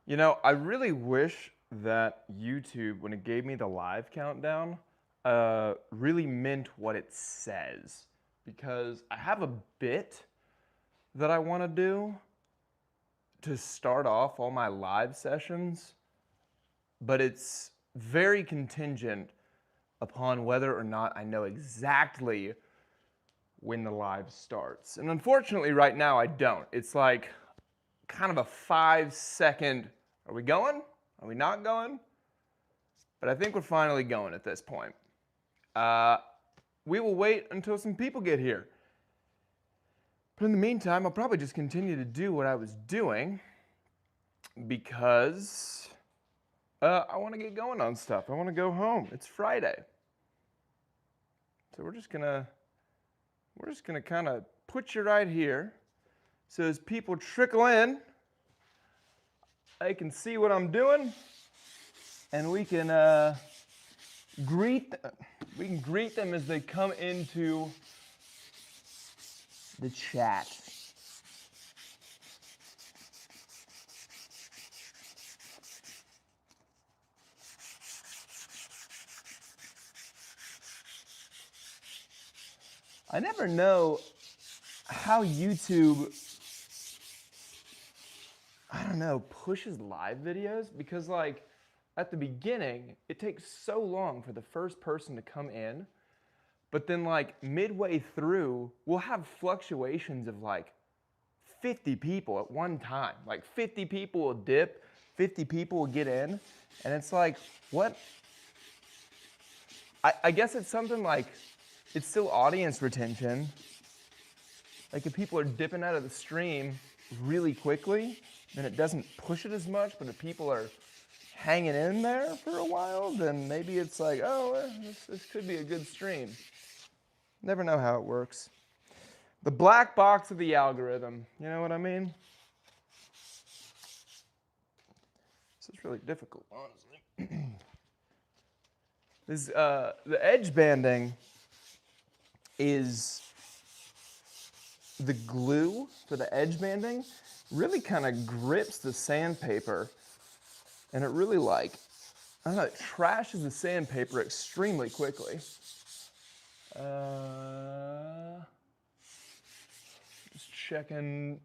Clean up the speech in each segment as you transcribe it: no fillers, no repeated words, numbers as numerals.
You know, I really wish that YouTube, when it gave me the live countdown, really meant what it says. Because I have a bit that I want to do to start off all my live sessions, but it's very contingent upon whether or not I know exactly when the live starts. And unfortunately, right now, I don't. It's like kind of a 5 second, are we going? Are we not going? But I think we're finally going at this point. We will wait until some people get here. But in the meantime, I'll probably just continue to do what I was doing because I want to get going on stuff. I want to go home. It's Friday. So we're just gonna kind of put you right here. So as people trickle in, they can see what I'm doing, and we can greet them as they come into the chat. I never know how YouTube, I don't know, pushes live videos because like at the beginning, it takes so long for the first person to come in, but then like midway through, we'll have fluctuations of like 50 people at one time. Like 50 people will dip, 50 people will get in, and it's like, what? I guess it's something like, it's still audience retention. Like if people are dipping out of the stream really quickly, then it doesn't push it as much, but if people are hanging in there for a while, then maybe it's like, oh, this could be a good stream. Never know how it works. The black box of the algorithm, you know what I mean? This is really difficult, honestly. The edge banding is the glue for the edge banding really kind of grips the sandpaper, and it really like, I don't know, it trashes the sandpaper extremely quickly. Just checking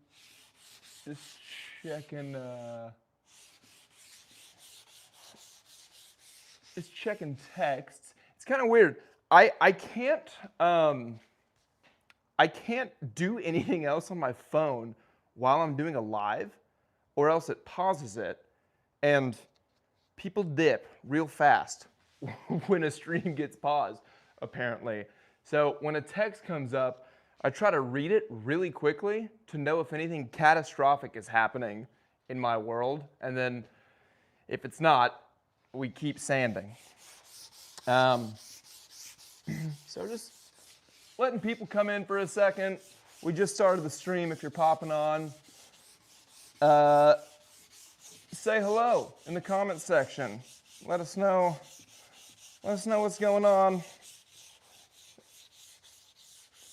texts. It's kind of weird. I can't do anything else on my phone while I'm doing a live, or else it pauses it, and people dip real fast when a stream gets paused, apparently. So when a text comes up, I try to read it really quickly to know if anything catastrophic is happening in my world, and then if it's not, we keep sanding. So just letting people come in for a second. We just started the stream if you're popping on. Say hello in the comments section. Let us know what's going on.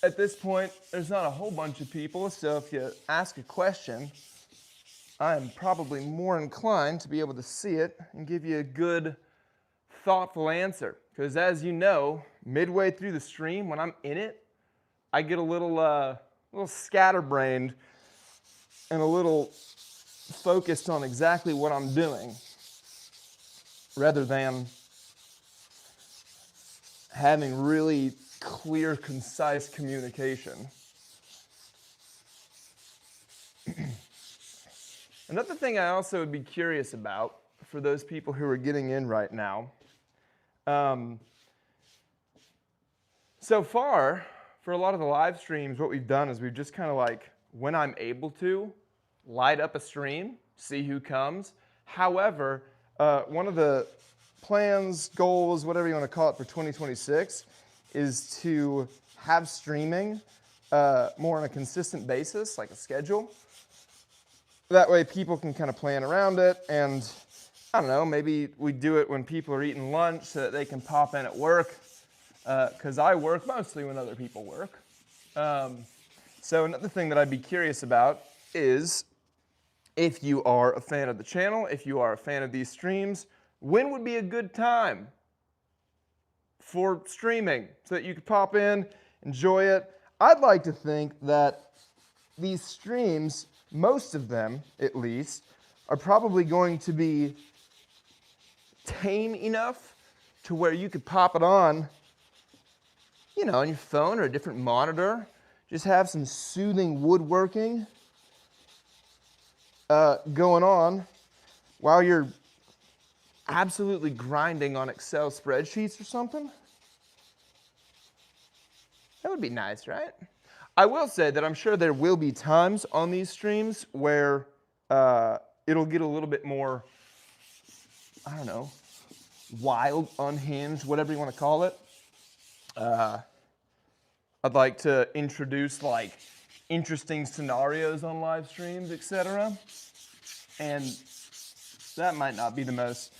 At this point, there's not a whole bunch of people, so if you ask a question, I'm probably more inclined to be able to see it and give you a good, thoughtful answer. Because as you know, midway through the stream, when I'm in it, I get a little scatterbrained and a little focused on exactly what I'm doing, rather than having really clear, concise communication. Another thing I also would be curious about for those people who are getting in right now, so far, for a lot of the live streams, what we've done is we've just kind of like, when I'm able to, light up a stream, see who comes. However, one of the plans, goals, whatever you want to call it for 2026 is to have streaming more on a consistent basis, like a schedule. That way people can kind of plan around it, and I don't know, maybe we do it when people are eating lunch so that they can pop in at work, because I work mostly when other people work. So another thing that I'd be curious about is if you are a fan of the channel, if you are a fan of these streams, when would be a good time for streaming so that you could pop in, enjoy it? I'd like to think that these streams, most of them at least, are probably going to be tame enough to where you could pop it on, you know, on your phone or a different monitor. Just have some soothing woodworking going on while you're absolutely grinding on Excel spreadsheets or something. That would be nice, right? I will say that I'm sure there will be times on these streams where it'll get a little bit more, I don't know, wild, unhinged, whatever you want to call it. I'd like to introduce like interesting scenarios on live streams, etc. And that might not be the most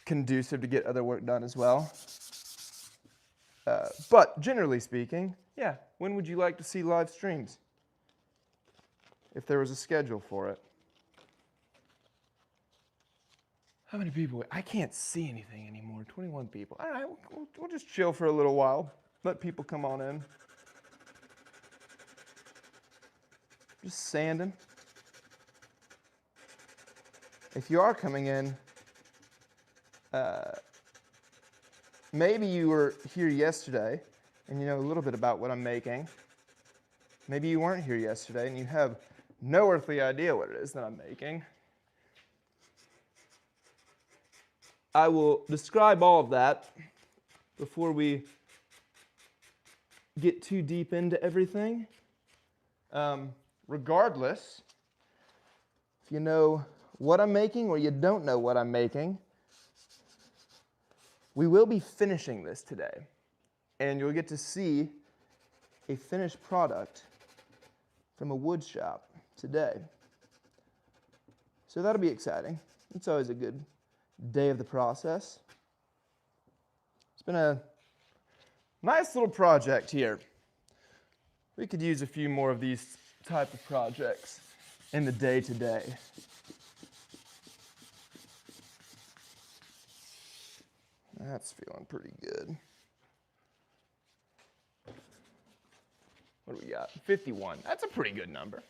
conducive to get other work done as well. But generally speaking, yeah, when would you like to see live streams? If there was a schedule for it. How many people? I can't see anything anymore. 21 people. All right, we'll just chill for a little while. Let people come on in. Just sanding. If you are coming in, maybe you were here yesterday and you know a little bit about what I'm making. Maybe you weren't here yesterday and you have no earthly idea what it is that I'm making. I will describe all of that before we get too deep into everything. Regardless, if you know what I'm making or you don't know what I'm making, we will be finishing this today. And you'll get to see a finished product from a wood shop today. So that'll be exciting. It's always a good day of the process. It's been a nice little project here. We could use a few more of these type of projects in the day-to-day. That's feeling pretty good. What do we got? 51. That's a pretty good number.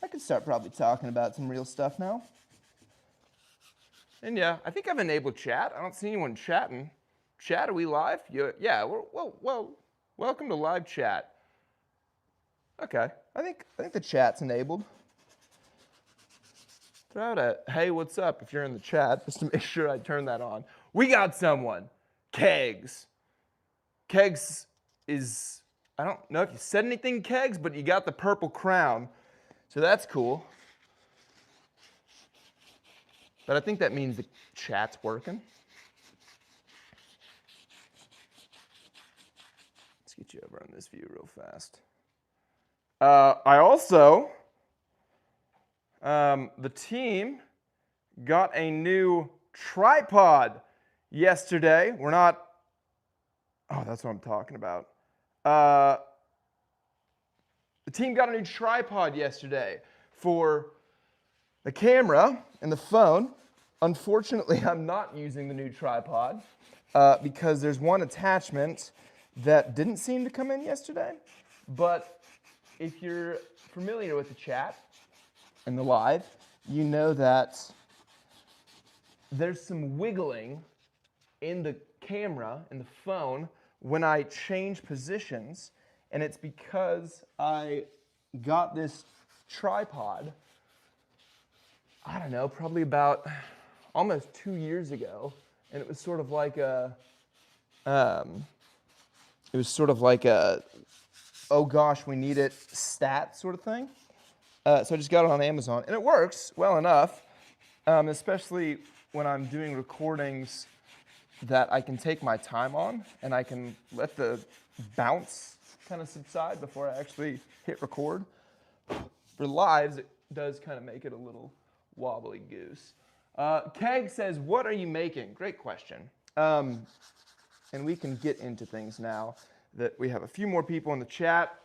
I could start probably talking about some real stuff now. And yeah, I think I've enabled chat. I don't see anyone chatting. Chat, are we live? Yeah, well, welcome to live chat. Okay, I think the chat's enabled. Throw out a hey, what's up if you're in the chat, just to make sure I turn that on. We got someone. Kegs. Kegs is, I don't know if you said anything, Kegs, but you got the purple crown. So that's cool. But I think that means the chat's working. Let's get you over on this view real fast. I also, the team got a new tripod yesterday. We're not, oh, that's what I'm talking about. The team got a new tripod yesterday for the camera and the phone. Unfortunately, I'm not using the new tripod because there's one attachment that didn't seem to come in yesterday. But if you're familiar with the chat and the live, you know that there's some wiggling in the camera and the phone when I change positions, and it's because I got this tripod, I don't know, probably about almost 2 years ago, and it was sort of like a, oh gosh, we need it stat sort of thing. So I just got it on Amazon, and it works well enough, especially when I'm doing recordings that I can take my time on, and I can let the bounce kind of subside before I actually hit record. For lives, it does kind of make it a little wobbly goose. Keg says, what are you making? Great question. And we can get into things now that we have a few more people in the chat.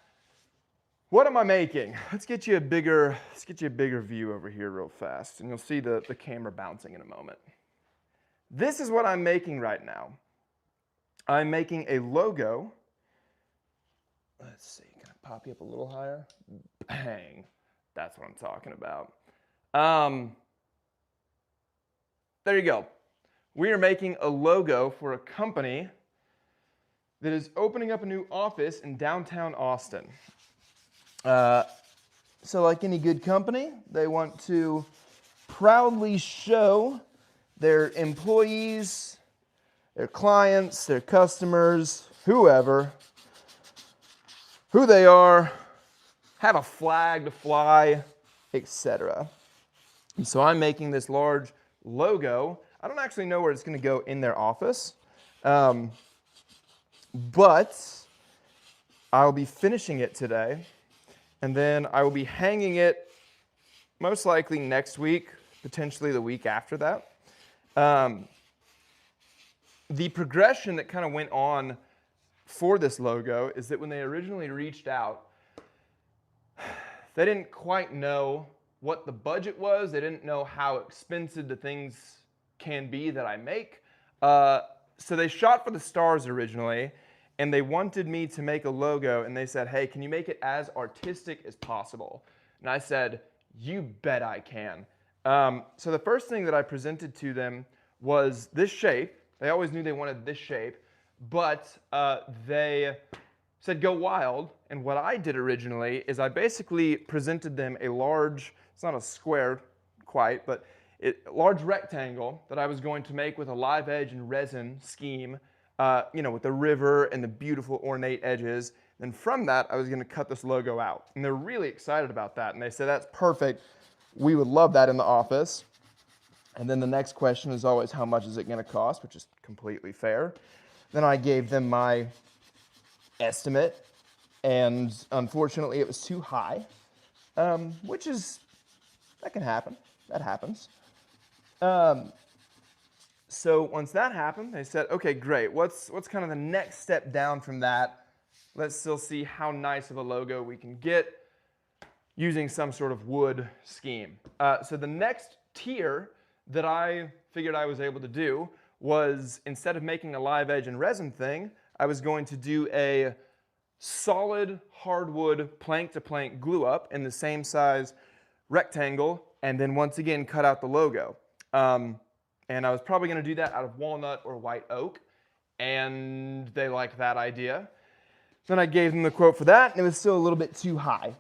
What am I making? Let's get you a bigger view over here real fast, and you'll see the camera bouncing in a moment. This is what I'm making right now. I'm making a logo. Let's see, can I pop you up a little higher? Bang, that's what I'm talking about. There you go. We are making a logo for a company that is opening up a new office in downtown Austin. So like any good company, they want to proudly show their employees, their clients, their customers, whoever, who they are, have a flag to fly, etc. And so I'm making this large logo. I don't actually know where it's going to go in their office, but I'll be finishing it today. And then I will be hanging it most likely next week, potentially the week after that. The progression that kind of went on for this logo is that when they originally reached out, they didn't quite know what the budget was. They didn't know how expensive the things can be that I make. So they shot for the stars originally, and they wanted me to make a logo, and they said, hey, can you make it as artistic as possible? And I said, you bet I can. So the first thing that I presented to them was this shape. They always knew they wanted this shape, but they said go wild. And what I did originally is I basically presented them a large, it's not a square quite, but a large rectangle that I was going to make with a live edge and resin scheme, with the river and the beautiful ornate edges. And from that, I was going to cut this logo out. And they're really excited about that. And they said, that's perfect. We would love that in the office. And then the next question is always, how much is it going to cost, which is completely fair. Then I gave them my estimate, and unfortunately it was too high, which is, that can happen. That happens. So once that happened, they said, okay, great. What's kind of the next step down from that? Let's still see how nice of a logo we can get using some sort of wood scheme. So the next tier that I figured I was able to do was, instead of making a live edge and resin thing, I was going to do a solid hardwood plank-to-plank glue up in the same size rectangle, and then once again cut out the logo. And I was probably going to do that out of walnut or white oak, and they liked that idea. Then I gave them the quote for that, and it was still a little bit too high.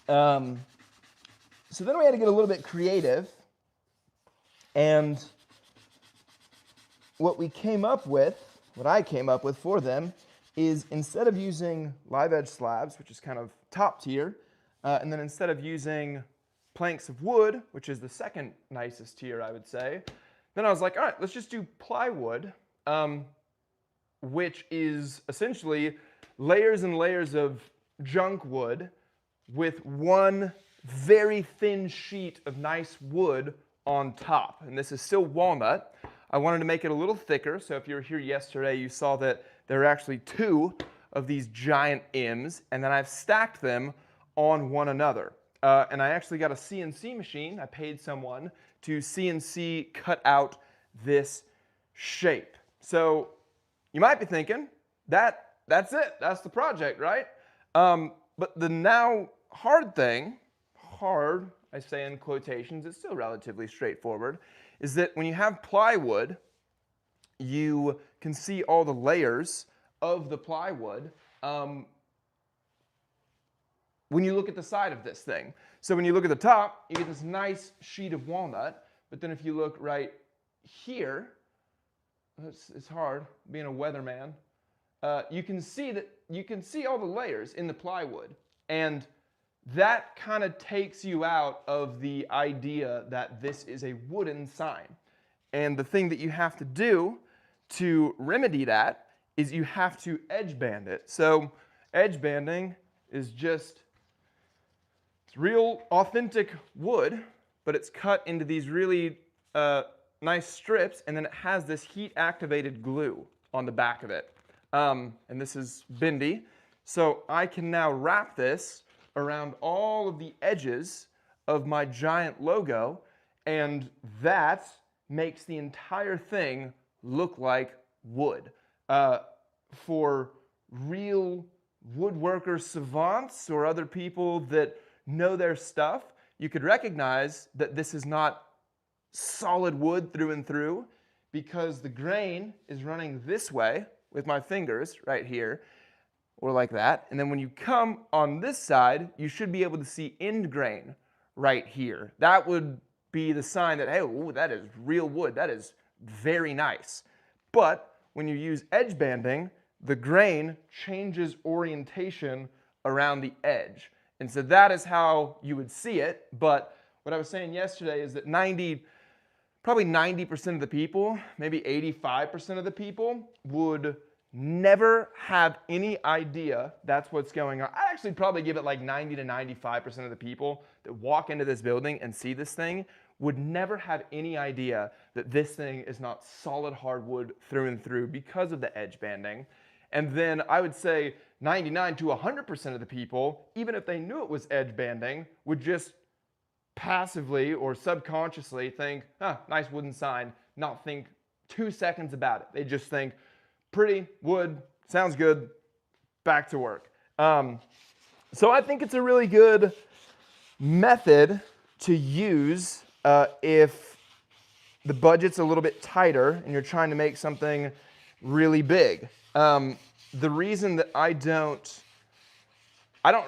So then we had to get a little bit creative, and what I came up with for them is, instead of using live edge slabs, which is kind of top tier, and then instead of using planks of wood, which is the second nicest tier, I would say, then I was like, all right, let's just do plywood, which is essentially layers and layers of junk wood with one very thin sheet of nice wood on top. And this is still walnut. I wanted to make it a little thicker, so if you were here yesterday, you saw that there are actually two of these giant M's, and then I've stacked them on one another. And I actually got a CNC machine. I paid someone to CNC cut out this shape. So you might be thinking, that's it. That's the project, right? But the now hard thing, hard, I say in quotations, it's still relatively straightforward, is that when you have plywood, you can see all the layers of the plywood when you look at the side of this thing. So when you look at the top, you get this nice sheet of walnut, but then if you look right here, it's hard being a weatherman, you can see all the layers in the plywood, and that kind of takes you out of the idea that this is a wooden sign. And the thing that you have to do to remedy that is you have to edge band it. So edge banding is just, it's real authentic wood, but it's cut into these really nice strips, and then it has this heat activated glue on the back of it. And this is bendy. So I can now wrap this around all of the edges of my giant logo, and that makes the entire thing look like wood. For real woodworker savants or other people that know their stuff, you could recognize that this is not solid wood through and through, because the grain is running this way with my fingers right here, or like that. And then when you come on this side, you should be able to see end grain right here. That would be the sign that, hey, ooh, that is real wood. That is very nice. But when you use edge banding, the grain changes orientation around the edge. And so that is how you would see it. But what I was saying yesterday is that probably 90% of the people, maybe 85% of the people would never have any idea that's what's going on. I actually probably give it like 90 to 95% of the people that walk into this building and see this thing would never have any idea that this thing is not solid hardwood through and through because of the edge banding. And then I would say 99 to 100% of the people, even if they knew it was edge banding, would just passively or subconsciously think, nice wooden sign, not think 2 seconds about it. They just think, pretty, wood, sounds good, back to work. So I think it's a really good method to use if the budget's a little bit tighter and you're trying to make something really big. The reason that I don't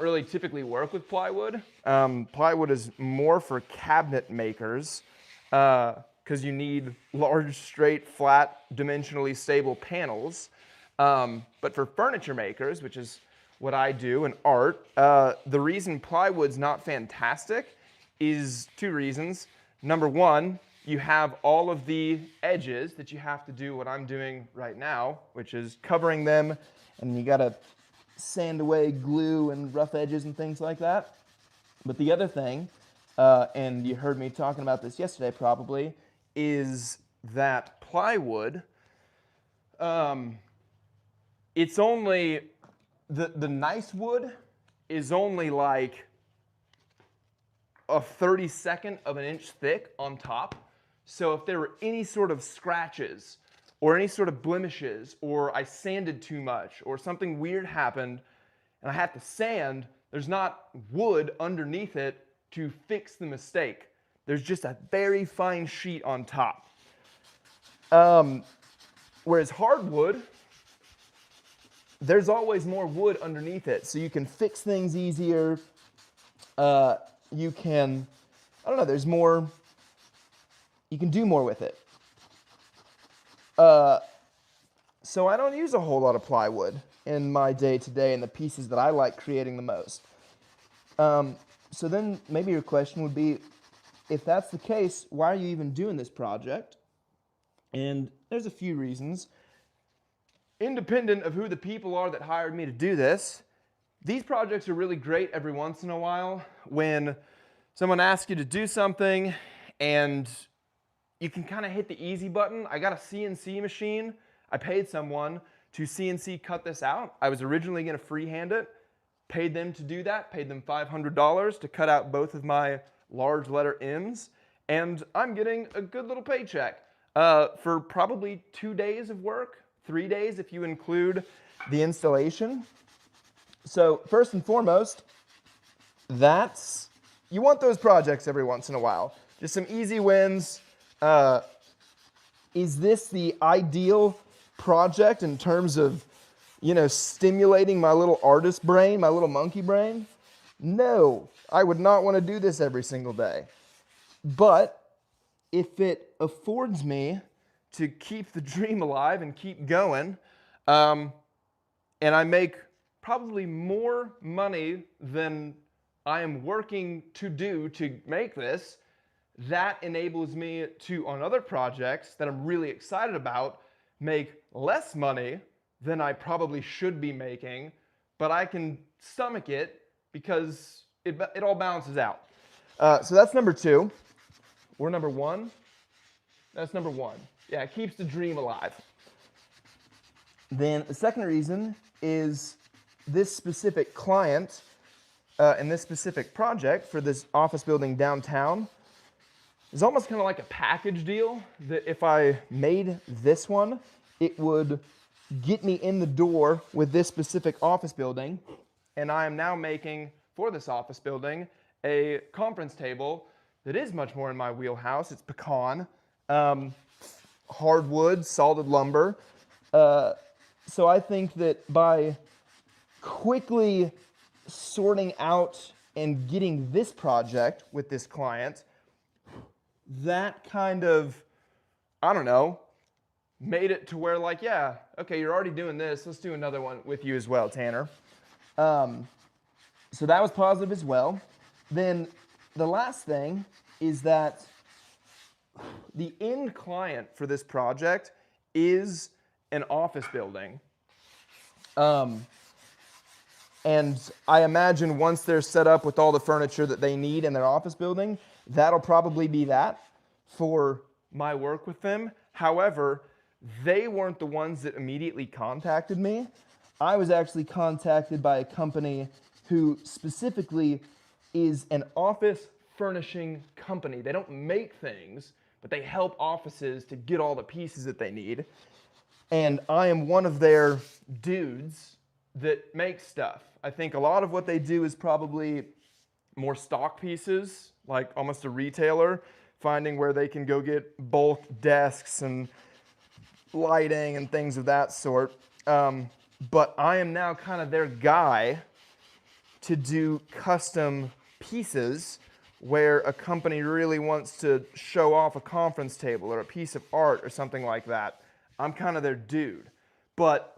really typically work with plywood. Plywood is more for cabinet makers because you need large, straight, flat, dimensionally stable panels. But for furniture makers, which is what I do in art, the reason plywood's not fantastic is 2 reasons. Number one, you have all of the edges that you have to do what I'm doing right now, which is covering them, and you gotta sand away glue and rough edges and things like that. But the other thing, and you heard me talking about this yesterday probably, is that plywood, it's only, the nice wood is only like a 32nd of an inch thick on top. So if there were any sort of scratches or any sort of blemishes, or I sanded too much, or something weird happened and I have to sand, there's not wood underneath it to fix the mistake. There's just a very fine sheet on top. Whereas hardwood, there's always more wood underneath it, so you can fix things easier. You can, I don't know, there's more, you can do more with it. So I don't use a whole lot of plywood in my day-to-day and the pieces that I like creating the most. So then maybe your question would be, if that's the case, why are you even doing this project? And there's a few reasons. Independent of who the people are that hired me to do this, these projects are really great every once in a while when someone asks you to do something and you can kind of hit the easy button. I got a CNC machine. I paid someone to CNC cut this out. I was originally going to freehand it, paid them to do that, paid them $500 to cut out both of my large letter M's, and I'm getting a good little paycheck for probably 2 days of work, 3 days if you include the installation. So first and foremost, you want those projects every once in a while. Just some easy wins. Is this the ideal project in terms of, stimulating my little artist brain, my little monkey brain? No, I would not want to do this every single day. But if it affords me to keep the dream alive and keep going, and I make probably more money than I am working to do to make this, that enables me to, on other projects that I'm really excited about, make less money than I probably should be making, but I can stomach it because it all balances out. So that's number 2. Or number 1? That's number 1. Yeah, it keeps the dream alive. Then the second reason is this specific client in this specific project for this office building downtown is almost kind of like a package deal that if I made this one, it would get me in the door with this specific office building. And I am now making, for this office building, a conference table that is much more in my wheelhouse. It's pecan, hardwood, solid lumber. So I think that by quickly sorting out and getting this project with this client, that kind of, I don't know, made it to where like, yeah, okay, you're already doing this. Let's do another one with you as well, Tanner. So that was positive as well. Then the last thing is that the end client for this project is an office building. And I imagine once they're set up with all the furniture that they need in their office building, that'll probably be that for my work with them. However, they weren't the ones that immediately contacted me. I was actually contacted by a company who specifically is an office furnishing company. They don't make things, but they help offices to get all the pieces that they need. And I am one of their dudes that makes stuff. I think a lot of what they do is probably more stock pieces, like almost a retailer, finding where they can go get bulk desks and lighting and things of that sort. But I am now kind of their guy to do custom pieces where a company really wants to show off a conference table or a piece of art or something like that. I'm kind of their dude, but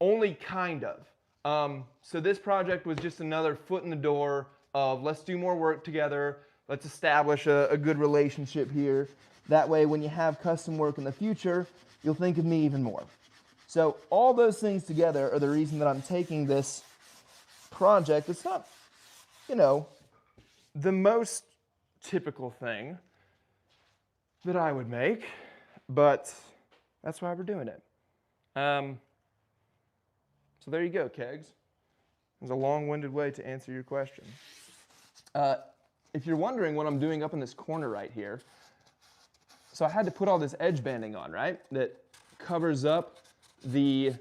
only kind of. So this project was just another foot in the door of let's do more work together. Let's establish a good relationship here. That way, when you have custom work in the future, you'll think of me even more. So all those things together are the reason that I'm taking this project. It's not, the most typical thing that I would make, but that's why we're doing it. So there you go, Kegs. It was a long-winded way to answer your question. If you're wondering what I'm doing up in this corner right here, so I had to put all this edge banding on, right? That covers up the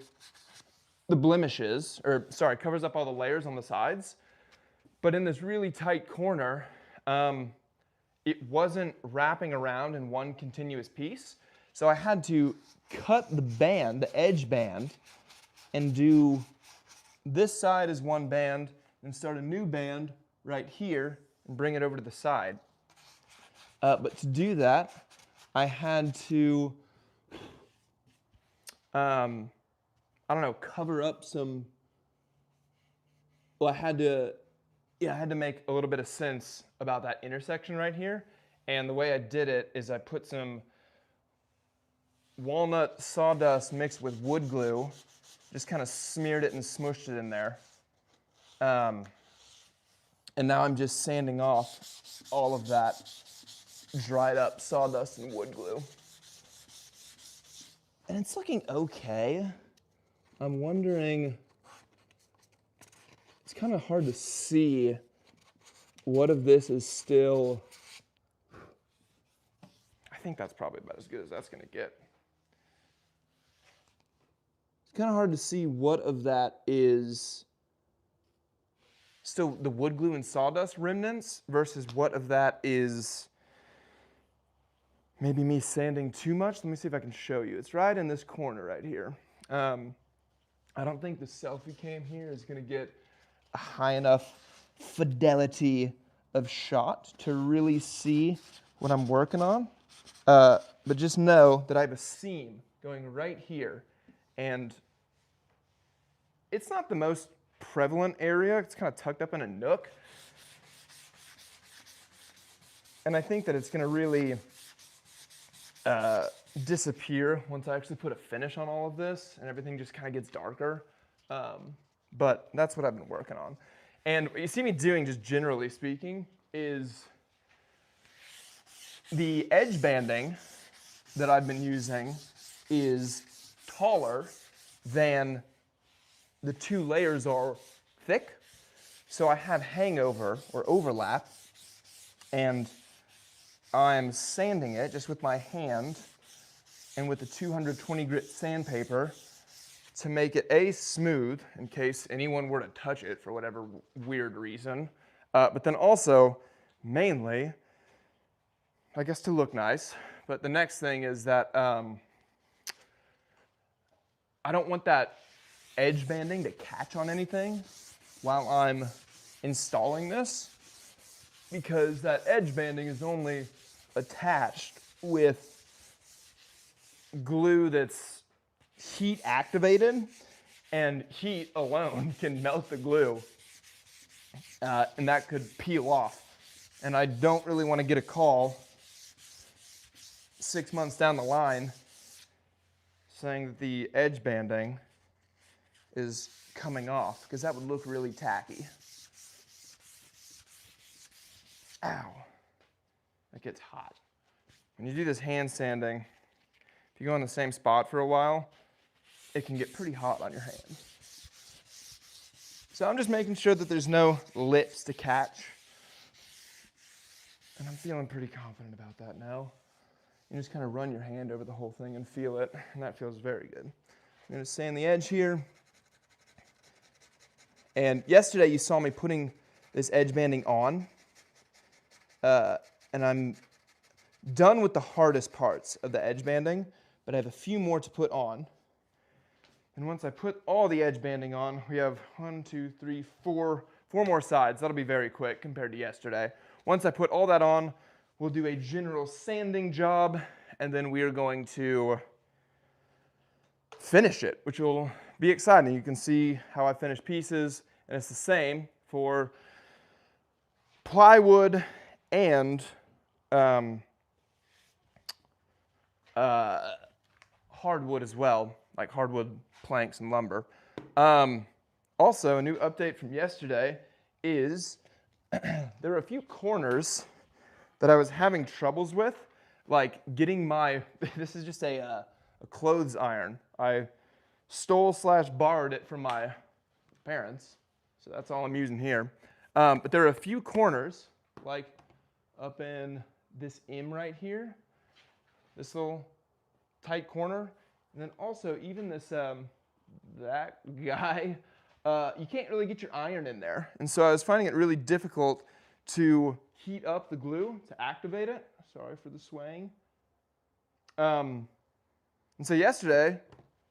blemishes, covers up all the layers on the sides. But in this really tight corner, it wasn't wrapping around in one continuous piece. So I had to cut the band, the edge band, and do this side as one band, and start a new band right here and bring it over to the side. But to do that, I had to, cover up some, I had to make a little bit of sense about that intersection right here. And the way I did it is I put some walnut sawdust mixed with wood glue, just kind of smeared it and smushed it in there. And now I'm just sanding off all of that dried up sawdust and wood glue. And it's looking okay. I'm wondering, it's kind of hard to see what of this is still, I think that's probably about as good as that's going to get. It's kind of hard to see what of that is still the wood glue and sawdust remnants versus what of that is maybe me sanding too much. Let me see if I can show you. It's right in this corner right here. I don't think the selfie cam here is going to get a high enough fidelity of shot to really see what I'm working on. But just know that I have a seam going right here. And it's not the most prevalent area. It's kind of tucked up in a nook. And I think that it's going to really disappear once I actually put a finish on all of this and everything just kind of gets darker. But that's what I've been working on. And what you see me doing, just generally speaking, is the edge banding that I've been using is taller than the two layers are thick. So I have hangover or overlap, and I'm sanding it just with my hand and with the 220 grit sandpaper to make it smooth in case anyone were to touch it for whatever weird reason. But then also, mainly, I guess to look nice. But the next thing is that I don't want that edge banding to catch on anything while I'm installing this, because that edge banding is only attached with glue that's heat activated, and heat alone can melt the glue, and that could peel off. And I don't really want to get a call 6 months down the line saying that the edge banding is coming off, because that would look really tacky. Ow. That gets hot. When you do this hand sanding, if you go in the same spot for a while, it can get pretty hot on your hands. So I'm just making sure that there's no lips to catch. And I'm feeling pretty confident about that now. You just kind of run your hand over the whole thing and feel it, and that feels very good. I'm going to sand the edge here. And yesterday you saw me putting this edge banding on, and I'm done with the hardest parts of the edge banding, but I have a few more to put on. And once I put all the edge banding on, we have 1, 2, 3, 4 more sides. That'll be very quick compared to yesterday. Once I put all that on, we'll do a general sanding job, and then we are going to finish it, which will be exciting. You can see how I finish pieces, and it's the same for plywood and hardwood as well, like hardwood planks and lumber. Also, a new update from yesterday is there are a few corners that I was having troubles with, like getting my, this is just a clothes iron. I stole/borrowed it from my parents, so that's all I'm using here. But there are a few corners, like up in this M right here, this little tight corner, and then also even this, that guy, you can't really get your iron in there. And so I was finding it really difficult to heat up the glue to activate it. Sorry for the swaying. And so yesterday,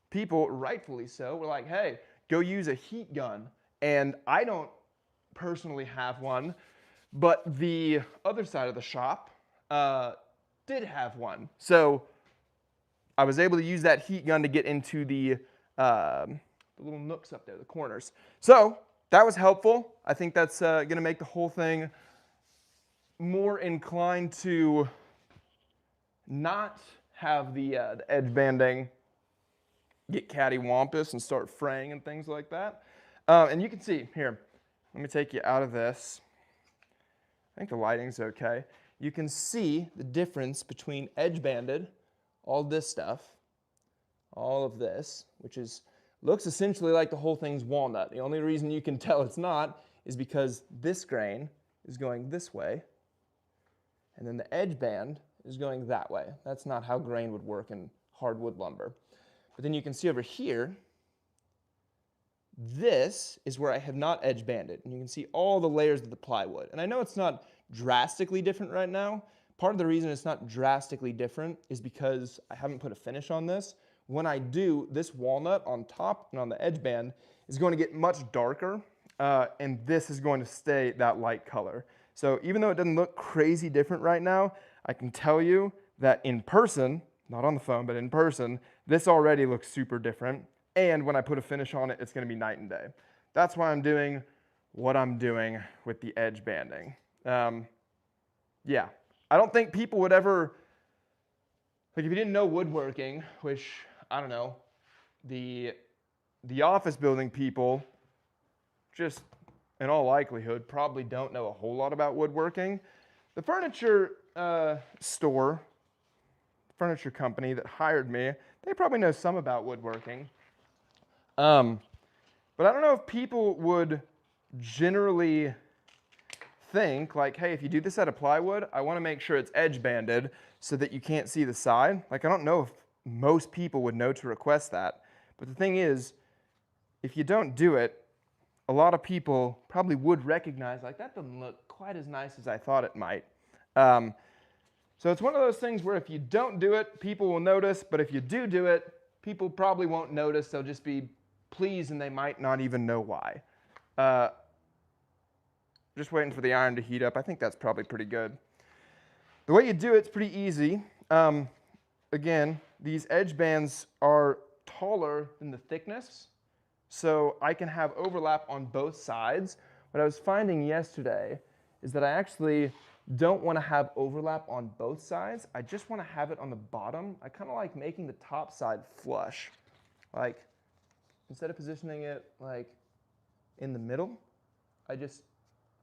people, rightfully so, were like, hey, go use a heat gun. And I don't personally have one, but the other side of the shop did have one. So I was able to use that heat gun to get into the little nooks up there, the corners. So that was helpful. I think that's going to make the whole thing more inclined to not have the edge banding get cattywampus and start fraying and things like that. And you can see here, let me take you out of this. I think the lighting's okay. You can see the difference between edge banded, all this stuff, all of this, which looks essentially like the whole thing's walnut. The only reason you can tell it's not is because this grain is going this way, and then the edge band is going that way. That's not how grain would work in hardwood lumber. But then you can see over here, this is where I have not edge banded, and you can see all the layers of the plywood. And I know it's not drastically different right now. Part of the reason it's not drastically different is because I haven't put a finish on this. When I do, this walnut on top and on the edge band is going to get much darker, and this is going to stay that light color. So even though it doesn't look crazy different right now, I can tell you that in person, not on the phone, but in person, this already looks super different. And when I put a finish on it, it's going to be night and day. That's why I'm doing what I'm doing with the edge banding. Yeah, I don't think people would ever, like if you didn't know woodworking, which, I don't know, the office building people just in all likelihood probably don't know a whole lot about woodworking. The furniture store, furniture company that hired me, they probably know some about woodworking. But I don't know if people would generally think like, hey, if you do this out of plywood, I want to make sure it's edge banded so that you can't see the side. Like, I don't know if most people would know to request that. But the thing is, if you don't do it, a lot of people probably would recognize, like, that doesn't look quite as nice as I thought it might. So it's one of those things where if you don't do it, people will notice, but if you do it, people probably won't notice. They'll just be pleased and they might not even know why. Just waiting for the iron to heat up. I think that's probably pretty good. The way you do it's pretty easy. Again, these edge bands are taller than the thickness, so I can have overlap on both sides. What I was finding yesterday is that I actually don't want to have overlap on both sides. I just want to have it on the bottom. I kind of like making the top side flush. Like, instead of positioning it like in the middle, I just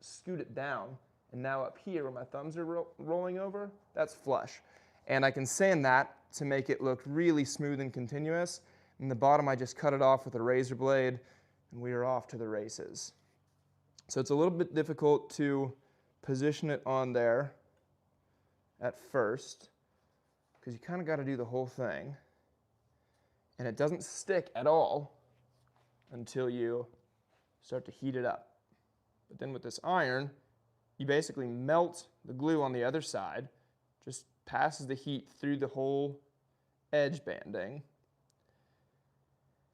scoot it down. And now up here where my thumbs are rolling over, that's flush. And I can sand that to make it look really smooth and continuous. In the bottom, I just cut it off with a razor blade, and we are off to the races. So it's a little bit difficult to position it on there at first, because you kind of got to do the whole thing. And it doesn't stick at all until you start to heat it up. But then with this iron, you basically melt the glue on the other side, just passes the heat through the whole edge banding.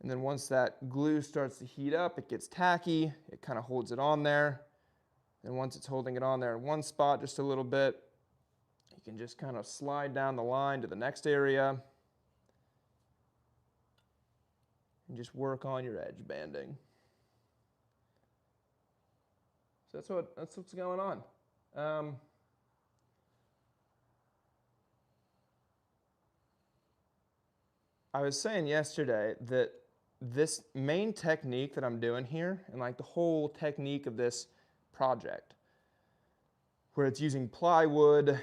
And then once that glue starts to heat up, it gets tacky, it kind of holds it on there. And once it's holding it on there in one spot just a little bit, you can just kind of slide down the line to the next area and just work on your edge banding. So that's what's going on. I was saying yesterday that this main technique that I'm doing here, and like the whole technique of this project, where it's using plywood,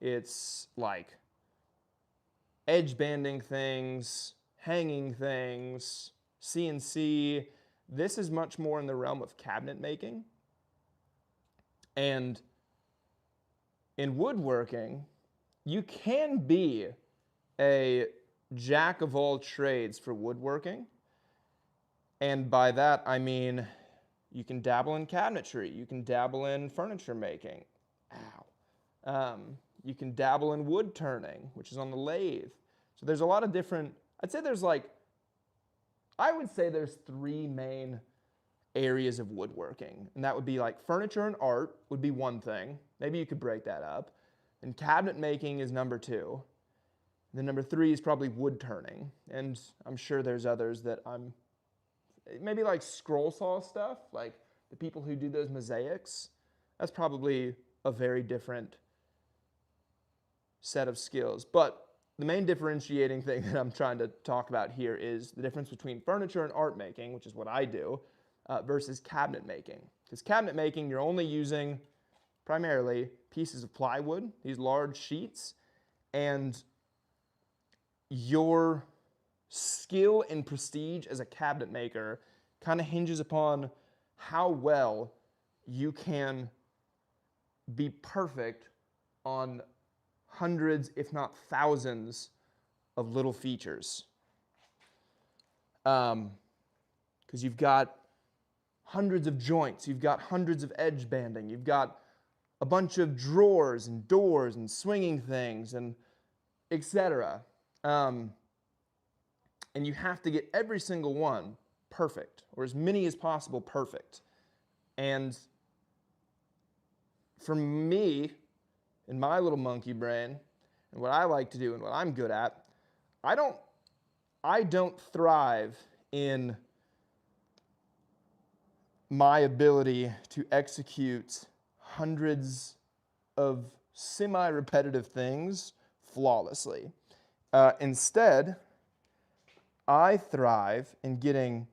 it's like edge banding things, hanging things, CNC. This is much more in the realm of cabinet making. And in woodworking, you can be a jack of all trades for woodworking. And by that, I mean, you can dabble in cabinetry, you can dabble in furniture making, you can dabble in wood turning, which is on the lathe. So there's a lot of different, I would say there's three main areas of woodworking. And that would be like furniture and art would be one thing. Maybe you could break that up. And cabinet making is number two. Then number three is probably wood turning. And I'm sure there's others that maybe like scroll saw stuff, like the people who do those mosaics. That's probably a very different set of skills. But the main differentiating thing that I'm trying to talk about here is the difference between furniture and art making, which is what I do, versus cabinet making. Because cabinet making, you're only using primarily pieces of plywood, these large sheets, and your skill and prestige as a cabinet maker kind of hinges upon how well you can be perfect on hundreds, if not thousands, of little features. Because you've got hundreds of joints, you've got hundreds of edge banding, you've got a bunch of drawers and doors and swinging things and etc. And you have to get every single one perfect, or as many as possible perfect. And for me, in my little monkey brain, and what I like to do and what I'm good at, I don't thrive in my ability to execute hundreds of semi-repetitive things flawlessly. Instead, I thrive in getting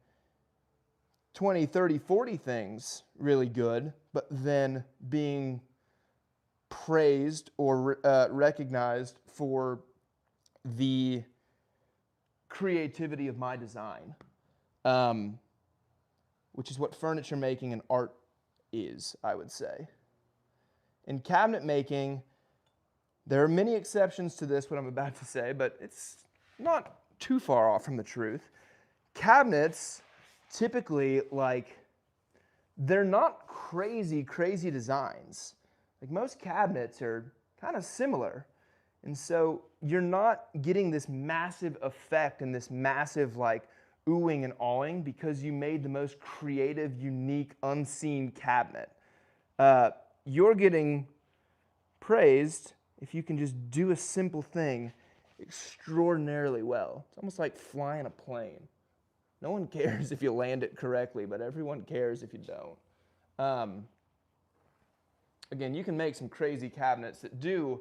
20, 30, 40 things really good, but then being praised or recognized for the creativity of my design, which is what furniture making and art is, I would say. In cabinet making, there are many exceptions to this, what I'm about to say, but it's not too far off from the truth. Cabinets, typically, they're not crazy designs. Like, most cabinets are kind of similar. And so you're not getting this massive effect and this massive oohing and awing because you made the most creative, unique, unseen cabinet. You're getting praised if you can just do a simple thing extraordinarily well. It's almost like flying a plane. No one cares if you land it correctly, but everyone cares if you don't. Again, you can make some crazy cabinets that do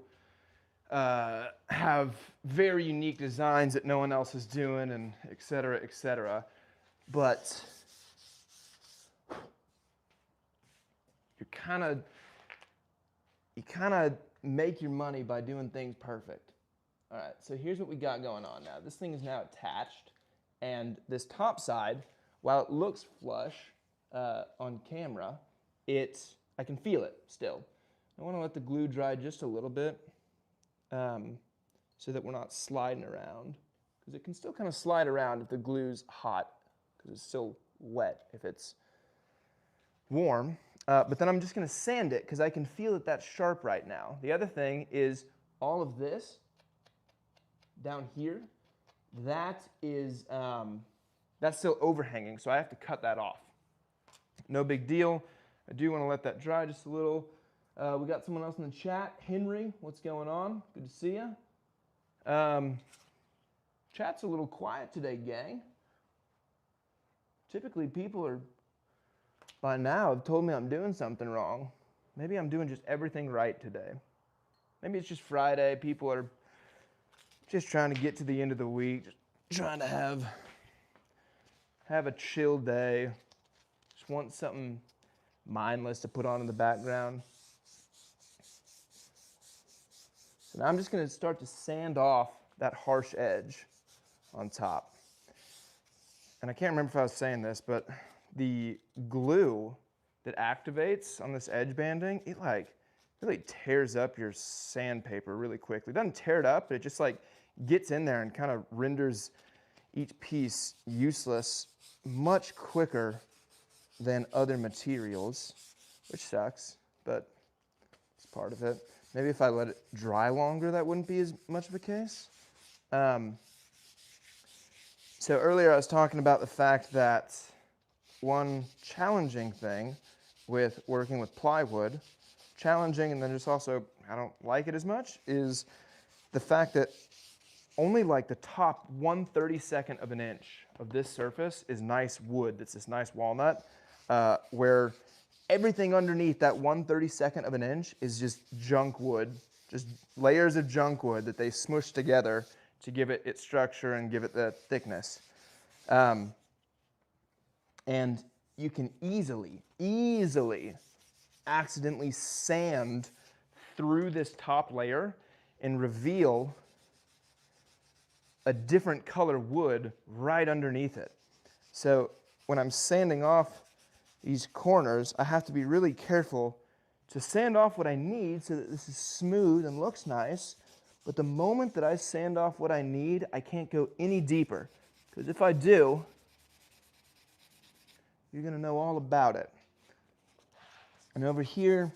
have very unique designs that no one else is doing, and et cetera, but you kind of make your money by doing things perfect. All right, so here's what we got going on now. This thing is now attached, and this top side, while it looks flush on camera, I can feel it still. I want to let the glue dry just a little bit so that we're not sliding around, because it can still kind of slide around if the glue's hot, because it's still wet if it's warm. But then I'm just going to sand it because I can feel that that's sharp right now. The other thing is all of this down here, that's still overhanging, so I have to cut that off. No big deal. I do want to let that dry just a little. We got someone else in the chat. Henry, what's going on? Good to see you. Chat's a little quiet today, gang. Typically, people are, by now, have told me I'm doing something wrong. Maybe I'm doing just everything right today. Maybe it's just Friday. People are just trying to get to the end of the week, just trying to have a chill day. Just want something mindless to put on in the background. So now I'm just going to start to sand off that harsh edge on top. And I can't remember if I was saying this, but the glue that activates on this edge banding, it really tears up your sandpaper really quickly. It doesn't tear it up, but it just gets in there and kind of renders each piece useless much quicker than other materials, which sucks, but it's part of it. Maybe if I let it dry longer, that wouldn't be as much of a case. So earlier I was talking about the fact that one challenging thing with working with plywood, challenging and then just also I don't like it as much, is the fact that only the top 1/32 of an inch of this surface is nice wood. That's this nice walnut, where everything underneath that 1/32 of an inch is just junk wood, just layers of junk wood that they smush together to give it its structure and give it the thickness. And you can easily accidentally sand through this top layer and reveal a different color wood right underneath it. So when I'm sanding off these corners, I have to be really careful to sand off what I need so that this is smooth and looks nice. But the moment that I sand off what I need, I can't go any deeper. Because if I do, you're going to know all about it. And over here,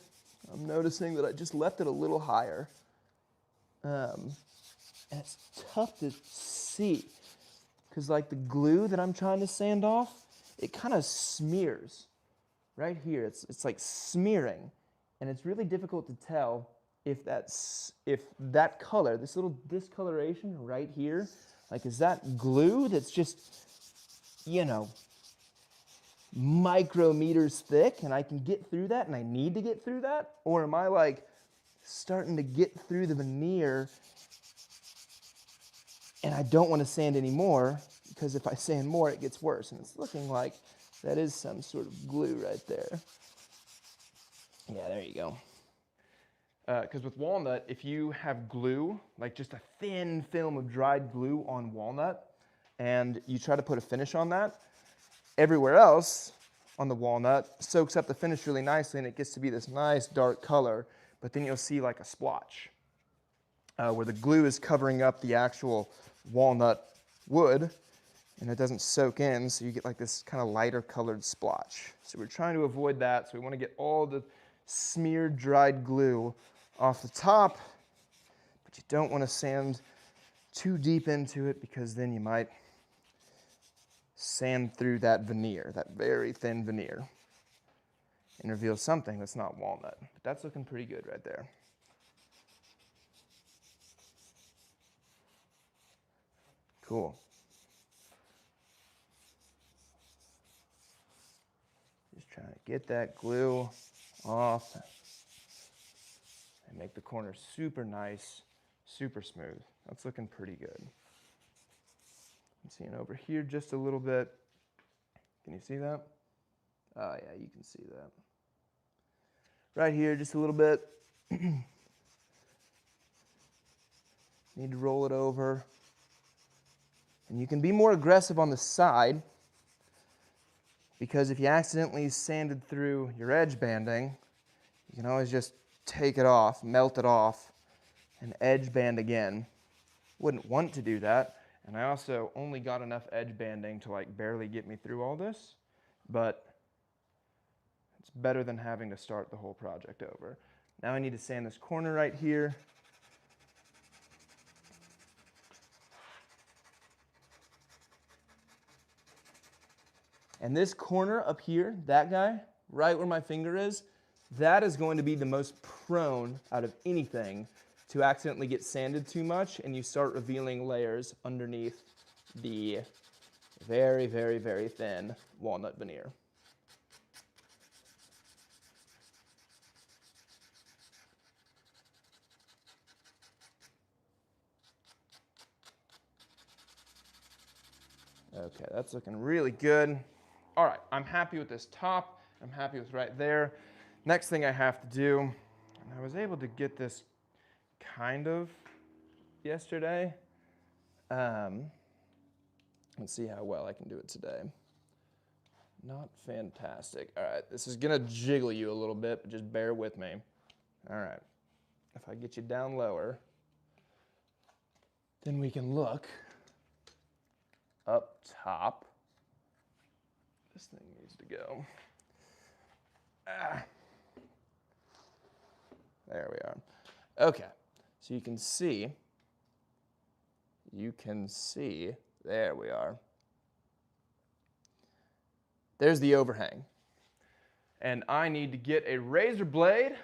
I'm noticing that I just left it a little higher. And it's tough to see. Because the glue that I'm trying to sand off, it kind of smears. Right here, it's smearing. And it's really difficult to tell if that color, this little discoloration right here, is that glue that's just, micrometers thick and I can get through that and I need to get through that? Or am I starting to get through the veneer and I don't want to sand anymore because if I sand more it gets worse? And it's looking like that is some sort of glue right there. Yeah, there you go. Because with walnut, if you have glue, just a thin film of dried glue on walnut, and you try to put a finish on that, everywhere else on the walnut, soaks up the finish really nicely, and it gets to be this nice dark color. But then you'll see like a splotch where the glue is covering up the actual walnut wood, and it doesn't soak in, so you get like this kind of lighter colored splotch. So we're trying to avoid that, so we want to get all the smeared dried glue off the top, but you don't want to sand too deep into it because then you might sand through that veneer, that very thin veneer, and reveal something that's not walnut. But that's looking pretty good right there. Cool. Just trying to get that glue off and make the corners super nice, super smooth. That's looking pretty good. I'm seeing over here just a little bit. Can you see that? Oh yeah, you can see that. Right here, just a little bit. Need to roll it over. And you can be more aggressive on the side, because if you accidentally sanded through your edge banding, you can always just take it off, melt it off, and edge band again. Wouldn't want to do that. And I also only got enough edge banding to like barely get me through all this, but it's better than having to start the whole project over. Now I need to sand this corner right here. And this corner up here, that guy, right where my finger is, that is going to be the most prone out of anything to accidentally get sanded too much, and you start revealing layers underneath the very, very, very thin walnut veneer. Okay, that's looking really good. All right, I'm happy with this top. I'm happy with right there. Next thing I have to do, and I was able to get this kind of yesterday. Let's see how well I can do it today. Not fantastic. All right, this is gonna jiggle you a little bit, but just bear with me. All right, if I get you down lower, then we can look up top. This thing needs to go. There we are. Okay, so you can see, there we are. There's the overhang. And I need to get a razor blade,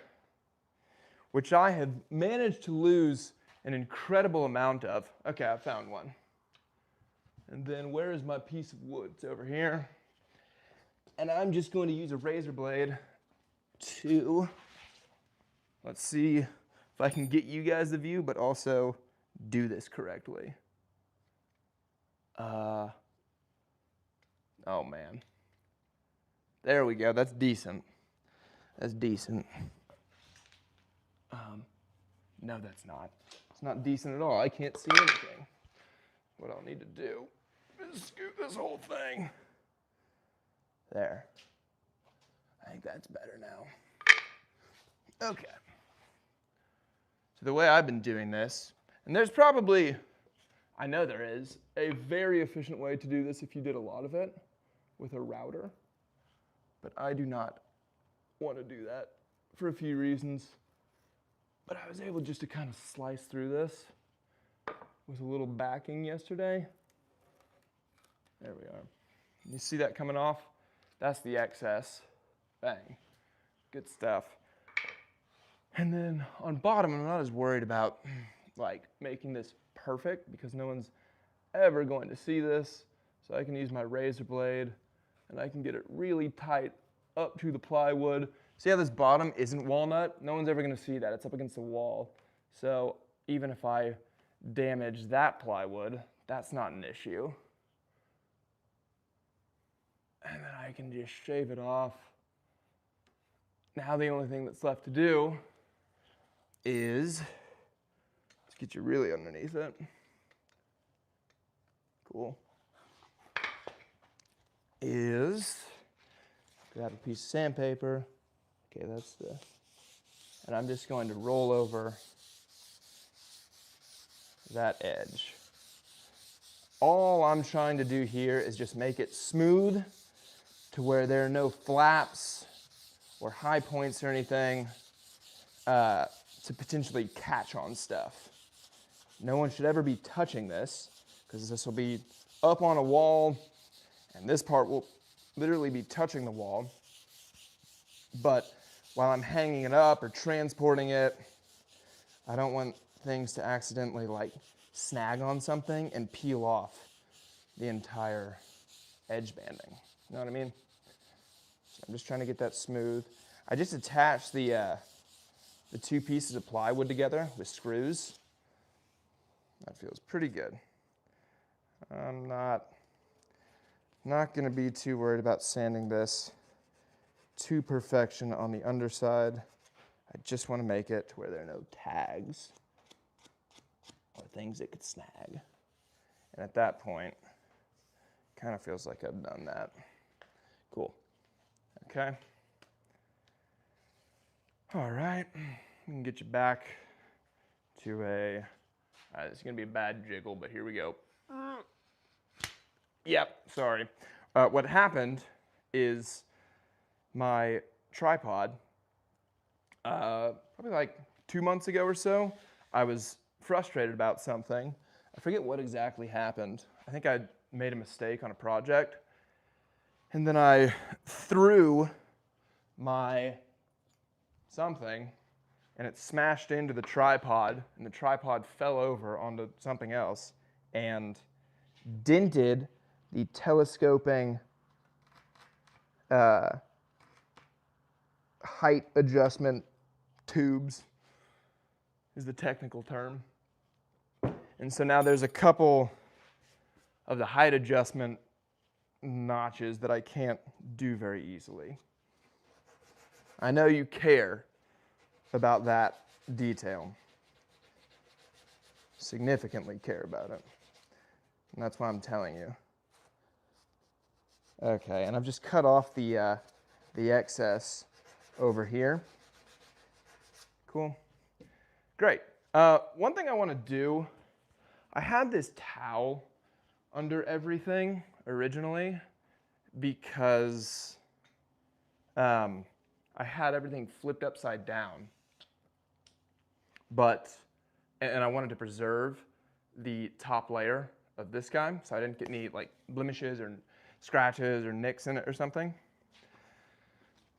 which I have managed to lose an incredible amount of. Okay, I found one. And then where is my piece of wood? It's over here. And I'm just going to use a razor blade to, let's see if I can get you guys the view, but also do this correctly. Oh man. There we go, that's decent. That's decent. No, that's not. It's not decent at all. I can't see anything. What I'll need to do is scoot this whole thing. There. I think that's better now. Okay. So the way I've been doing this, and there's probably, I know there is, a very efficient way to do this if you did a lot of it with a router, but I do not want to do that for a few reasons. But I was able just to kind of slice through this with a little backing yesterday. There we are. You see that coming off? That's the excess. Bang. Good stuff. And then on bottom, I'm not as worried about like making this perfect because no one's ever going to see this. So I can use my razor blade and I can get it really tight up to the plywood. See how this bottom isn't walnut? No one's ever going to see that. It's up against the wall. So even if I damage that plywood, that's not an issue. And then I can just shave it off. Now the only thing that's left to do is, let's get you really underneath it. Cool. Is grab a piece of sandpaper. Okay, and I'm just going to roll over that edge. All I'm trying to do here is just make it smooth to where there are no flaps or high points or anything to potentially catch on stuff. No one should ever be touching this because this will be up on a wall and this part will literally be touching the wall. But while I'm hanging it up or transporting it, I don't want things to accidentally like snag on something and peel off the entire edge banding. You know what I mean? So I'm just trying to get that smooth. I just attached the two pieces of plywood together with screws. That feels pretty good. I'm not going to be too worried about sanding this to perfection on the underside. I just want to make it to where there are no tags or things that could snag. And at that point, it kind of feels like I've done that. Cool. Okay. All right. We can get you back to a, it's going to be a bad jiggle, but here we go. Yep, sorry. What happened is my tripod, probably like 2 months ago or so, I was frustrated about something. I forget what exactly happened. I think I made a mistake on a project. And then I threw my something and it smashed into the tripod and the tripod fell over onto something else and dented the telescoping height adjustment tubes is the technical term. And so now there's a couple of the height adjustment notches that I can't do very easily. I know you care about that detail. Significantly care about it. And that's why I'm telling you. Okay, and I've just cut off the excess over here. Cool. Great. One thing I want to do, I had this towel under everything originally because I had everything flipped upside down. And I wanted to preserve the top layer of this guy so I didn't get any like blemishes or scratches or nicks in it or something.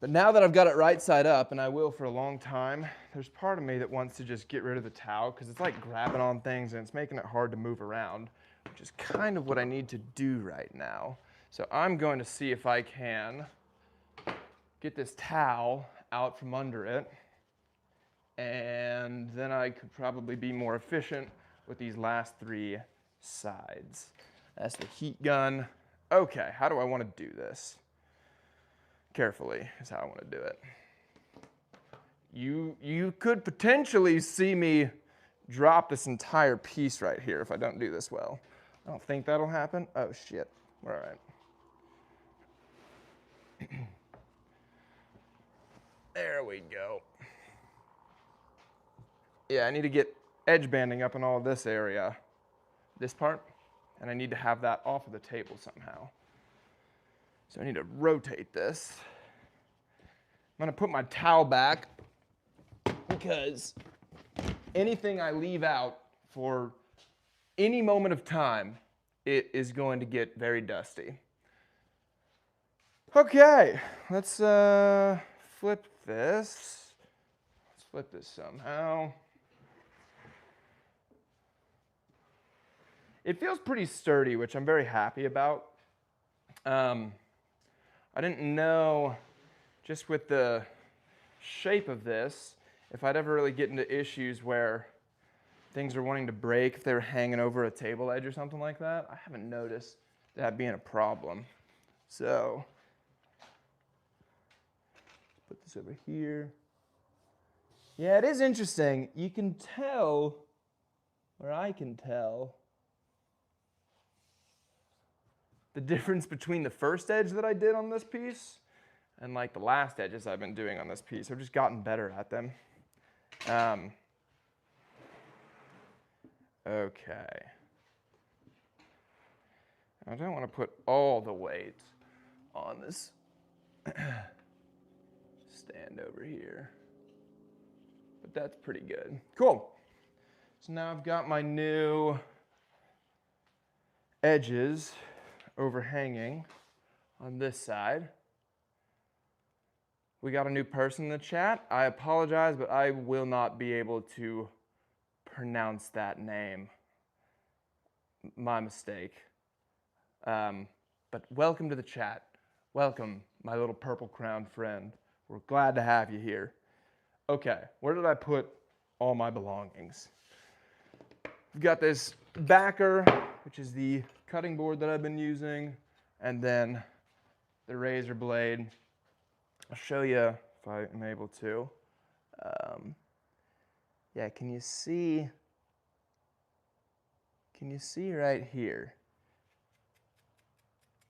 But now that I've got it right side up, and I will for a long time, there's part of me that wants to just get rid of the towel because it's like grabbing on things and it's making it hard to move around, which is kind of what I need to do right now. So I'm going to see if I can get this towel out from under it, and then I could probably be more efficient with these last three sides. That's the heat gun. Okay, how do I want to do this? Carefully is how I want to do it. You could potentially see me drop this entire piece right here if I don't do this well. I don't think that'll happen. Oh shit, all right. There we go. Yeah, I need to get edge banding up in all of this area, this part, and I need to have that off of the table somehow. So I need to rotate this. I'm gonna put my towel back because anything I leave out for any moment of time, it is going to get very dusty. Okay, let's flip this. Let's flip this somehow. It feels pretty sturdy, which I'm very happy about. I didn't know, just with the shape of this, if I'd ever really get into issues where things are wanting to break if they were hanging over a table edge or something like that. I haven't noticed that being a problem. So, put this over here. Yeah, it is interesting. You can tell, or I can tell, the difference between the first edge that I did on this piece And like the last edges I've been doing on this piece, I've just gotten better at them. Okay. I don't want to put all the weight on this stand over here, but that's pretty good. Cool. So now I've got my new edges overhanging on this side. We got a new person in the chat. I apologize, but I will not be able to pronounce that name. My mistake. But welcome to the chat. Welcome, my little purple crown friend. We're glad to have you here. Okay, where did I put all my belongings? We've got this backer, which is the cutting board that I've been using, and then the razor blade. I'll show you if I am able to. Yeah, can you see right here?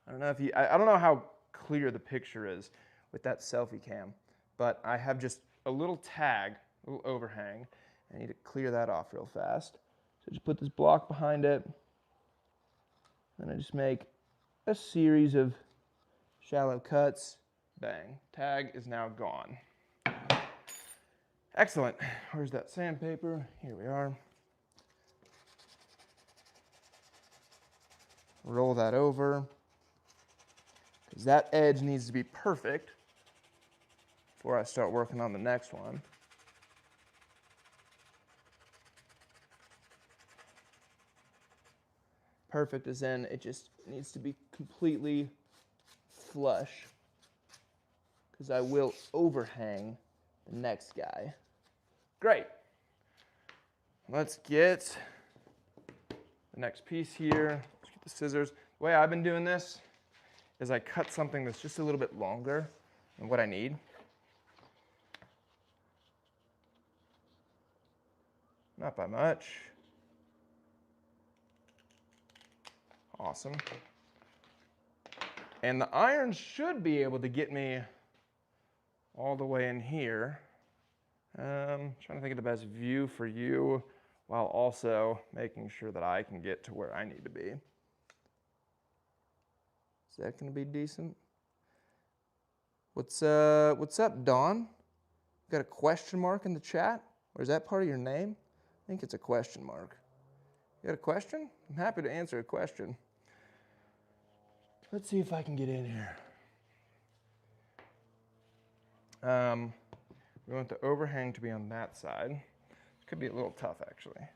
I don't know if I don't know how clear the picture is with that selfie cam, but I have just a little tag, a little overhang. I need to clear that off real fast. So just put this block behind it, and I just make a series of shallow cuts. Bang. Tag is now gone. Excellent. Where's that sandpaper? Here we are. Roll that over, because that edge needs to be perfect before I start working on the next one. Perfect as in it just needs to be completely flush, because I will overhang the next guy. Great. Let's get the next piece here. Let's get the scissors. The way I've been doing this is I cut something that's just a little bit longer than what I need. Not by much. Awesome. And the iron should be able to get me all the way in here. Trying to think of the best view for you while also making sure that I can get to where I need to be. Is that going to be decent? What's up, Dawn? Got a question mark in the chat? Or is that part of your name? I think it's a question mark. You got a question? I'm happy to answer a question. Let's see if I can get in here. We want the overhang to be on that side. It could be a little tough, actually.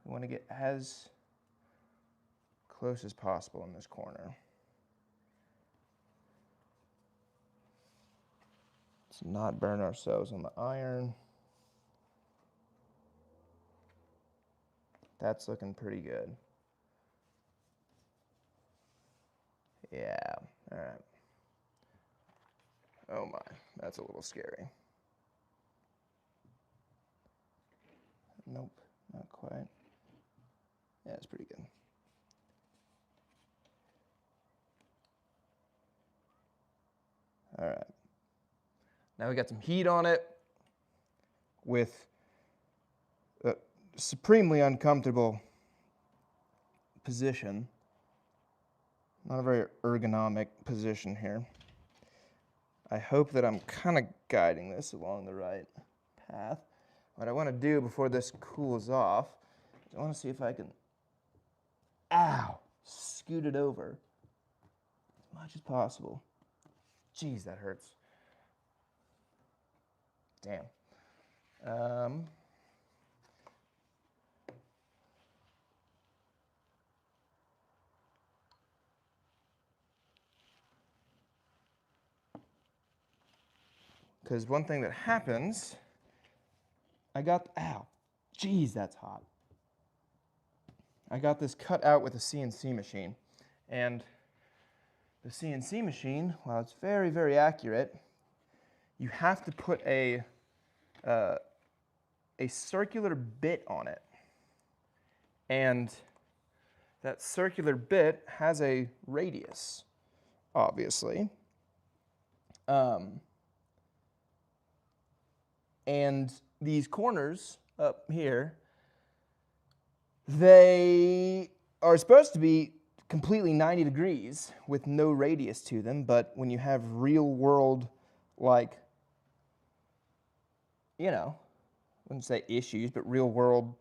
We want to get as close as possible in this corner. Let's not burn ourselves on the iron. That's looking pretty good. Yeah, all right. Oh my, that's a little scary. Nope, not quite. Yeah, it's pretty good. All right. Now we got some heat on it with a supremely uncomfortable position. Not a very ergonomic position here. I hope that I'm kind of guiding this along the right path. What I want to do before this cools off is I want to see if I can, scoot it over as much as possible. Jeez, that hurts. Damn. Because one thing that happens, geez, that's hot. I got this cut out with a CNC machine. And the CNC machine, while it's very, very accurate, you have to put a circular bit on it. And that circular bit has a radius, obviously. And these corners up here, they are supposed to be completely 90 degrees with no radius to them, but when you have real world, like, you know, I wouldn't say issues, but real world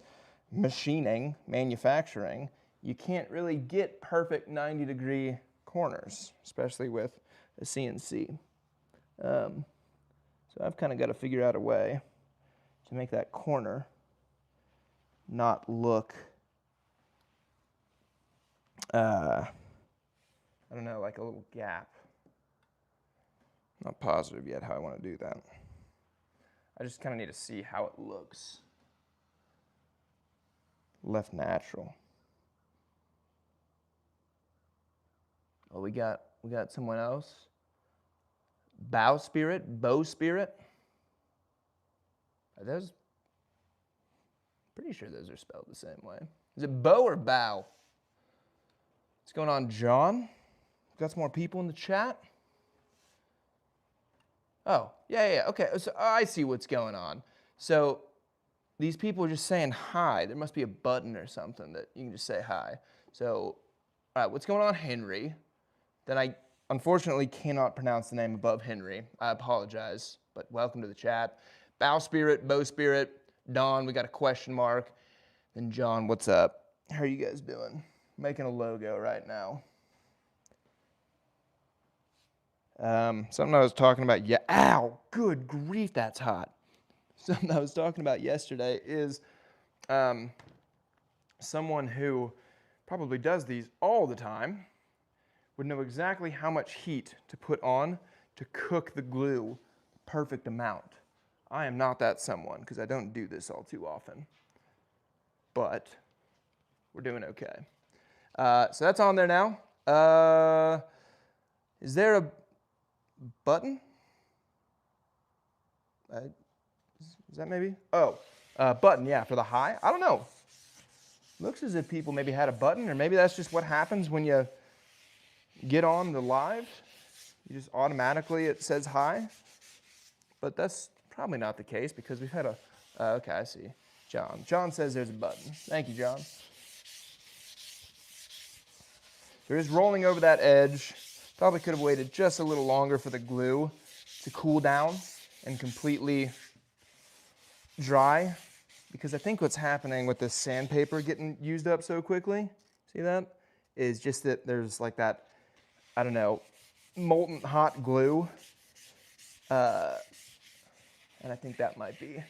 machining, manufacturing, you can't really get perfect 90 degree corners, especially with a CNC. So I've kind of got to figure out a way to make that corner not look, I don't know, like a little gap. Not positive yet how I want to do that. I just kind of need to see how it looks. Left natural. Oh, we got someone else. Bow Spirit, Bow Spirit. Are those? Pretty sure those are spelled the same way. Is it bow or bow? What's going on, John? Got some more people in the chat? Oh, yeah, okay. So I see what's going on. So these people are just saying hi. There must be a button or something that you can just say hi. So, all right, what's going on, Henry? Then I unfortunately cannot pronounce the name above Henry. I apologize, but welcome to the chat. Bow Spirit, Bow Spirit, Don, we got a question mark. And John, what's up? How are you guys doing? Making a logo right now. Something I was talking about, ow, good grief, that's hot. Something I was talking about yesterday is someone who probably does these all the time would know exactly how much heat to put on to cook the glue perfect amount. I am not that someone because I don't do this all too often, but we're doing okay. So that's on there now. Is there a button? Is that maybe? Oh, button, yeah, for the high. I don't know. Looks as if people maybe had a button, or maybe that's just what happens when you get on the live. You just automatically, it says hi. But that's probably not the case because we've had a, okay, I see. John. John says there's a button. Thank you, John. There is rolling over that edge. Probably could have waited just a little longer for the glue to cool down and completely dry, because I think what's happening with this sandpaper getting used up so quickly, see that, is just that there's like that, I don't know, molten hot glue, and I think that might be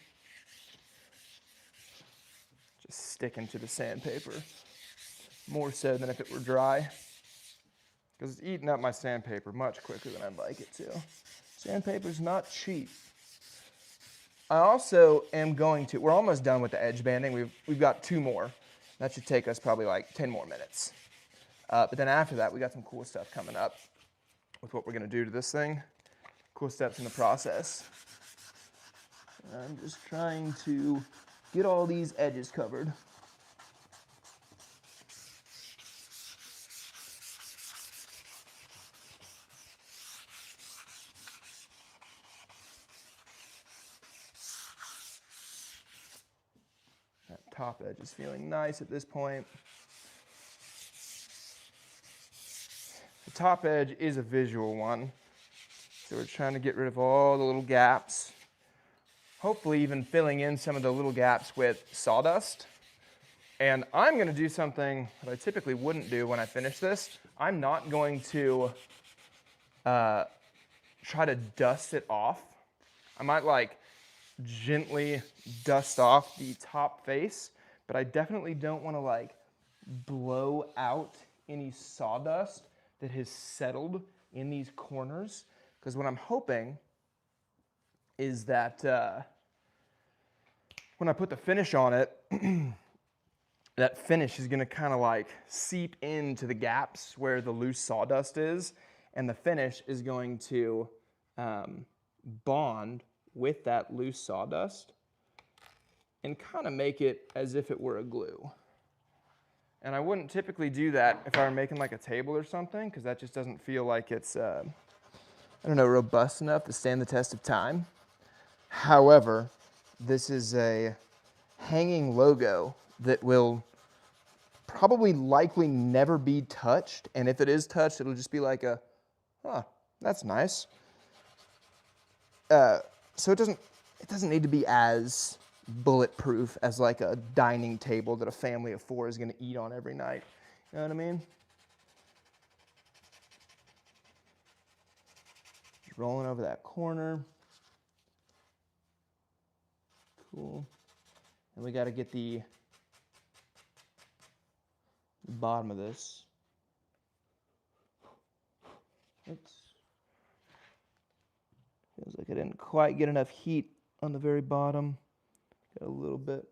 just sticking to the sandpaper more so than if it were dry, because it's eating up my sandpaper much quicker than I'd like it to. Sandpaper's not cheap. I also am going to, we're almost done with the edge banding. We've got 2 more. That should take us probably like 10 more minutes. But then after that, we got some cool stuff coming up with what we're gonna do to this thing. Cool steps in the process. I'm just trying to get all these edges covered. That top edge is feeling nice at this point. The top edge is a visual one, so we're trying to get rid of all the little gaps. Hopefully even filling in some of the little gaps with sawdust. And I'm going to do something that I typically wouldn't do when I finish this. I'm not going to try to dust it off. I might like gently dust off the top face, but I definitely don't want to like blow out any sawdust that has settled in these corners, because what I'm hoping is that when I put the finish on it, that finish is going to kind of like seep into the gaps where the loose sawdust is, and the finish is going to bond with that loose sawdust and kind of make it as if it were a glue. And I wouldn't typically do that if I were making like a table or something, because that just doesn't feel like it's I don't know, robust enough to stand the test of time. However, this is a hanging logo that will probably likely never be touched. And if it is touched, it'll just be like a, huh, that's nice. So it doesn't need to be as bulletproof as like a dining table that a family of 4 is going to eat on every night. You know what I mean? Just rolling over that corner. Cool. And we got to get the bottom of this. Oops. Feels like I didn't quite get enough heat on the very bottom. Got a little bit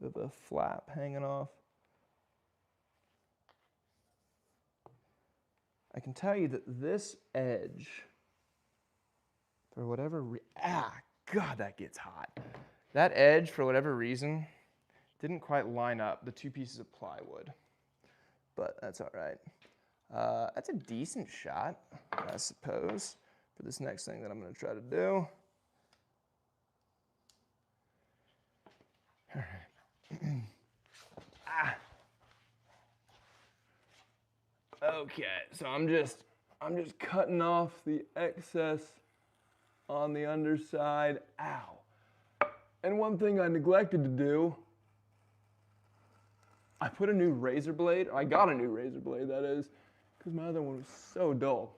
of a flap hanging off. I can tell you that this edge, for whatever God, that gets hot. That edge, for whatever reason, didn't quite line up the 2 pieces of plywood, but that's all right. That's a decent shot, I suppose, for this next thing that I'm going to try to do. All right. Okay, so I'm just cutting off the excess on the underside. Ow. And one thing I neglected to do, I put a new razor blade. I got a new razor blade, that is, because my other one was so dull.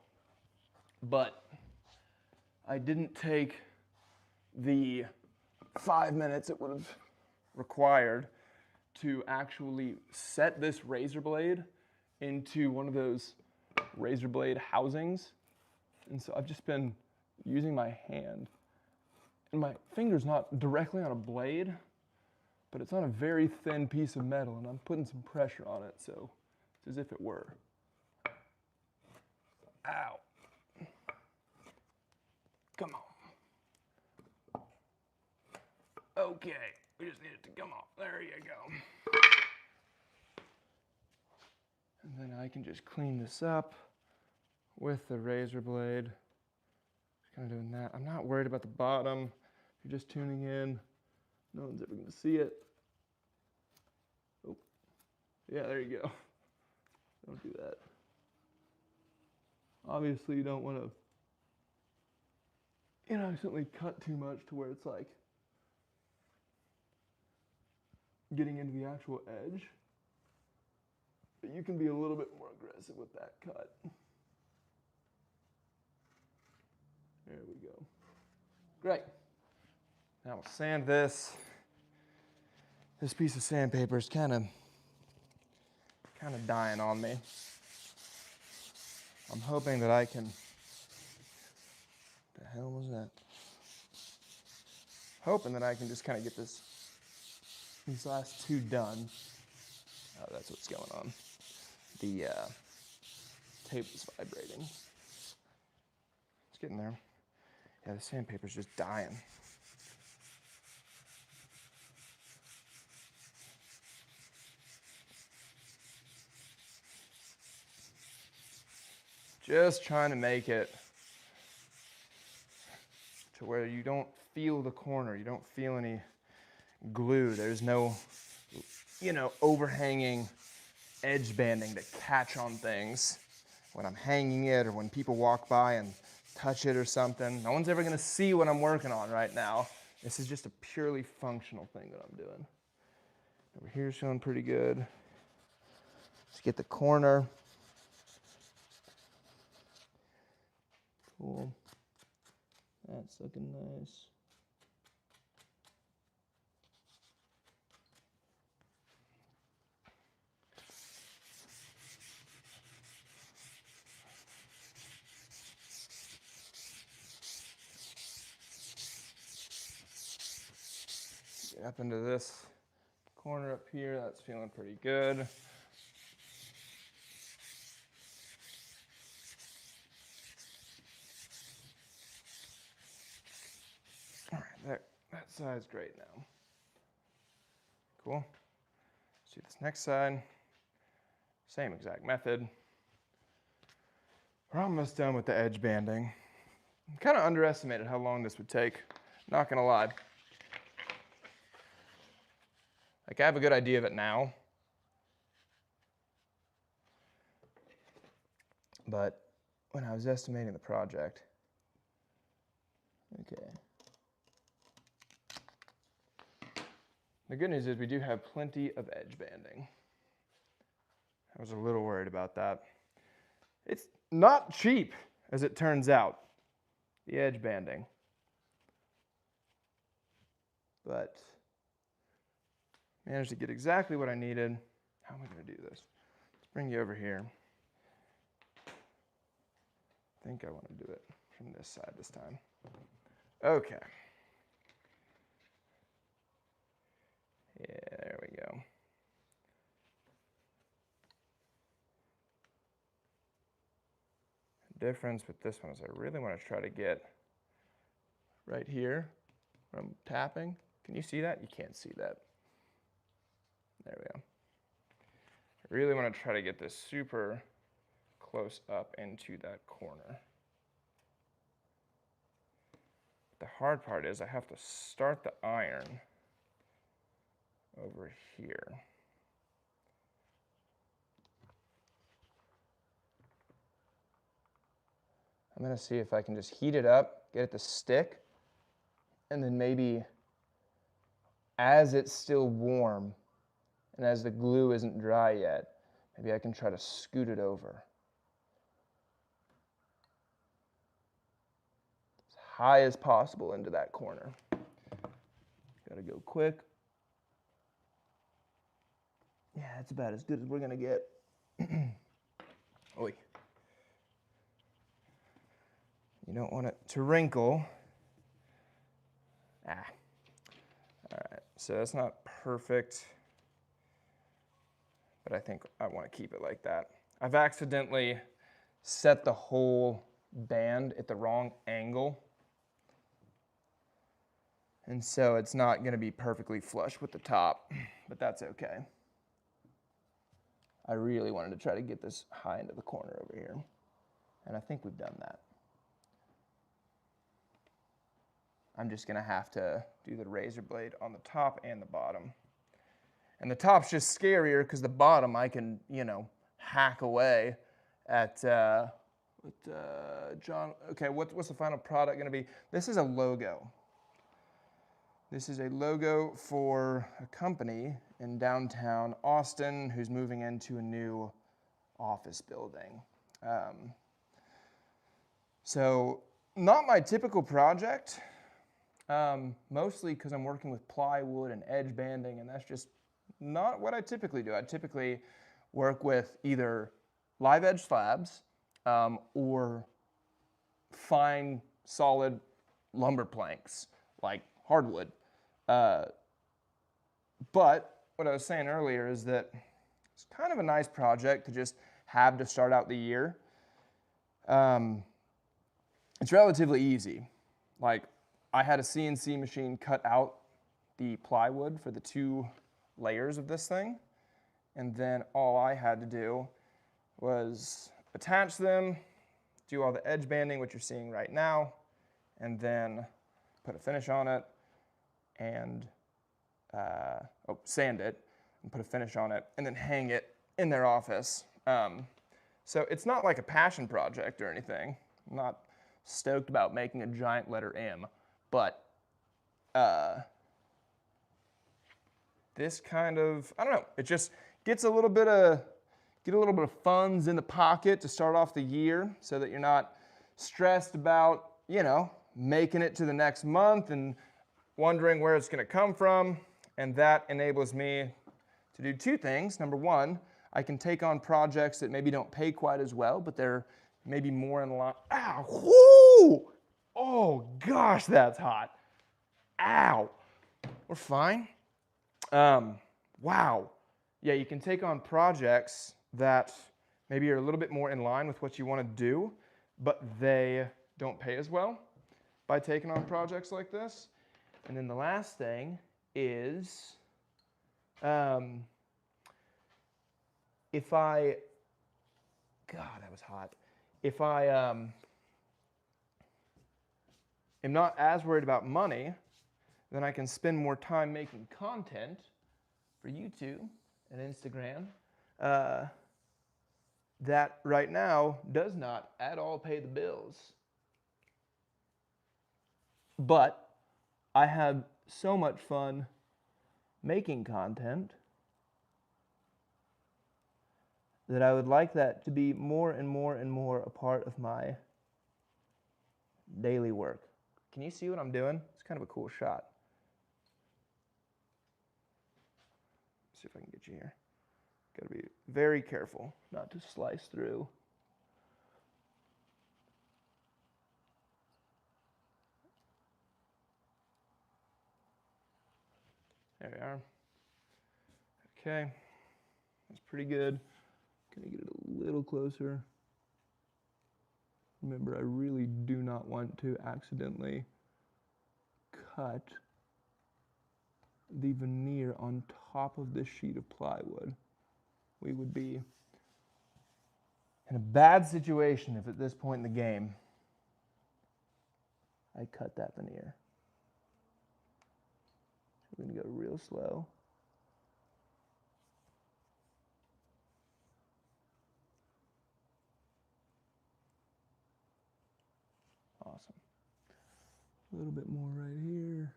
But I didn't take the 5 minutes it would have required to actually set this razor blade into one of those razor blade housings. And so I've just been using my hand. And my finger's not directly on a blade, but it's on a very thin piece of metal, and I'm putting some pressure on it, so it's as if it were. Ow. Come on. Okay, we just need it to come off. There you go. And then I can just clean this up with the razor blade. Just kind of doing that. I'm not worried about the bottom. If you're just tuning in, no one's ever going to see it. Oh, yeah, there you go. Don't do that. Obviously, you don't want to, accidentally cut too much to where it's like getting into the actual edge. But you can be a little bit more aggressive with that cut. There we go. Great. Now we'll sand this. This piece of sandpaper is kind of dying on me. I'm hoping that I can. What the hell was that? Hoping that I can just kind of get these last 2 done. Oh, that's what's going on. The table's vibrating. It's getting there. Yeah, the sandpaper's just dying. Just trying to make it to where you don't feel the corner, you don't feel any glue. There's no, overhanging edge banding to catch on things when I'm hanging it or when people walk by and touch it or something. No one's ever gonna see what I'm working on right now. This is just a purely functional thing that I'm doing. Over here's showing pretty good. Let's get the corner. Cool. That's looking nice. Get up into this corner up here, that's feeling pretty good. All right, that side's great now. Cool. Let's do this next side. Same exact method. We're almost done with the edge banding. Kind of underestimated how long this would take, not gonna lie. Like, I have a good idea of it now, but when I was estimating the project, okay. The good news is we do have plenty of edge banding. I was a little worried about that. It's not cheap, as it turns out, the edge banding. But managed to get exactly what I needed. How am I going to do this? Let's bring you over here. I think I want to do it from this side this time. Okay. Yeah, there we go. The difference with this one is I really want to try to get right here where I'm tapping. Can you see that? You can't see that. There we go. I really want to try to get this super close up into that corner. The hard part is I have to start the iron over here. I'm going to see if I can just heat it up, get it to stick, and then maybe as it's still warm and as the glue isn't dry yet, maybe I can try to scoot it over. As high as possible into that corner. Gotta go quick. Yeah, that's about as good as we're gonna get. Oy. You don't want it to wrinkle. All right, so that's not perfect, but I think I want to keep it like that. I've accidentally set the whole band at the wrong angle, and so it's not going to be perfectly flush with the top, but that's okay. I really wanted to try to get this high into the corner over here, and I think we've done that. I'm just going to have to do the razor blade on the top and the bottom. And the top's just scarier because the bottom I can, hack away at, John, okay, what's the final product going to be? This is a logo. This is a logo for a company in downtown Austin who's moving into a new office building. So not my typical project. Mostly because I'm working with plywood and edge banding, and that's just not what I typically do. I typically work with either live edge slabs or fine, solid lumber planks, like hardwood. But what I was saying earlier is that it's kind of a nice project to just have to start out the year. It's relatively easy. Like, I had a CNC machine cut out the plywood for the 2 layers of this thing, and then all I had to do was attach them, do all the edge banding, which you're seeing right now, and then put a finish on it, and sand it, and put a finish on it, and then hang it in their office. So it's not like a passion project or anything. I'm not stoked about making a giant letter M. But this kind of, I don't know, it just gets a little bit of funds in the pocket to start off the year so that you're not stressed about, making it to the next month and wondering where it's going to come from. And that enables me to do 2 things. Number 1, I can take on projects that maybe don't pay quite as well, but they're maybe more in line. Ow! Whoo! Oh gosh, that's hot. Ow. We're fine. Wow. Yeah, you can take on projects that maybe are a little bit more in line with what you want to do, but they don't pay as well by taking on projects like this. And then the last thing is, if I, God, that was hot. If I, am not as worried about money, then I can spend more time making content for YouTube and Instagram that right now does not at all pay the bills. But I have so much fun making content that I would like that to be more and more and more a part of my daily work. Can you see what I'm doing? It's kind of a cool shot. Let's see if I can get you here. Got to be very careful not to slice through. There we are. Okay, that's pretty good. Gonna get it a little closer. Remember, I really do not want to accidentally cut the veneer on top of this sheet of plywood. We would be in a bad situation if at this point in the game I cut that veneer. We're gonna go real slow. Awesome. A little bit more right here.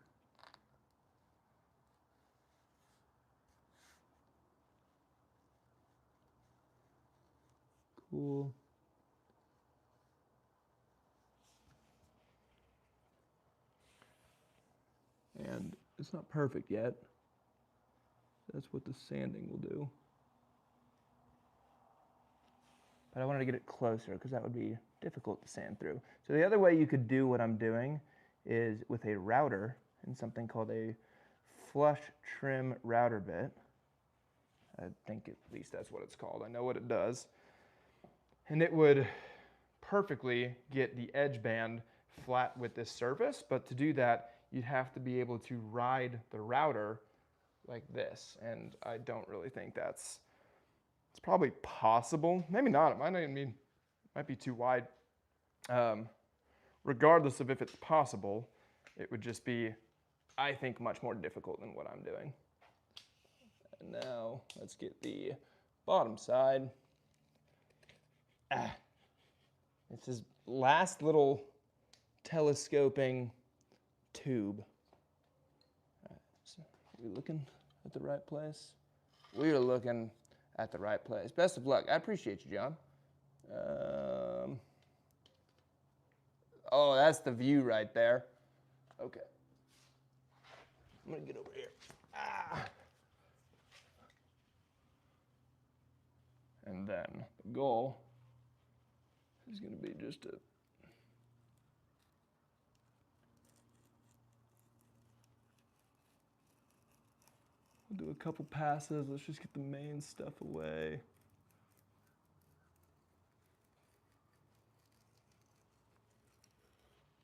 Cool. And it's not perfect yet. That's what the sanding will do. But I wanted to get it closer because that would be difficult to sand through. So the other way you could do what I'm doing is with a router and something called a flush trim router bit. I think at least that's what it's called. I know what it does. And it would perfectly get the edge band flat with this surface, but to do that, you'd have to be able to ride the router like this. And I don't really think it's probably possible. Maybe not, it might not even be, might be too wide. Regardless of if it's possible, it would just be, I think, much more difficult than what I'm doing. And now let's get the bottom side. It's this last little telescoping tube. So are we looking at the right place? We are looking at the right place. Best of luck. I appreciate you, John. Oh, that's the view right there. Okay. I'm gonna get over here. And then the goal is gonna be just to we'll do a couple passes. Let's just get the main stuff away.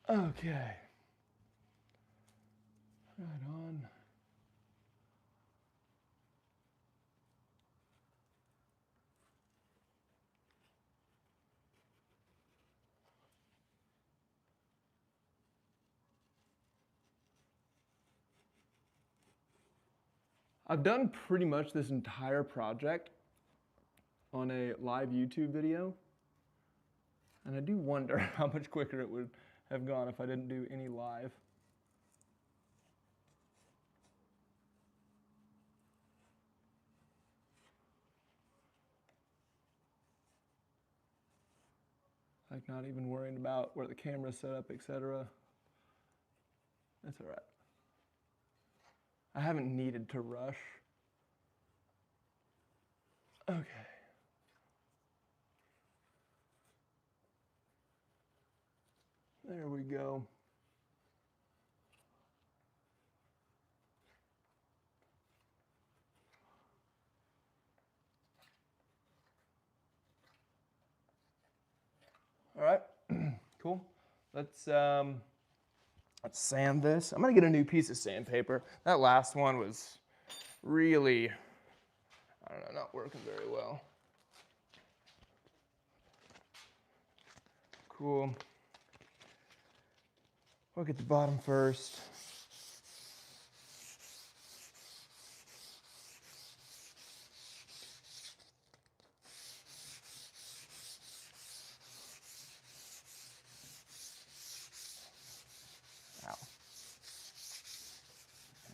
Okay. Right on. I've done pretty much this entire project on a live YouTube video, and I do wonder how much quicker it would have gone if I didn't do any live. Like not even worrying about where the camera's set up, etc. That's all right. I haven't needed to rush. Okay. There we go. All right, cool. Let's sand this. I'm gonna get a new piece of sandpaper. That last one was really, I don't know, not working very well. Cool. Look at the bottom first. Ow.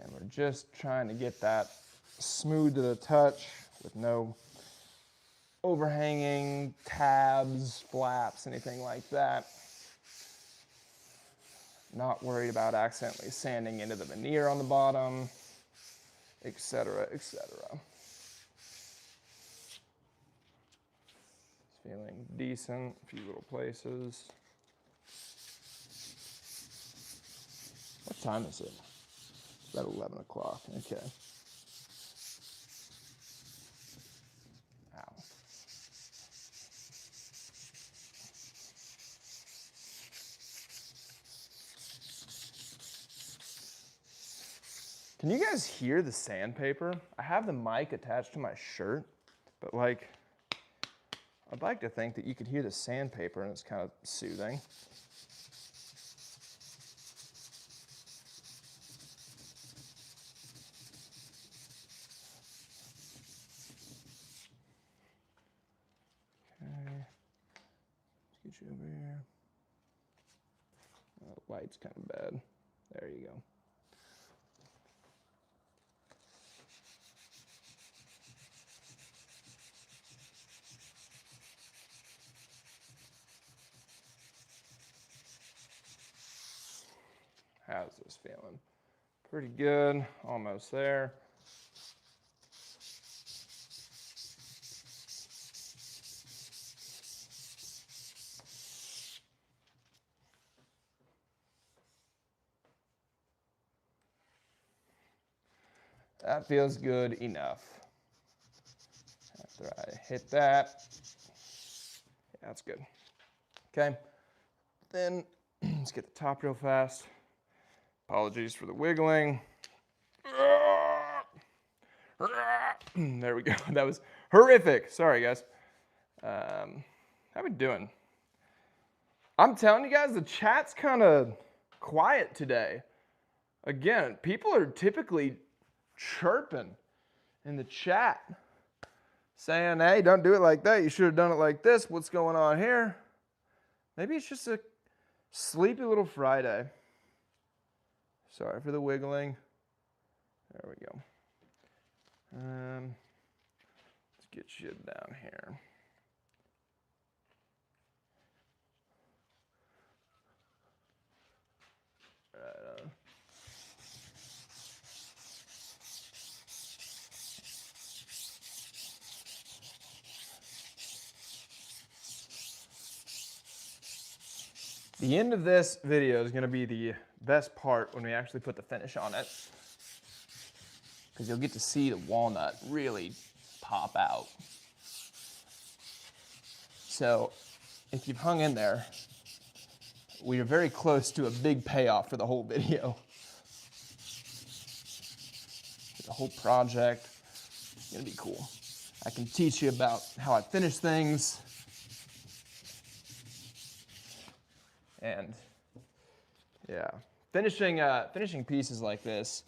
And we're just trying to get that smooth to the touch with no overhanging tabs, flaps, anything like that. Not worried about accidentally sanding into the veneer on the bottom, etc., etc. Feeling decent, a few little places. What time is it? It's about 11 o'clock, okay. Ow. Can you guys hear the sandpaper? I have the mic attached to my shirt, but like, I'd like to think that you could hear the sandpaper and it's kind of soothing. Okay, let's get you over here. Oh, the light's kind of bad. There you go. How's this feeling? Pretty good, almost there. That feels good enough. After I hit that, yeah, that's good. Okay, then let's get the top real fast. Apologies for the wiggling. There we go. That was horrific. Sorry, guys. How we doing? I'm telling you guys, the chat's kind of quiet today. Again, people are typically chirping in the chat, saying, hey, don't do it like that. You should have done it like this. What's going on here? Maybe it's just a sleepy little Friday. Sorry for the wiggling. There we go. Let's get you down here. Right on. The end of this video is going to be the best part when we actually put the finish on it, because you'll get to see the walnut really pop out. So if you've hung in there, we are very close to a big payoff for the whole video. The whole project is going to be cool. I can teach you about how I finish things. And yeah, finishing pieces like this,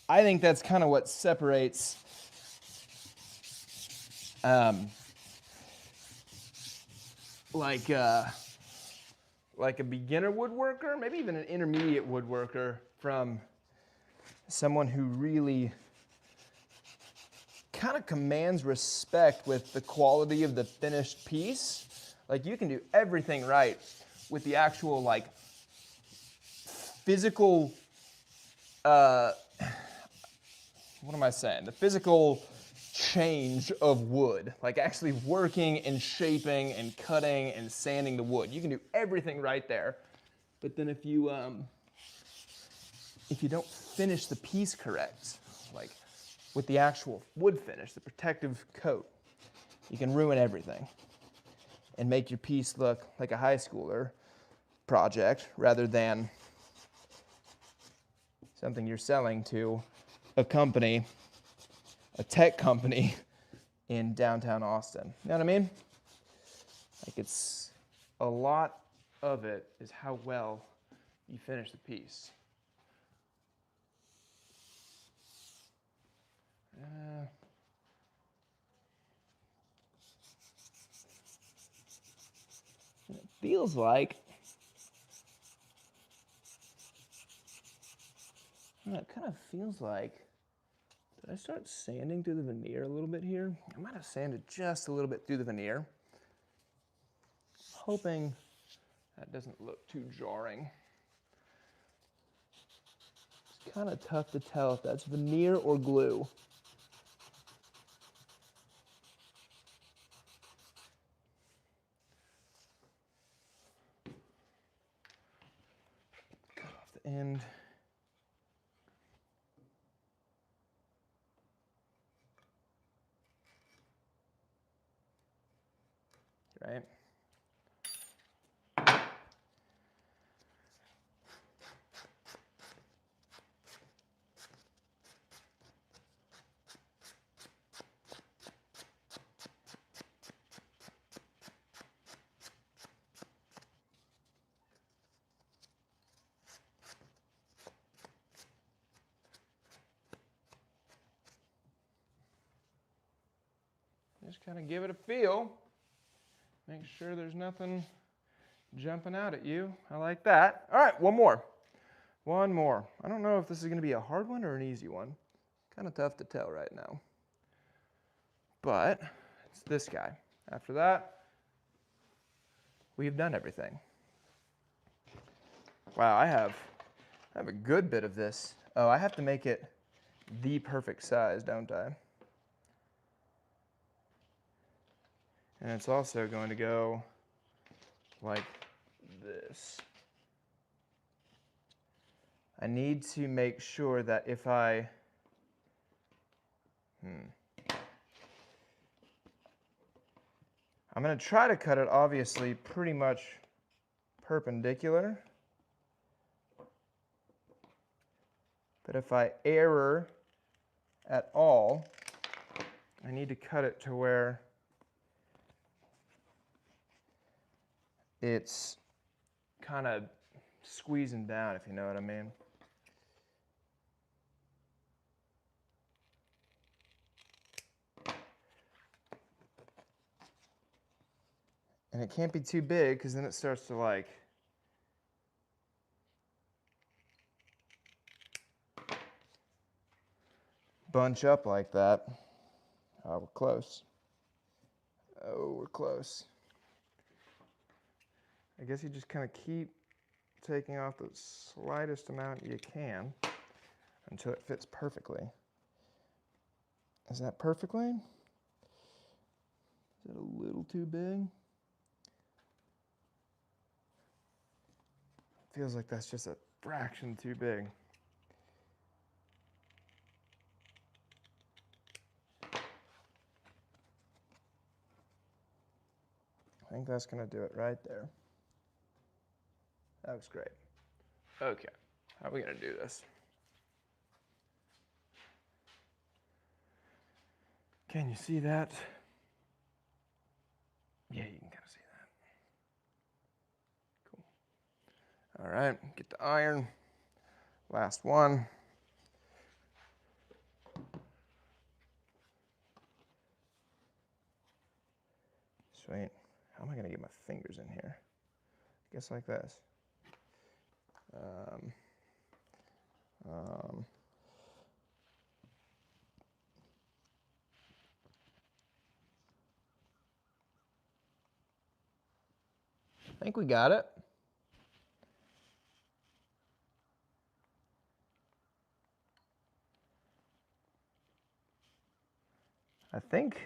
I think that's kind of what separates like a beginner woodworker, maybe even an intermediate woodworker, from someone who really kind of commands respect with the quality of the finished piece. Like, you can do everything right with the actual, like, physical, what am I saying? The physical change of wood, like actually working and shaping and cutting and sanding the wood. You can do everything right there. But then if you don't finish the piece correct, like with the actual wood finish, the protective coat, you can ruin everything and make your piece look like a high schooler project rather than something you're selling to a company, a tech company in downtown Austin. You know what I mean? Like, it's a lot of it is how well you finish the piece. It feels like, it kind of feels like, did I start sanding through the veneer a little bit here? I might have sanded just a little bit through the veneer. Hoping that doesn't look too jarring. It's kind of tough to tell if that's veneer or glue. Cut off the end. Right? Just kind of give it a feel. Make sure there's nothing jumping out at you. I like that. All right, one more. One more. I don't know if this is going to be a hard one or an easy one. Kind of tough to tell right now. But it's this guy. After that, we've done everything. Wow, I have a good bit of this. Oh, I have to make it the perfect size, don't I? And it's also going to go like this. I need to make sure that if I'm going to try to cut it obviously pretty much perpendicular. But if I err at all, I need to cut it to where it's kind of squeezing down, if you know what I mean. And it can't be too big because then it starts to like bunch up like that. Oh, we're close. Oh, we're close. I guess you just kind of keep taking off the slightest amount you can until it fits perfectly. Is that perfectly? Is that a little too big? Feels like that's just a fraction too big. I think that's going to do it right there. That looks great. Okay, how are we going to do this? Can you see that? Yeah, you can kind of see that. Cool. All right, get the iron. Last one. Sweet. How am I going to get my fingers in here? I guess like this. I think we got it. I think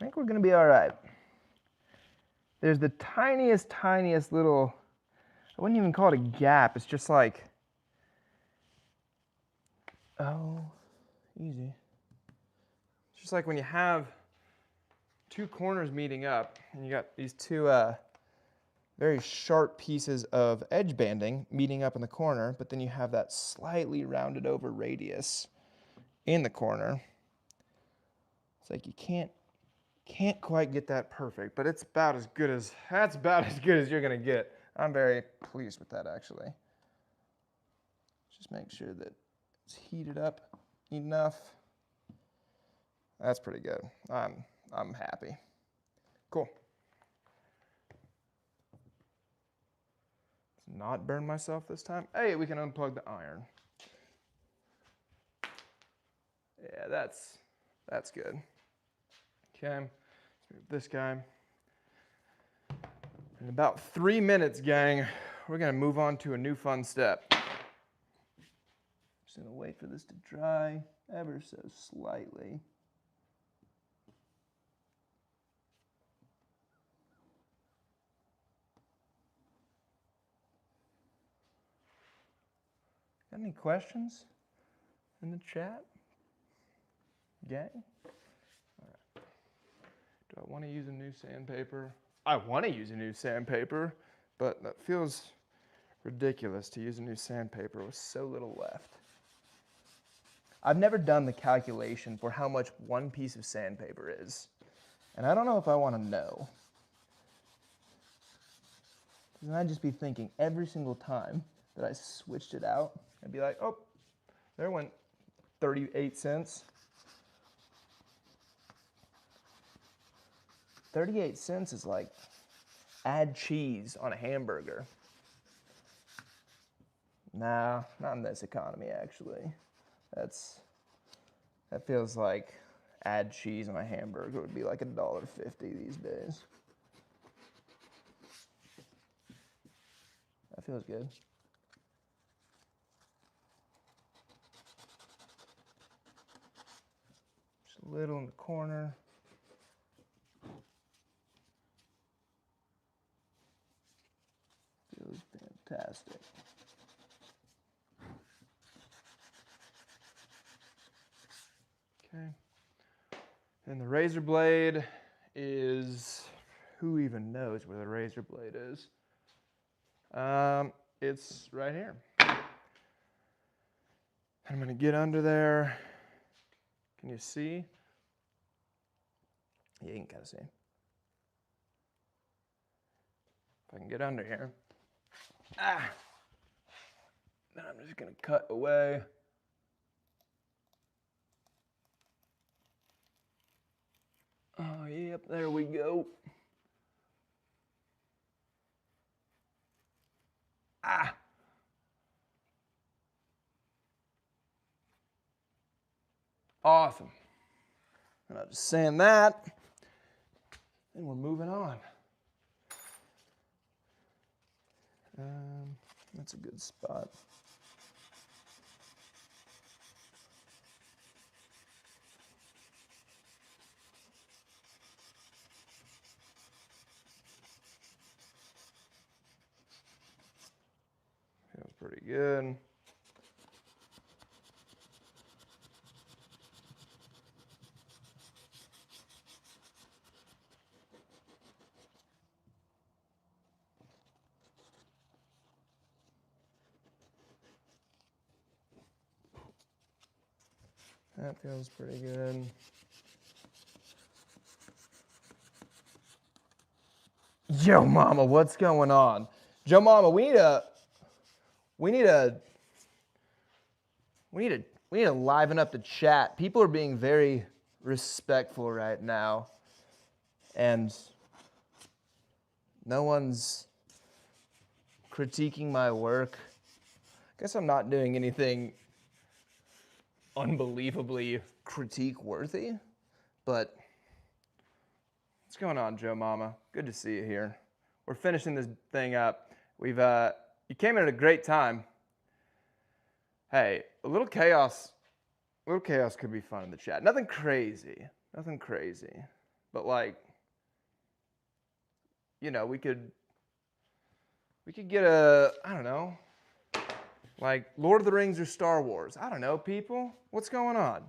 we're going to be all right. There's the tiniest little, I wouldn't even call it a gap. It's just like, oh, easy. It's just like when you have two corners meeting up and you got these two very sharp pieces of edge banding meeting up in the corner, but then you have that slightly rounded over radius in the corner. It's like you can't quite get that perfect, but it's about as good as, that's about as good as you're gonna get. I'm very pleased with that, actually. Just make sure that it's heated up enough. That's pretty good. I'm happy. Cool. Let's not burn myself this time. Hey, we can unplug the iron. Yeah, that's good. Okay, let's move this guy. In about 3 minutes, gang, we're gonna move on to a new fun step. Just gonna wait for this to dry ever so slightly. Got any questions in the chat? Gang? All right. Do I want to use a new sandpaper? I want to use a new sandpaper, but that feels ridiculous to use a new sandpaper with so little left. I've never done the calculation for how much one piece of sandpaper is, and I don't know if I want to know. Then I'd just be thinking every single time that I switched it out, I'd be like, oh, there went 38 cents. 38 cents is like add cheese on a hamburger. Nah, not in this economy, actually. That feels like add cheese on a hamburger would be like $1.50 these days. That feels good. Just a little in the corner. Feels fantastic. Okay. And the razor blade is, who even knows where the razor blade is? It's right here. I'm gonna get under there. Can you see? Yeah, you can kind of see. If I can get under here. Then I'm just gonna cut away. Oh, yep, there we go. Awesome. And I'll just sand that, and we're moving on. That's a good spot. Feels pretty good. That feels pretty good. Yo, mama, what's going on? Joe Mama, we need to liven up the chat. People are being very respectful right now, and no one's critiquing my work. I guess I'm not doing anything unbelievably critique worthy, but what's going on, Joe Mama? Good to see you here. We're finishing this thing up. You came in at a great time. Hey, a little chaos could be fun in the chat. Nothing crazy, but like, you know, we could get I don't know, like Lord of the Rings or Star Wars. I don't know, people. What's going on?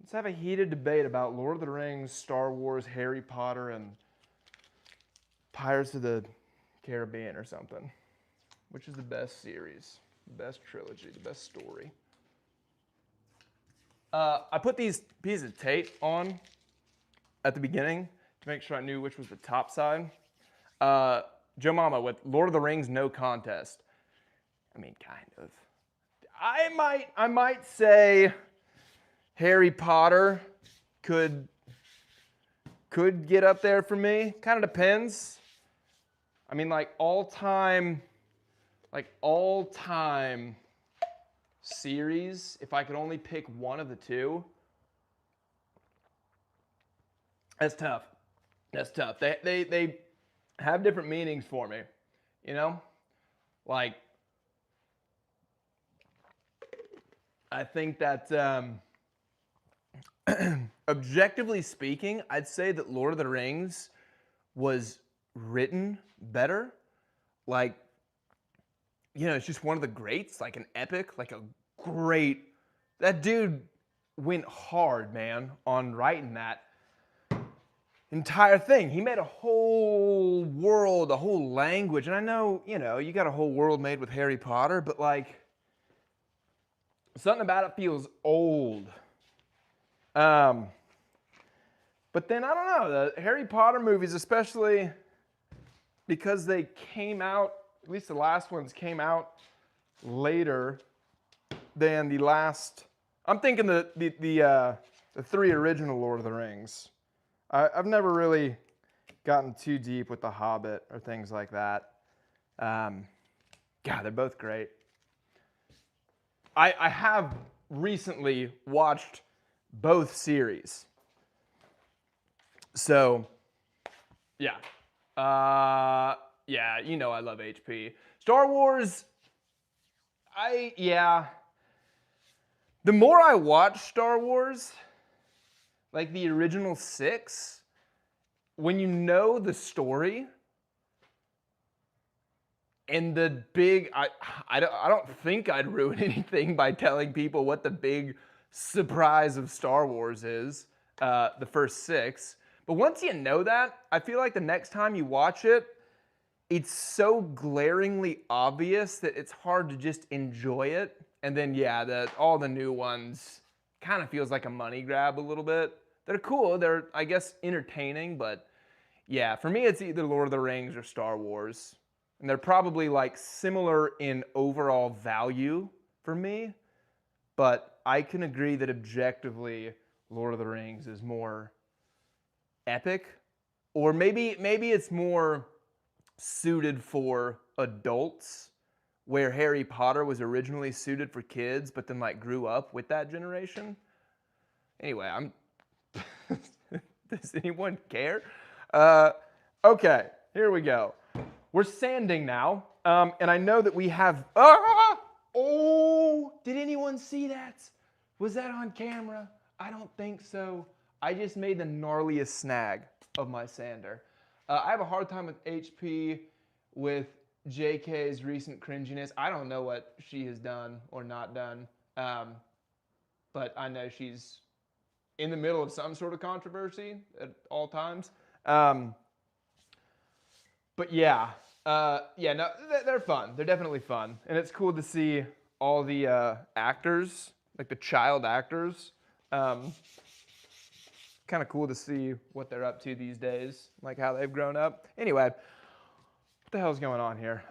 Let's have a heated debate about Lord of the Rings, Star Wars, Harry Potter, and Pirates of the Caribbean or something. Which is the best series, the best trilogy, the best story? I put these pieces of tape on at the beginning to make sure I knew which was the top side. Joe Mama with Lord of the Rings No Contest. I mean, kind of. I might say Harry Potter could get up there for me. Kind of depends. I mean, like all-time series, if I could only pick one of the two, that's tough. That's tough. They have different meanings for me, you know? Like, I think that objectively speaking, I'd say that Lord of the Rings was written better. Like, you know, it's just one of the greats, like an epic, like a great, that dude went hard, man, on writing that entire thing. He made a whole world, a whole language. And I know, you know, you got a whole world made with Harry Potter, but like, something about it feels old. But then, I don't know, the Harry Potter movies, especially because they came out, at least the last ones came out later than the last, I'm thinking the three original Lord of the Rings. I've never really gotten too deep with The Hobbit or things like that. God, they're both great. I have recently watched both series. So, yeah. Yeah, you know I love HP. Star Wars, the more I watch Star Wars, like the original 6, when you know the story, and the big, I don't think I'd ruin anything by telling people what the big surprise of Star Wars is, the first 6. But once you know that, I feel like the next time you watch it, it's so glaringly obvious that it's hard to just enjoy it. And then, yeah, all the new ones kind of feels like a money grab a little bit. They're cool. They're, I guess, entertaining. But, yeah, for me, it's either Lord of the Rings or Star Wars. And they're probably, like, similar in overall value for me. But I can agree that objectively, Lord of the Rings is more epic. Or maybe it's more suited for adults, where Harry Potter was originally suited for kids, but then like grew up with that generation. Anyway, does anyone care? Okay, here we go. We're sanding now, and I know that we have, oh, did anyone see that? Was that on camera? I don't think so. I just made the gnarliest snag of my sander. I have a hard time with HP with JK's recent cringiness. I don't know what she has done or not done, but I know she's in the middle of some sort of controversy at all times. But yeah, no, they're fun. They're definitely fun, and it's cool to see all the actors, like the child actors. Kind of cool to see what they're up to these days, like how they've grown up. Anyway, what the hell's going on here?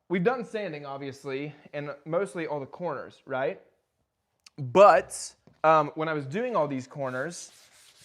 We've done sanding, obviously, and mostly all the corners, right? But when I was doing all these corners,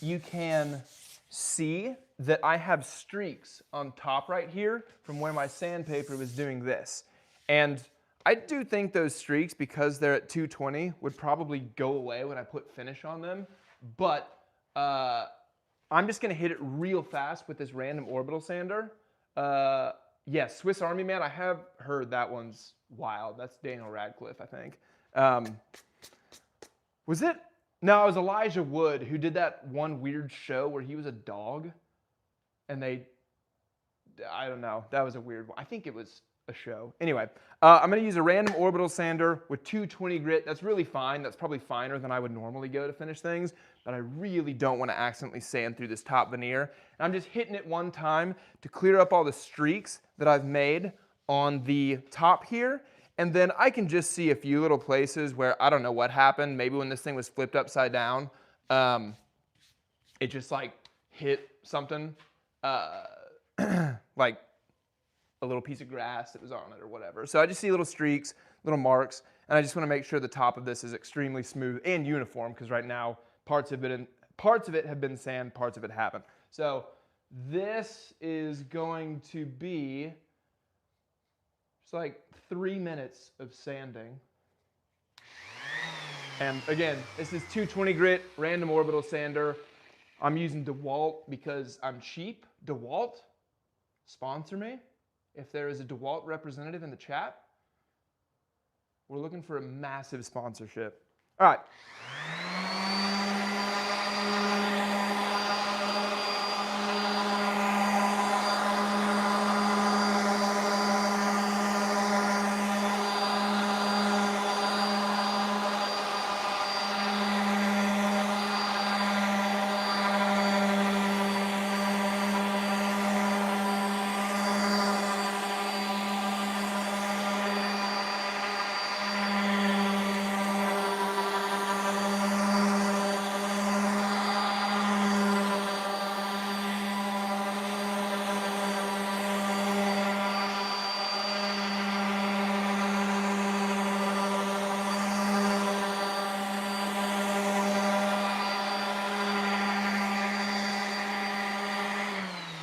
you can see that I have streaks on top right here from where my sandpaper was doing this. And I do think those streaks, because they're at 220, would probably go away when I put finish on them. But I'm just gonna hit it real fast with this random orbital sander. Yeah, Swiss Army Man, I have heard that one's wild. That's Daniel Radcliffe, I think. Was it? No, it was Elijah Wood who did that one weird show where he was a dog. And I don't know, that was a weird one. I think it was a show. Anyway, I'm gonna use a random orbital sander with 220 grit. That's really fine. That's probably finer than I would normally go to finish things, but I really don't want to accidentally sand through this top veneer. And I'm just hitting it one time to clear up all the streaks that I've made on the top here. And then I can just see a few little places where I don't know what happened. Maybe when this thing was flipped upside down, it just like hit something like a little piece of grass that was on it or whatever. So I just see little streaks, little marks, and I just want to make sure the top of this is extremely smooth and uniform, because right now parts of it have been sand, parts of it haven't. So this is going to be just like 3 minutes of sanding. And again, this is 220 grit random orbital sander. I'm using DeWalt because I'm cheap. DeWalt, sponsor me. If there is a DeWalt representative in the chat, we're looking for a massive sponsorship. All right.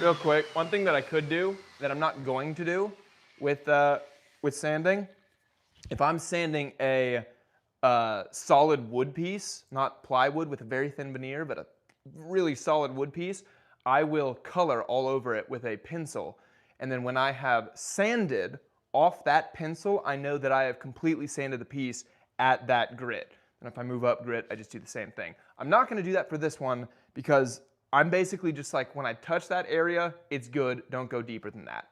Real quick, one thing that I could do that I'm not going to do with sanding, if I'm sanding a solid wood piece, not plywood with a very thin veneer, but a really solid wood piece, I will color all over it with a pencil. And then when I have sanded off that pencil, I know that I have completely sanded the piece at that grit. And if I move up grit, I just do the same thing. I'm not going to do that for this one because I'm basically just like, when I touch that area, it's good. Don't go deeper than that.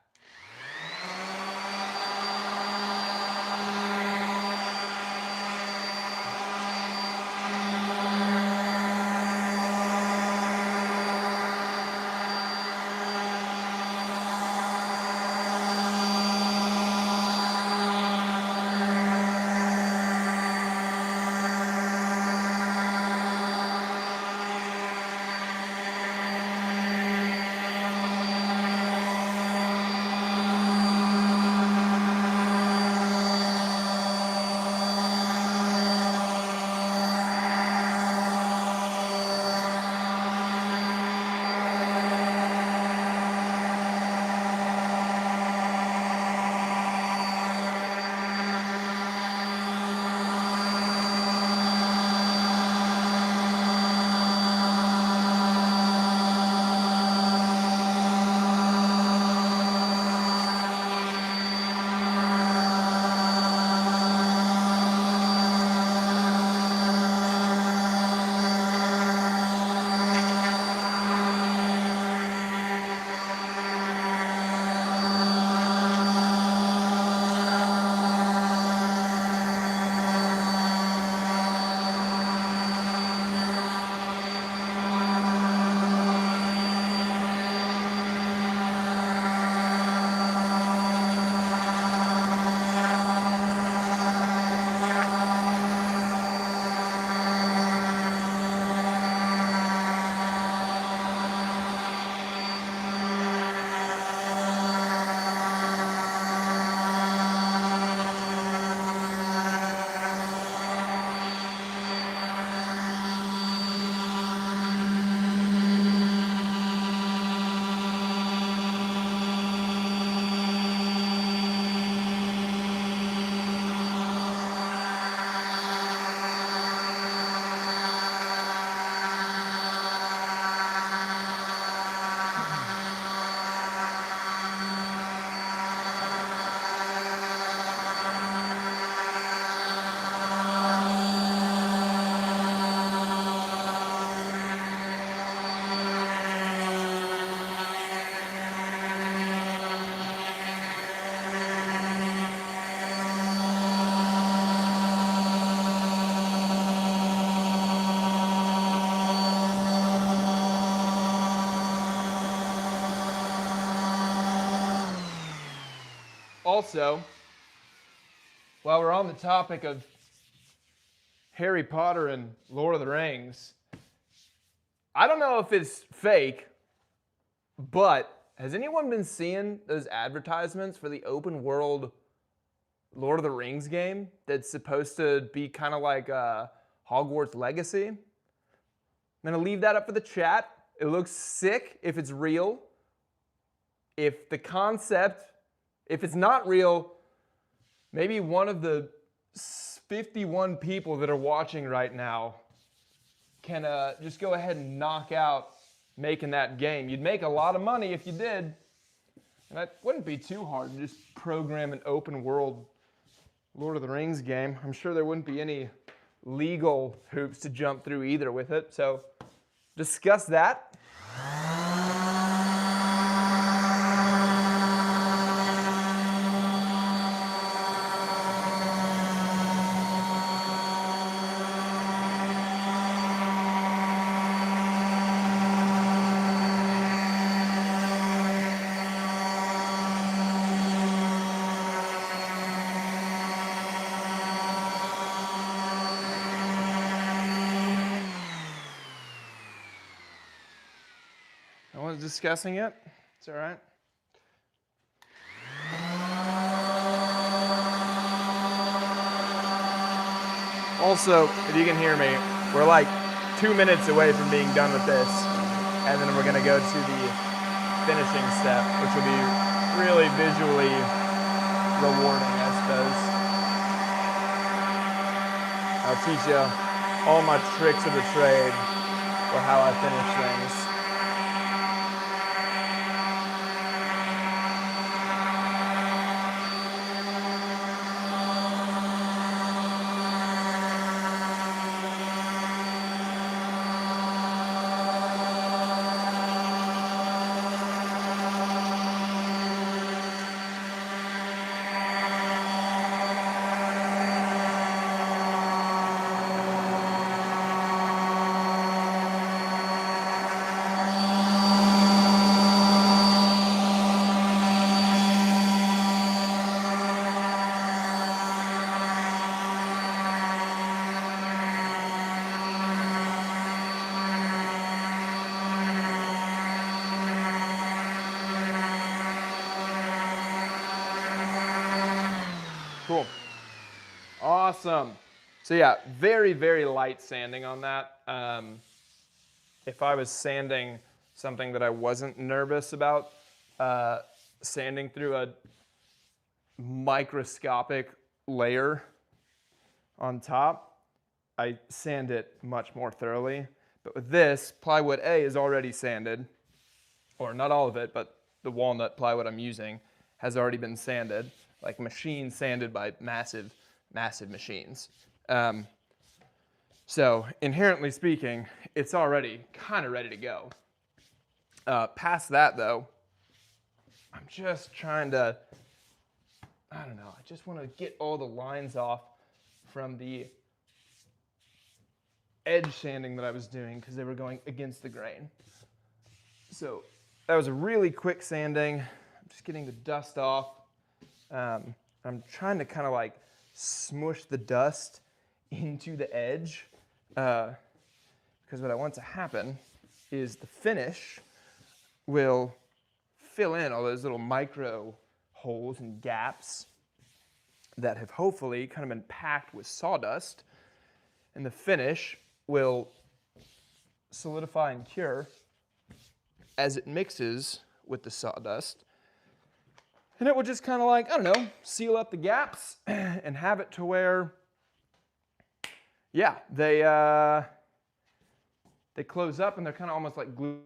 Also, while we're on the topic of Harry Potter and Lord of the Rings, I don't know if it's fake, but Has anyone been seeing those advertisements for the open world Lord of the Rings game that's supposed to be kind of like Hogwarts Legacy? I'm gonna leave that up for the chat. It looks sick if it's real. If the concept, if it's not real, maybe one of the 51 people that are watching right now can just go ahead and knock out making that game. You'd make a lot of money if you did. And that wouldn't be too hard to just program an open world Lord of the Rings game. I'm sure there wouldn't be any legal hoops to jump through either with it. So discuss that. No one's discussing it. It's all right. Also, if you can hear me, we're like 2 minutes away from being done with this. And then we're going to go to the finishing step, which will be really visually rewarding, I suppose. I'll teach you all my tricks of the trade for how I finish things. Cool. Awesome. So yeah, very, very light sanding on that. If I was sanding something that I wasn't nervous about, sanding through a microscopic layer on top, I sand it much more thoroughly. But with this, plywood A is already sanded, or not all of it, but the walnut plywood I'm using has already been sanded, like machine sanded by massive, massive machines. So inherently speaking, it's already kind of ready to go. Past that though, I'm just trying to, I don't know, I just want to get all the lines off from the edge sanding that I was doing because they were going against the grain. So that was a really quick sanding. I'm just getting the dust off. I'm trying to kind of like smush the dust into the edge because what I want to happen is the finish will fill in all those little micro holes and gaps that have hopefully kind of been packed with sawdust, and the finish will solidify and cure as it mixes with the sawdust. And it will just kind of like, I don't know, seal up the gaps and have it to where, yeah, they close up and they're kind of almost like glue.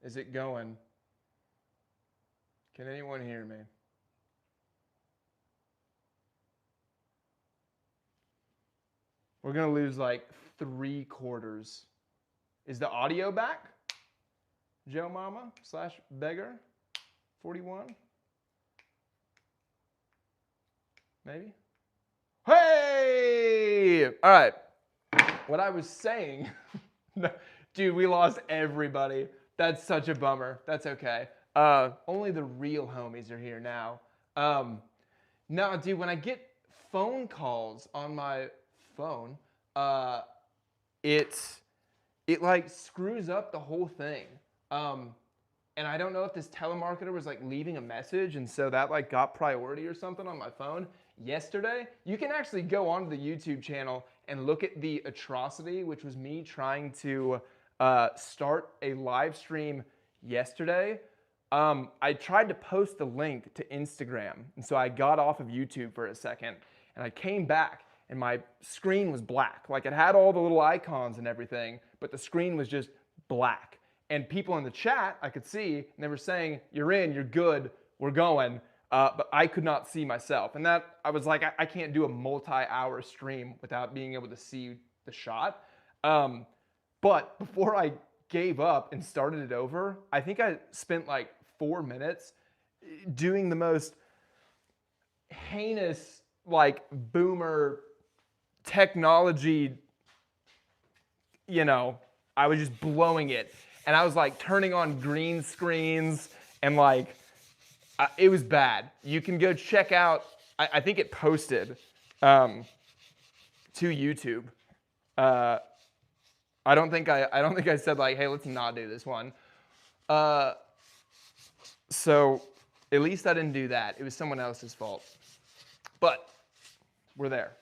Is it going? Can anyone hear me? We're gonna lose like 3/4. Is the audio back? Joe Mama / Beggar 41? Maybe? Hey! All right. What I was saying, dude, we lost everybody. That's such a bummer. That's okay. Only the real homies are here now. No, dude, when I get phone calls on my phone, it like screws up the whole thing. And I don't know if this telemarketer was like leaving a message and so that like got priority or something on my phone. Yesterday, you can actually go onto the YouTube channel and look at the atrocity, which was me trying to start a live stream yesterday. I tried to post the link to Instagram, and so I got off of YouTube for a second, and I came back, and my screen was black. Like, it had all the little icons and everything, but the screen was just black. And people in the chat, I could see, and they were saying, "You're in, you're good, we're going," but I could not see myself. And that, I was like, I can't do a multi-hour stream without being able to see the shot. But before I gave up and started it over, I think I spent like 4 minutes doing the most heinous, like, boomer technology, you know, I was just blowing it. And I was like turning on green screens and like, it was bad. You can go check out, I think it posted to YouTube. I don't think I said like, hey, let's not do this one. So at least I didn't do that. It was someone else's fault. But we're there.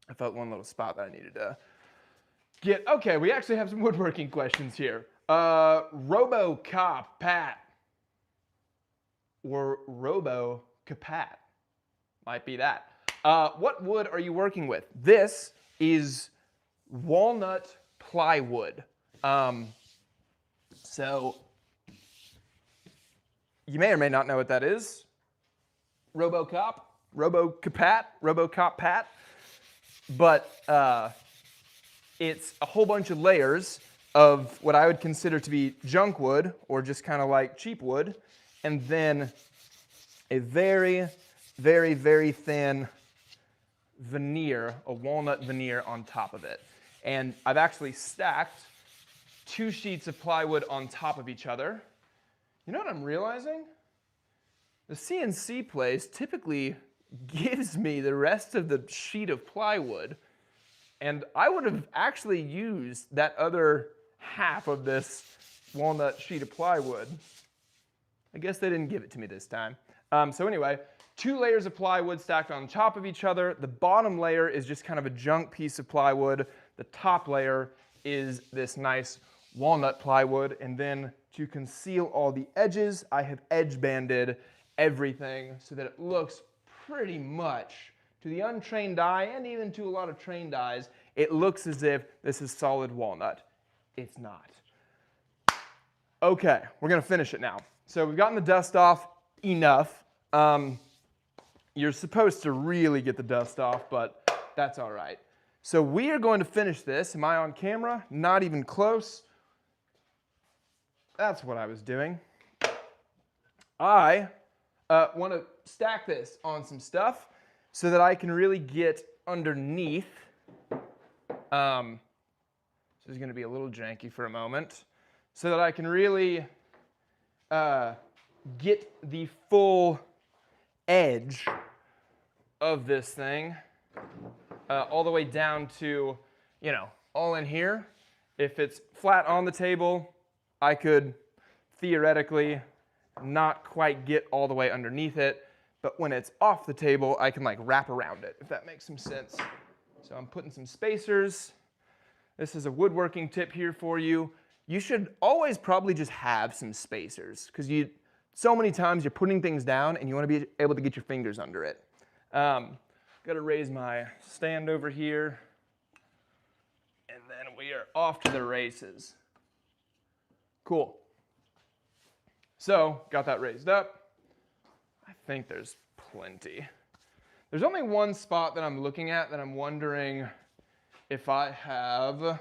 I felt one little spot that I needed to get. Okay, we actually have some woodworking questions here. RoboCop Pat or RoboCapat might be that. What wood are you working with? This is walnut plywood. So you may or may not know what that is. RoboCop, RoboCapat, RoboCop Pat. But it's a whole bunch of layers of what I would consider to be junk wood, or just kind of like cheap wood, and then a very, very, very thin veneer, a walnut veneer on top of it. And I've actually stacked 2 sheets of plywood on top of each other. You know what I'm realizing? The CNC place typically gives me the rest of the sheet of plywood, and I would have actually used that other half of this walnut sheet of plywood. I guess they didn't give it to me this time. So anyway, 2 layers of plywood stacked on top of each other. The bottom layer is just kind of a junk piece of plywood. The top layer is this nice walnut plywood. And then to conceal all the edges, I have edge banded everything so that it looks pretty much, to the untrained eye and even to a lot of trained eyes, it looks as if this is solid walnut. It's not. Okay, we're gonna finish it now. So we've gotten the dust off enough. You're supposed to really get the dust off, but that's all right. So we are going to finish this. Am I on camera? Not even close. That's what I was doing. I want to stack this on some stuff so that I can really get underneath. This is going to be a little janky for a moment. So that I can really get the full edge of this thing all the way down to, you know, all in here. If it's flat on the table, I could theoretically not quite get all the way underneath it, but when it's off the table, I can like wrap around it, if that makes some sense. So I'm putting some spacers. This is a woodworking tip here for you. You should always probably just have some spacers, because so many times you're putting things down and you want to be able to get your fingers under it. Got to raise my stand over here, and then we are off to the races. Cool. So got that raised up. I think there's plenty. There's only one spot that I'm looking at that I'm wondering if I have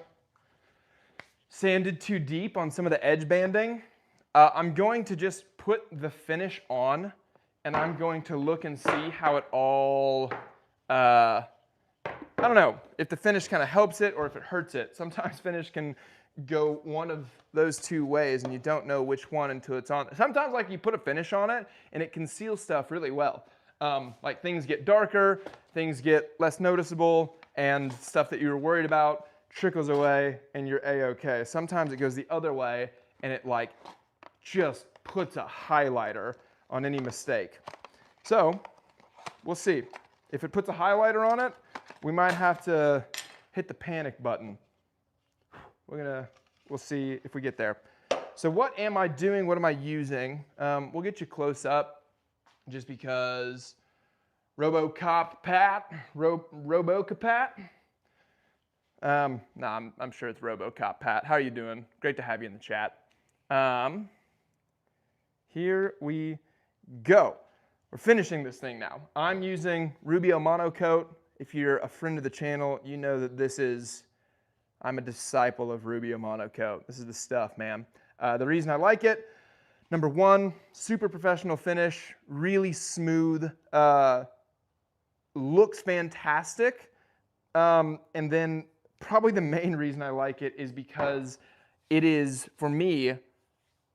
sanded too deep on some of the edge banding. I'm going to just put the finish on, and I'm going to look and see how it all, I don't know, if the finish kind of helps it or if it hurts it. Sometimes finish can go one of those two ways, and you don't know which one until it's on. Sometimes like you put a finish on it, and it conceals stuff really well. Like things get darker, things get less noticeable, and stuff that you were worried about trickles away and you're A-okay. Sometimes it goes the other way and it like just puts a highlighter on any mistake. So we'll see. If it puts a highlighter on it, we might have to hit the panic button. We'll see if we get there. So what am I doing? What am I using? We'll get you close up just because RoboCop Pat. No, I'm sure it's RoboCop Pat. How are you doing? Great to have you in the chat. Here we go. We're finishing this thing now. I'm using Rubio Monocoat. If you're a friend of the channel, you know that I'm a disciple of Rubio Monocoat. This is the stuff, man. The reason I like it, number one, super professional finish, really smooth, looks fantastic. And then probably the main reason I like it is because it is, for me,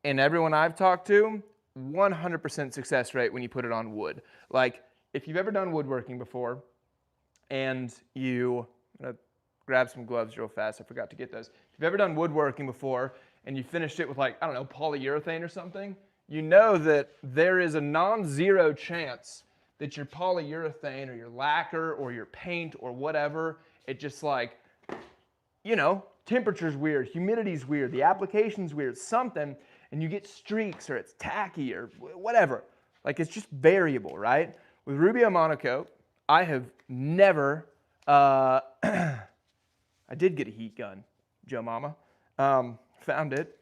and everyone I've talked to, 100% success rate when you put it on wood. Like, if you've ever done woodworking before, and I'm gonna grab some gloves real fast, I forgot to get those. If you've ever done woodworking before, and you finished it with like, I don't know, polyurethane or something, you know that there is a non-zero chance that your polyurethane or your lacquer or your paint or whatever, it just like, you know, temperature's weird, humidity's weird, the application's weird, something, and you get streaks or it's tacky or whatever. Like it's just variable, right? With Rubio Monocoat, I have never, I did get a heat gun, Joe Mama. Found it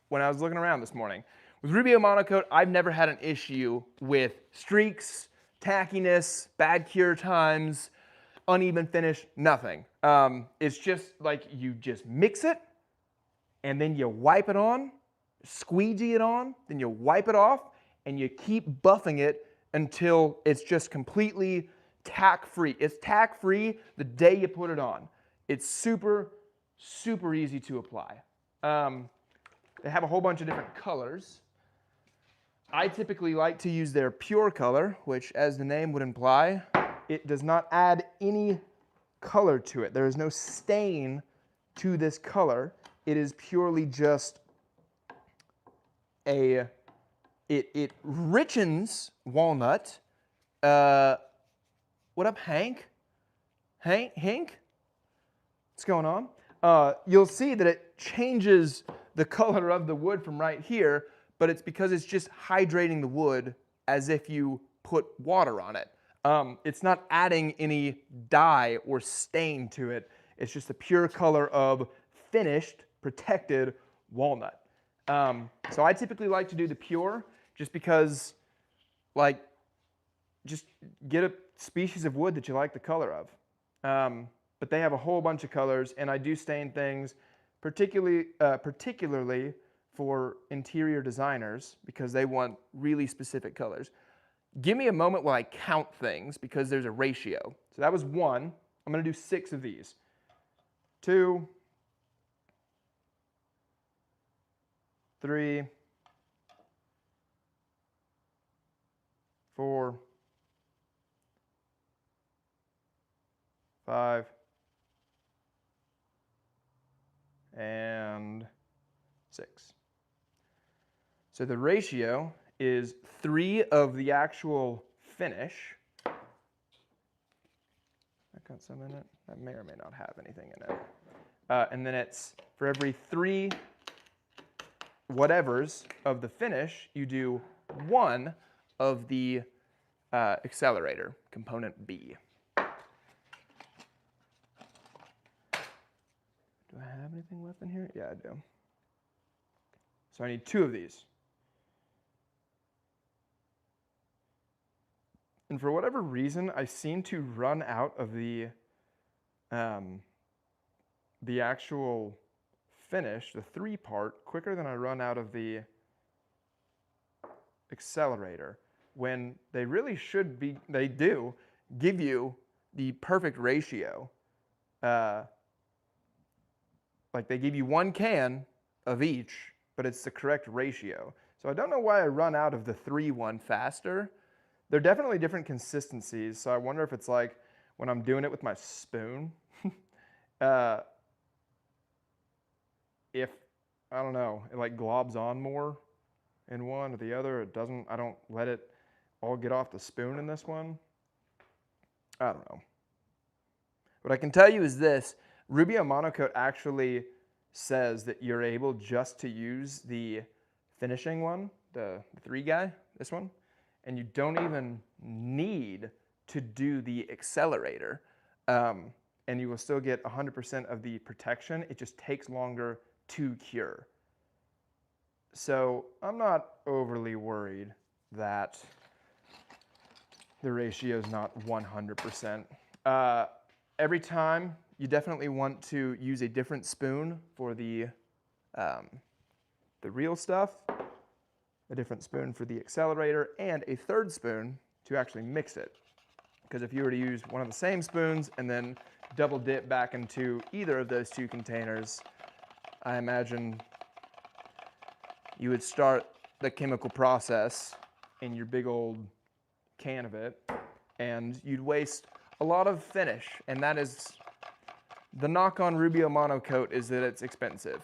when I was looking around this morning. With Rubio Monocoat, I've never had an issue with streaks, tackiness, bad cure times, uneven finish, nothing. It's just like you just mix it and then you wipe it on, squeegee it on, then you wipe it off and you keep buffing it until it's just completely tack-free. It's tack-free the day you put it on. It's super, super easy to apply. They have a whole bunch of different colors. I typically like to use their pure color, which as the name would imply, it does not add any color to it. There is no stain to this color. It is purely just it richens walnut. What up, Hank? Hank? What's going on? You'll see that it changes the color of the wood from right here, but it's because it's just hydrating the wood as if you put water on it. It's not adding any dye or stain to it. It's just the pure color of finished, protected walnut. So I typically like to do the pure just because, like, just get a species of wood that you like the color of. But they have a whole bunch of colors, and I do stain things, particularly for interior designers because they want really specific colors. Give me a moment while I count things because there's a ratio. So that was 1. I'm going to do 6 of these. 2, 3, 4, 5, and 6. So the ratio is 3 of the actual finish. I got some in it. That may or may not have anything in it. And then it's for every 3 whatevers of the finish, you do 1 of the accelerator, component B. Do I have anything left in here? Yeah, I do. So I need 2 of these. And for whatever reason, I seem to run out of the actual finish, the 3 part, quicker than I run out of the accelerator, when they really should be, they do give you the perfect ratio. Like they give you 1 can of each, but it's the correct ratio. So I don't know why I run out of the 3 one faster. They're definitely different consistencies, so I wonder if it's like when I'm doing it with my spoon, if, I don't know, it like globs on more in one or the other. It doesn't, I don't let it all get off the spoon in this one. I don't know. What I can tell you is this: Rubio Monocoat actually says that you're able just to use the finishing one, the 3 guy, this one, and you don't even need to do the accelerator. And you will still get 100% of the protection. It just takes longer to cure. So I'm not overly worried that the ratio is not 100%. Every time, you definitely want to use a different spoon for the real stuff, a different spoon for the accelerator, and a third spoon to actually mix it. Because if you were to use one of the same spoons and then double dip back into either of those 2 containers, I imagine you would start the chemical process in your big old can of it, and you'd waste a lot of finish. And that is the knock on Rubio Monocoat, is that it's expensive.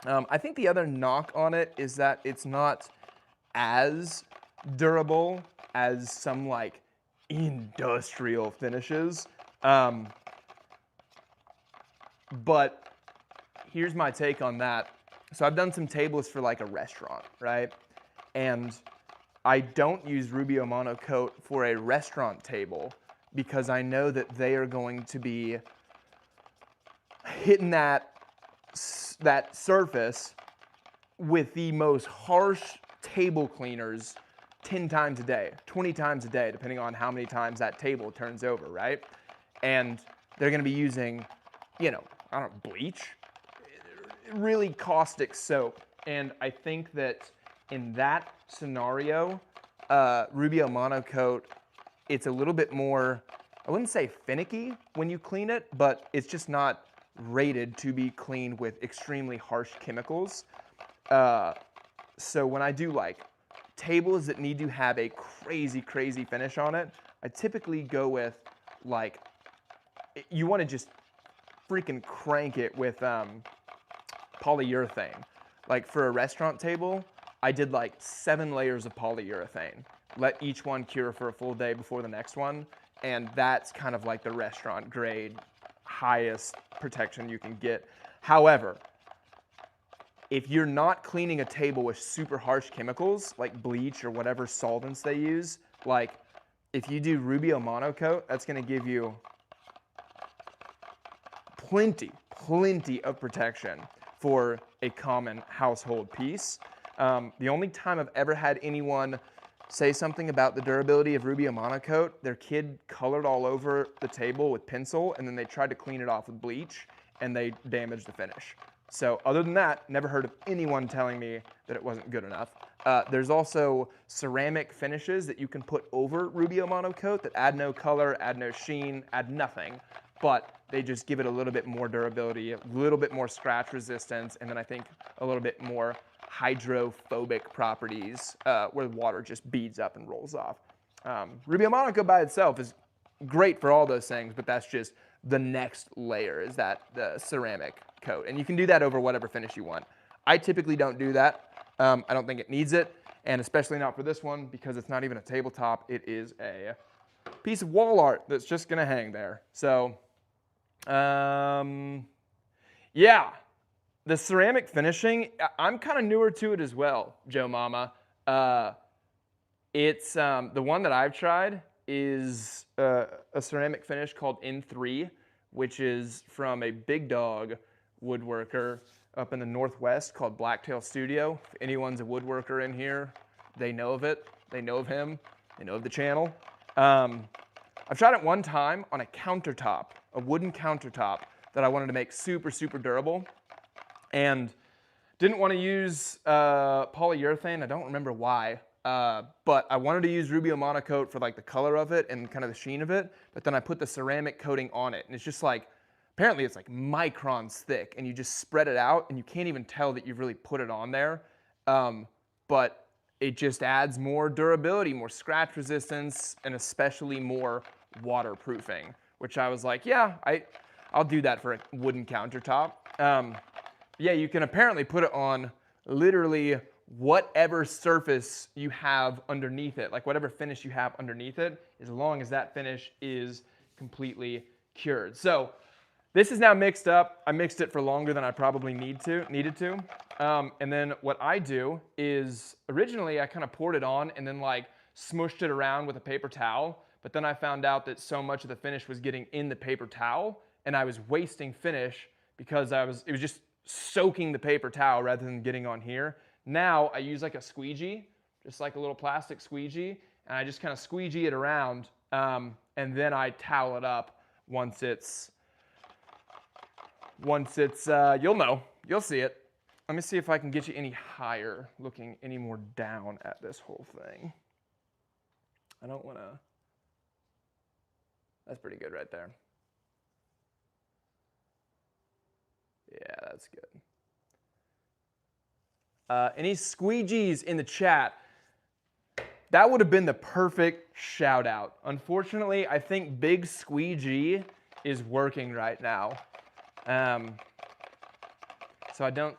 I think the other knock on it is that it's not as durable as some like industrial finishes. But here's my take on that. So I've done some tables for like a restaurant, right? And I don't use Rubio Monocoat for a restaurant table because I know that they are going to be hitting that surface with the most harsh table cleaners 10 times a day, 20 times a day, depending on how many times that table turns over, right? And they're gonna be using, you know, I don't know, bleach, really caustic soap. And I think that in that scenario, Rubio Monocoat, it's a little bit more, I wouldn't say finicky when you clean it, but it's just not rated to be cleaned with extremely harsh chemicals. So when I do like tables that need to have a crazy, crazy finish on it, I typically go with like, you want to just freaking crank it with polyurethane. Like for a restaurant table, I did like 7 layers of polyurethane. Let each one cure for a full day before the next one, and that's kind of like the restaurant grade, highest protection you can get. However, if you're not cleaning a table with super harsh chemicals, like bleach or whatever solvents they use, like if you do Rubio Monocoat, that's gonna give you plenty of protection for a common household piece. The only time I've ever had anyone say something about the durability of Rubio Monocoat, their kid colored all over the table with pencil, and then they tried to clean it off with bleach, and they damaged the finish. So other than that, never heard of anyone telling me that it wasn't good enough. There's also ceramic finishes that you can put over Rubio Monocoat that add no color, add no sheen, add nothing, but they just give it a little bit more durability, a little bit more scratch resistance, and then I think a little bit more hydrophobic properties where the water just beads up and rolls off. Rubio Monocoat by itself is great for all those things, but that's just the next layer, is that the ceramic coat. And you can do that over whatever finish you want. I typically don't do that. I don't think it needs it, and especially not for this one because it's not even a tabletop. It is a piece of wall art that's just gonna hang there. So, yeah. The ceramic finishing, I'm kind of newer to it as well, Joe Mama. It's the one that I've tried is a ceramic finish called N3, which is from a big dog woodworker up in the Northwest called Blacktail Studio. If anyone's a woodworker in here, they know of it. They know of him. They know of the channel. I've tried it one time on a countertop, a wooden countertop that I wanted to make super, super durable. And didn't want to use polyurethane. I don't remember why. But I wanted to use Rubio Monocoat for like the color of it and kind of the sheen of it. But then I put the ceramic coating on it. And it's just like, apparently it's like microns thick. And you just spread it out and you can't even tell that you've really put it on there. But it just adds more durability, more scratch resistance, and especially more waterproofing. Which I was like, yeah, I'll do that for a wooden countertop. Yeah, you can apparently put it on literally whatever surface you have underneath it, like whatever finish you have underneath it, as long as that finish is completely cured. So this is now mixed up. I mixed it for longer than I probably needed to. And then what I do is, originally I kind of poured it on and then like smushed it around with a paper towel, but then I found out that so much of the finish was getting in the paper towel and I was wasting finish because it was just soaking the paper towel rather than getting on here. Now I use like a squeegee, just like a little plastic squeegee, and I just kind of squeegee it around, and then I towel it up once it's, you'll know, you'll see it. Let me see if I can get you any higher, looking any more down at this whole thing. I don't want to, that's pretty good right there. Yeah, that's good. Any squeegees in the chat? That would have been the perfect shout out. Unfortunately, I think Big Squeegee is working right now. So I don't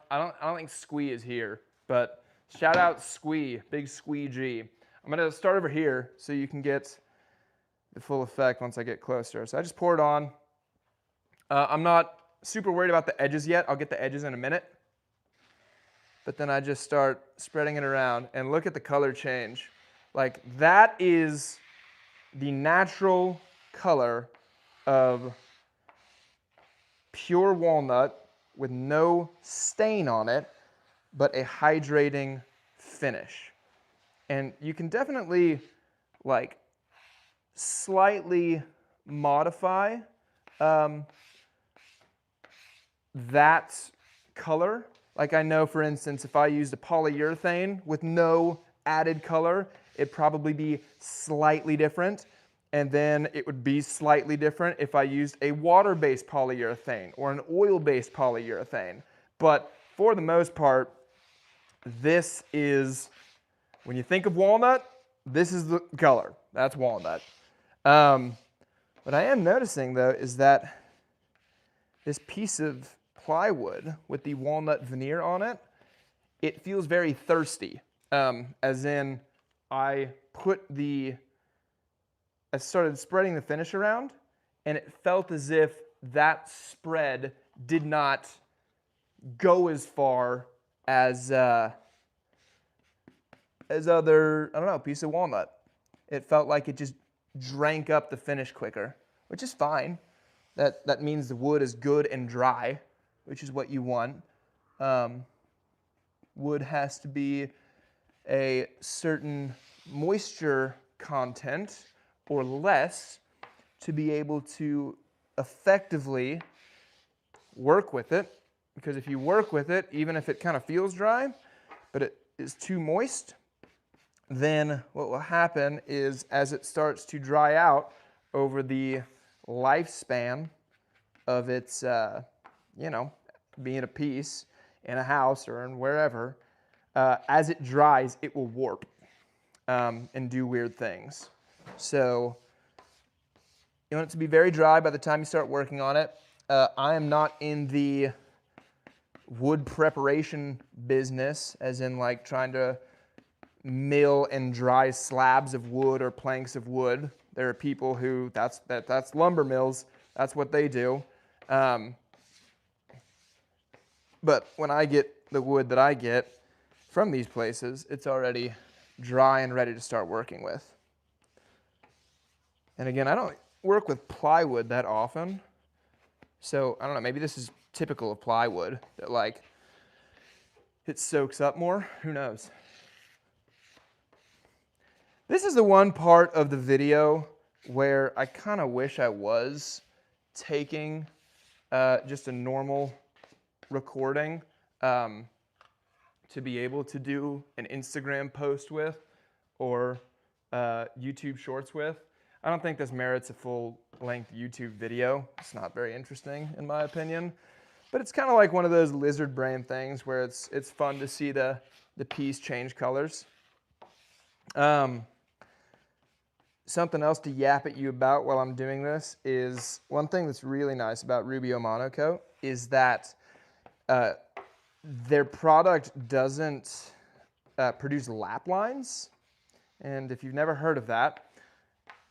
think Squee is here, but shout out Squee, Big Squeegee. I'm gonna start over here so you can get the full effect once I get closer. So I just pour it on. I'm not super worried about the edges yet. I'll get the edges in a minute. But then I just start spreading it around and look at the color change. Like that is the natural color of pure walnut with no stain on it, but a hydrating finish. And you can definitely like slightly modify that color. Like I know, for instance, if I used a polyurethane with no added color, it'd probably be slightly different. And then it would be slightly different if I used a water-based polyurethane or an oil-based polyurethane. But for the most part, this is, when you think of walnut, this is the color. That's walnut. What I am noticing, though, is that this piece of plywood with the walnut veneer on it, it feels very thirsty. As in, I started spreading the finish around, and it felt as if that spread did not go as far as other, I don't know, piece of walnut. It felt like it just drank up the finish quicker, which is fine. That means the wood is good and dry, which is what you want. Wood has to be a certain moisture content or less to be able to effectively work with it. Because if you work with it, even if it kind of feels dry, but it is too moist, then what will happen is as it starts to dry out over the lifespan of its, being a piece in a house or in wherever, as it dries, it will warp and do weird things. So you want it to be very dry by the time you start working on it. I am not in the wood preparation business, as in like trying to mill and dry slabs of wood or planks of wood. There are people who, that's lumber mills, that's what they do. But when I get the wood that I get from these places, it's already dry and ready to start working with. And again, I don't work with plywood that often. So I don't know, maybe this is typical of plywood, that like it soaks up more, who knows. This is the one part of the video where I kind of wish I was taking just a normal recording to be able to do an Instagram post with or YouTube Shorts with. I don't think this merits a full-length YouTube video. It's not very interesting in my opinion, but it's kind of like one of those lizard brain things where it's fun to see the piece change colors. Something else to yap at you about while I'm doing this is one thing that's really nice about Rubio Monocoat is that their product doesn't produce lap lines. And if you've never heard of that,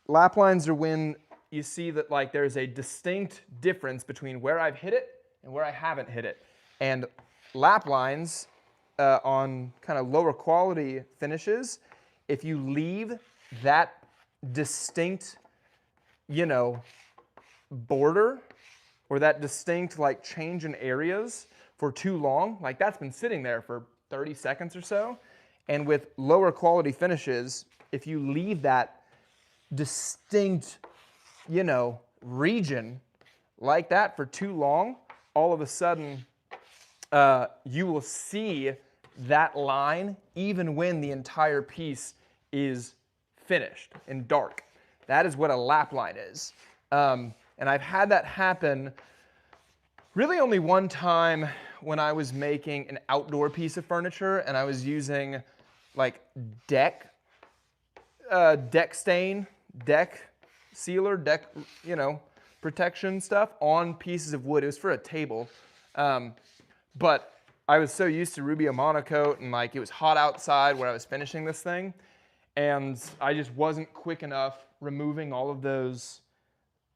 lap lines are when you see that like there's a distinct difference between where I've hit it and where I haven't hit it. And lap lines on kind of lower quality finishes, if you leave that distinct, border or that distinct like change in areas for too long, like that's been sitting there for 30 seconds or so. And with lower quality finishes, if you leave that distinct, region like that for too long, all of a sudden you will see that line even when the entire piece is finished in dark. That is what a lap line is. And I've had that happen really only one time when I was making an outdoor piece of furniture and I was using like deck stain, deck sealer, deck, protection stuff on pieces of wood. It was for a table. But I was so used to Rubio Monocoat and like it was hot outside where I was finishing this thing. And I just wasn't quick enough removing all of those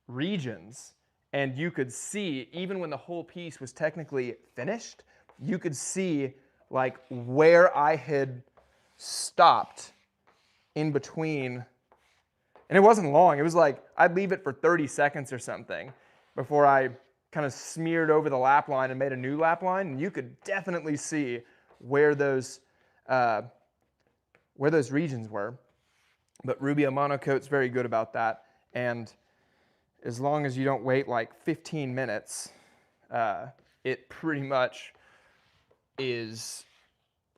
regions. And you could see, even when the whole piece was technically finished, you could see like where I had stopped in between. And it wasn't long. It was like I'd leave it for 30 seconds or something before I kind of smeared over the lap line and made a new lap line. And you could definitely see where those regions were. But Rubio Monocoat's very good about that. And as long as you don't wait like 15 minutes, it pretty much is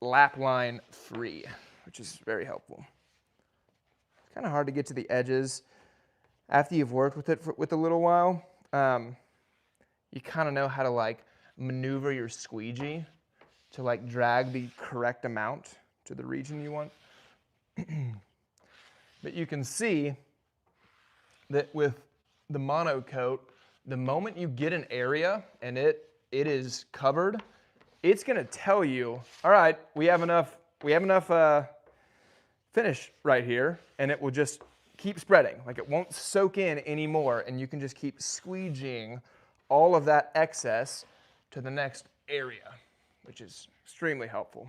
lap line free, which is very helpful. It's kind of hard to get to the edges after you've worked with it with a little while. You kind of know how to like maneuver your squeegee to like drag the correct amount to the region you want. But you can see that with the Monocoat, the moment you get an area and it is covered, it's going to tell you, all right, we have enough finish right here, and it will just keep spreading. Like it won't soak in anymore, and you can just keep squeegeeing all of that excess to the next area, which is extremely helpful.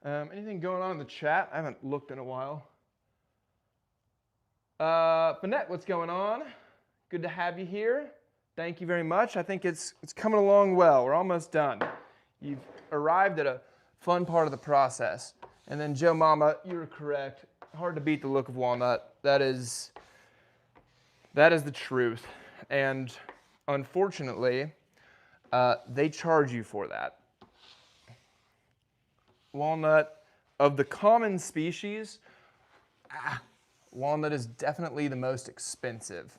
Anything going on in the chat? I haven't looked in a while. Finette, what's going on? Good to have you here. Thank you very much. I think it's coming along well. We're almost done. You've arrived at a fun part of the process. And then Joe Mama, you're correct. Hard to beat the look of walnut. That is the truth. And unfortunately, they charge you for that. Walnut, of the common species, walnut is definitely the most expensive.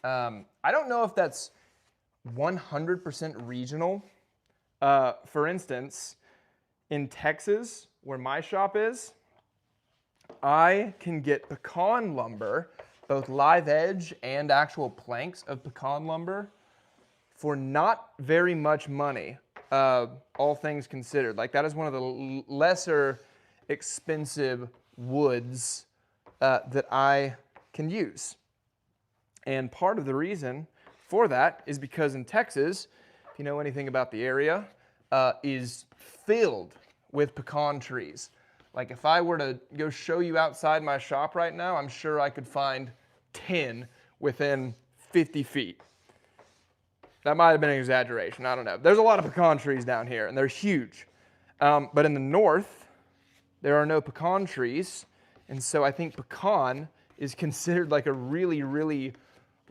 I don't know if that's 100% regional. For instance, in Texas, where my shop is, I can get pecan lumber, both live edge and actual planks of pecan lumber, for not very much money, all things considered. Like that is one of the lesser expensive woods that I can use. And part of the reason for that is because in Texas, if you know anything about the area, is filled with pecan trees. Like if I were to go show you outside my shop right now, I'm sure I could find 10 within 50 feet. That might have been an exaggeration, I don't know. There's a lot of pecan trees down here, and they're huge. But in the north, there are no pecan trees, And so I think pecan is considered like a really, really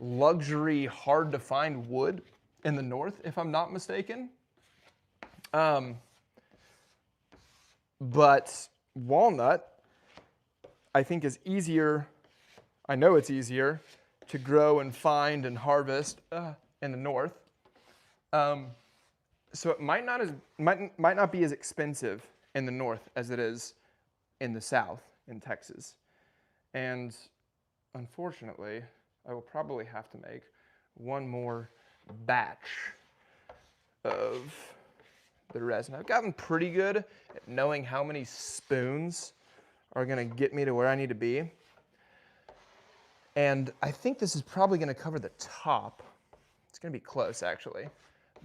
luxury, hard to find wood in the north, if I'm not mistaken. But walnut, I think, is easier. I know it's easier to grow and find and harvest in the north. So it might not be as expensive in the north as it is in the south, in Texas. And unfortunately, I will probably have to make one more batch of the resin. I've gotten pretty good at knowing how many spoons are gonna get me to where I need to be. And I think this is probably gonna cover the top. It's gonna be close, actually.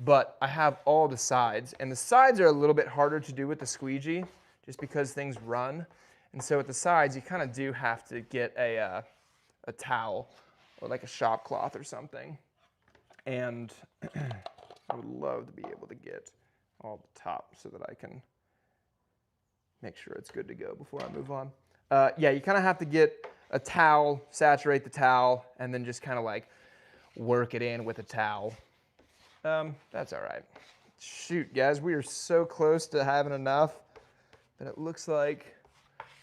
But I have all the sides, and the sides are a little bit harder to do with the squeegee, just because things run. And so at the sides, you kind of do have to get a towel or like a shop cloth or something. And I would love to be able to get all the top so that I can make sure it's good to go before I move on. Yeah, you kind of have to get a towel, saturate the towel, and then just kind of like work it in with a towel. That's all right. Shoot, guys, we are so close to having enough that it looks like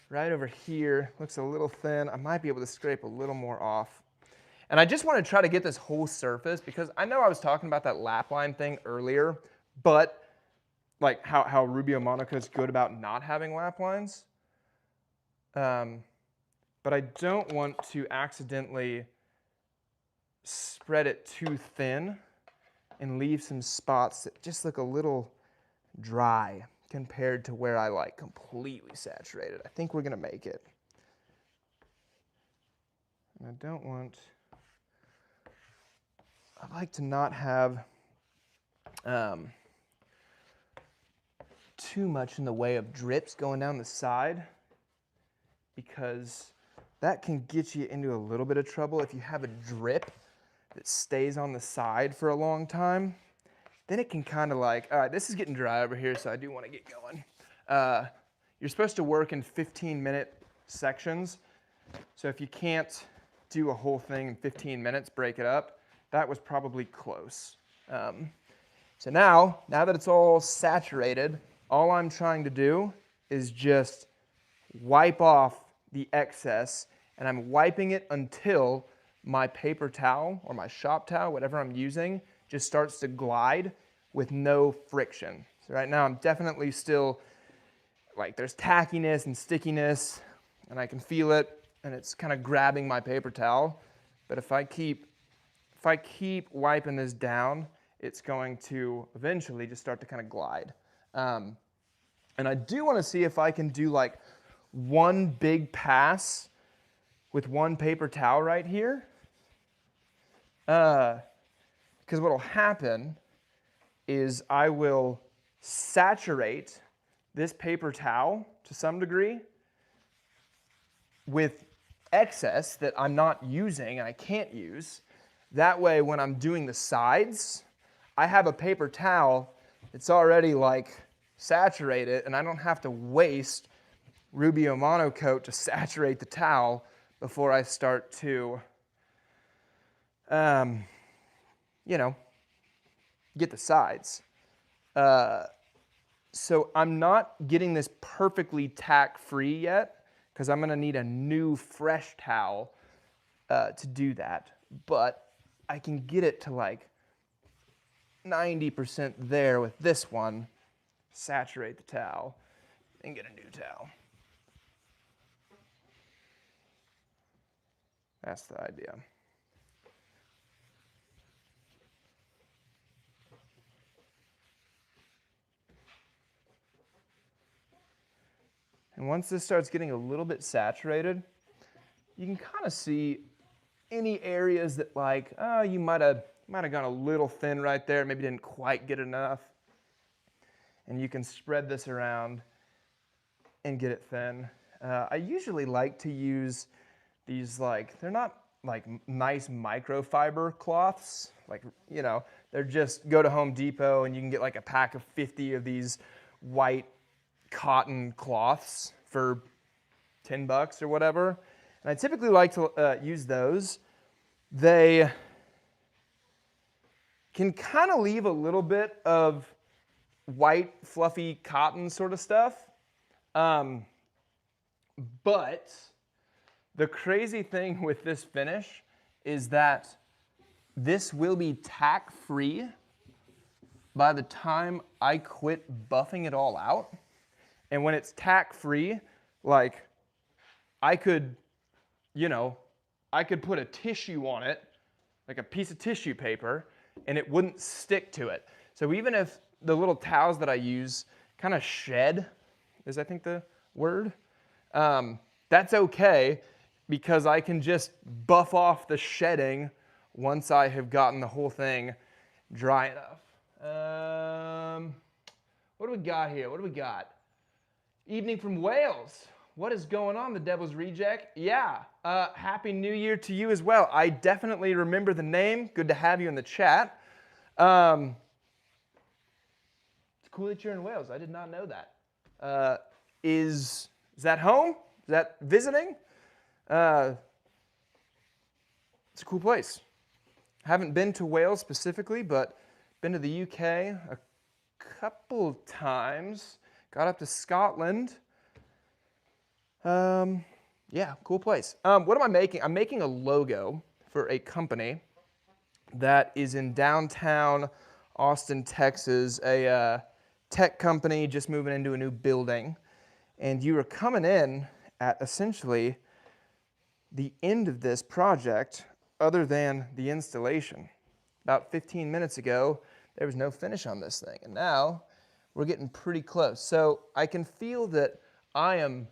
right over here, looks a little thin. I might be able to scrape a little more off. And I just want to try to get this whole surface because I know I was talking about that lap line thing earlier, but like how Rubio Monaco is good about not having lap lines. But I don't want to accidentally spread it too thin and leave some spots that just look a little dry compared to where I like completely saturated. I think we're gonna make it. And I don't want, I like to not have too much in the way of drips going down the side because that can get you into a little bit of trouble if you have a drip that stays on the side for a long time. Then it can kind of like, all right, this is getting dry over here, so I do want to get going. You're supposed to work in 15-minute sections. So if you can't do a whole thing in 15 minutes, break it up. That was probably close. So now that it's all saturated, all I'm trying to do is just wipe off the excess, and I'm wiping it until my paper towel or my shop towel, whatever I'm using, just starts to glide with no friction. So right now I'm definitely still, like there's tackiness and stickiness, and I can feel it, and it's kind of grabbing my paper towel. But if I keep wiping this down, it's going to eventually just start to kind of glide. And I do want to see if I can do like one big pass with one paper towel right here. Because what will happen is I will saturate this paper towel to some degree with excess that I'm not using and I can't use. That way when I'm doing the sides, I have a paper towel that's already like saturated and I don't have to waste Rubio Monocoat to saturate the towel before I start to get the sides. So I'm not getting this perfectly tack-free yet because I'm going to need a new fresh towel to do that. But I can get it to like 90% there with this one, saturate the towel, and get a new towel. That's the idea. And once this starts getting a little bit saturated, you can kind of see any areas that like, oh, you might have gone a little thin right there, maybe didn't quite get enough. And you can spread this around and get it thin. I usually like to use these like, they're not like nice microfiber cloths. Like, you know, they're just, go to Home Depot and you can get like a pack of 50 of these white cotton cloths for $10 or whatever. And I typically like to use those. They can kind of leave a little bit of white, fluffy cotton sort of stuff. But the crazy thing with this finish is that this will be tack-free by the time I quit buffing it all out. And when it's tack-free, like I could put a tissue on it, like a piece of tissue paper, and it wouldn't stick to it. So even if the little towels that I use kind of shed, is I think the word, that's okay because I can just buff off the shedding once I have gotten the whole thing dry enough. What do we got here? What do we got? Evening from Wales. What is going on, the Devil's Reject? Yeah, Happy New Year to you as well. I definitely remember the name. Good to have you in the chat. It's cool that you're in Wales. I did not know that. Is that home? Is that visiting? It's a cool place. Haven't been to Wales specifically, but been to the UK a couple times. Got up to Scotland. Yeah, cool place. What am I making? I'm making a logo for a company that is in downtown Austin, Texas, a tech company just moving into a new building. And you are coming in at essentially the end of this project other than the installation. About 15 minutes ago, there was no finish on this thing. And now we're getting pretty close. So I can feel that I'm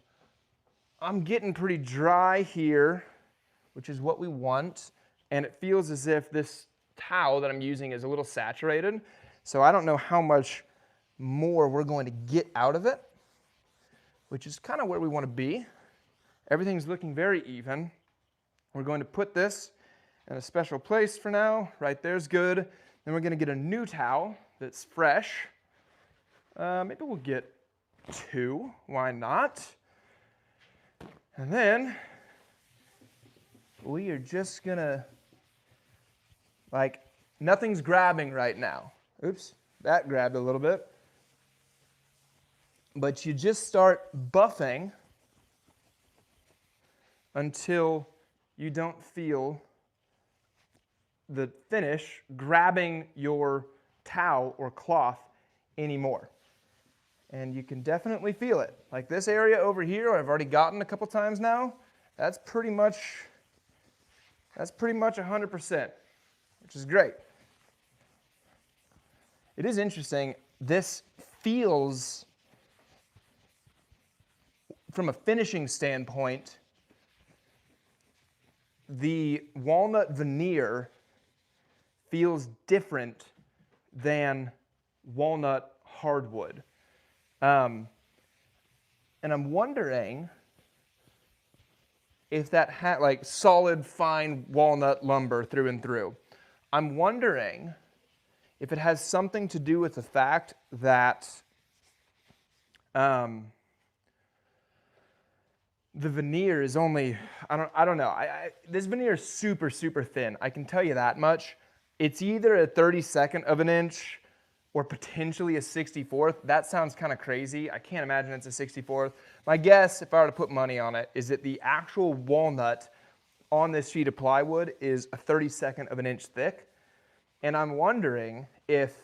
getting pretty dry here, which is what we want. And it feels as if this towel that I'm using is a little saturated. So I don't know how much more we're going to get out of it, which is kind of where we want to be. Everything's looking very even. We're going to put this in a special place for now. Right there's good. Then we're going to get a new towel that's fresh. Maybe we'll get 2. Why not? And then we are just going to, like, nothing's grabbing right now. Oops, that grabbed a little bit. But you just start buffing until you don't feel the finish grabbing your towel or cloth anymore. And you can definitely feel it. Like this area over here, I've already gotten a couple times now. That's pretty much 100%, which is great. It is interesting. This feels, from a finishing standpoint, the walnut veneer feels different than walnut hardwood. And I'm wondering if that had like solid, fine walnut lumber through and through. I'm wondering if it has something to do with the fact that the veneer is only, I don't know. This veneer is super, super thin. I can tell you that much. It's either a 32nd of an inch or potentially a 64th. That sounds kind of crazy. I can't imagine it's a 64th. My guess, if I were to put money on it, is that the actual walnut on this sheet of plywood is a 32nd of an inch thick. And I'm wondering if,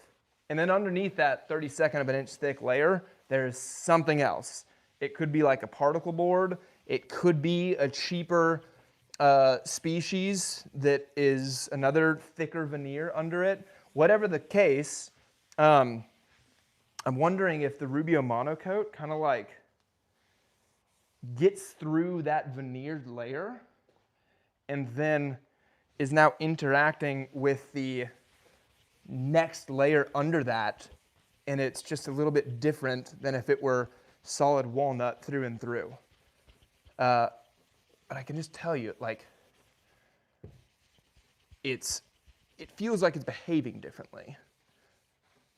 and then underneath that 32nd of an inch thick layer, there's something else. It could be like a particle board. It could be a cheaper species that is another thicker veneer under it. Whatever the case, I'm wondering if the Rubio Monocoat kind of like gets through that veneered layer and then is now interacting with the next layer under that, and it's just a little bit different than if it were solid walnut through and through. But I can just tell you, like, it feels like it's behaving differently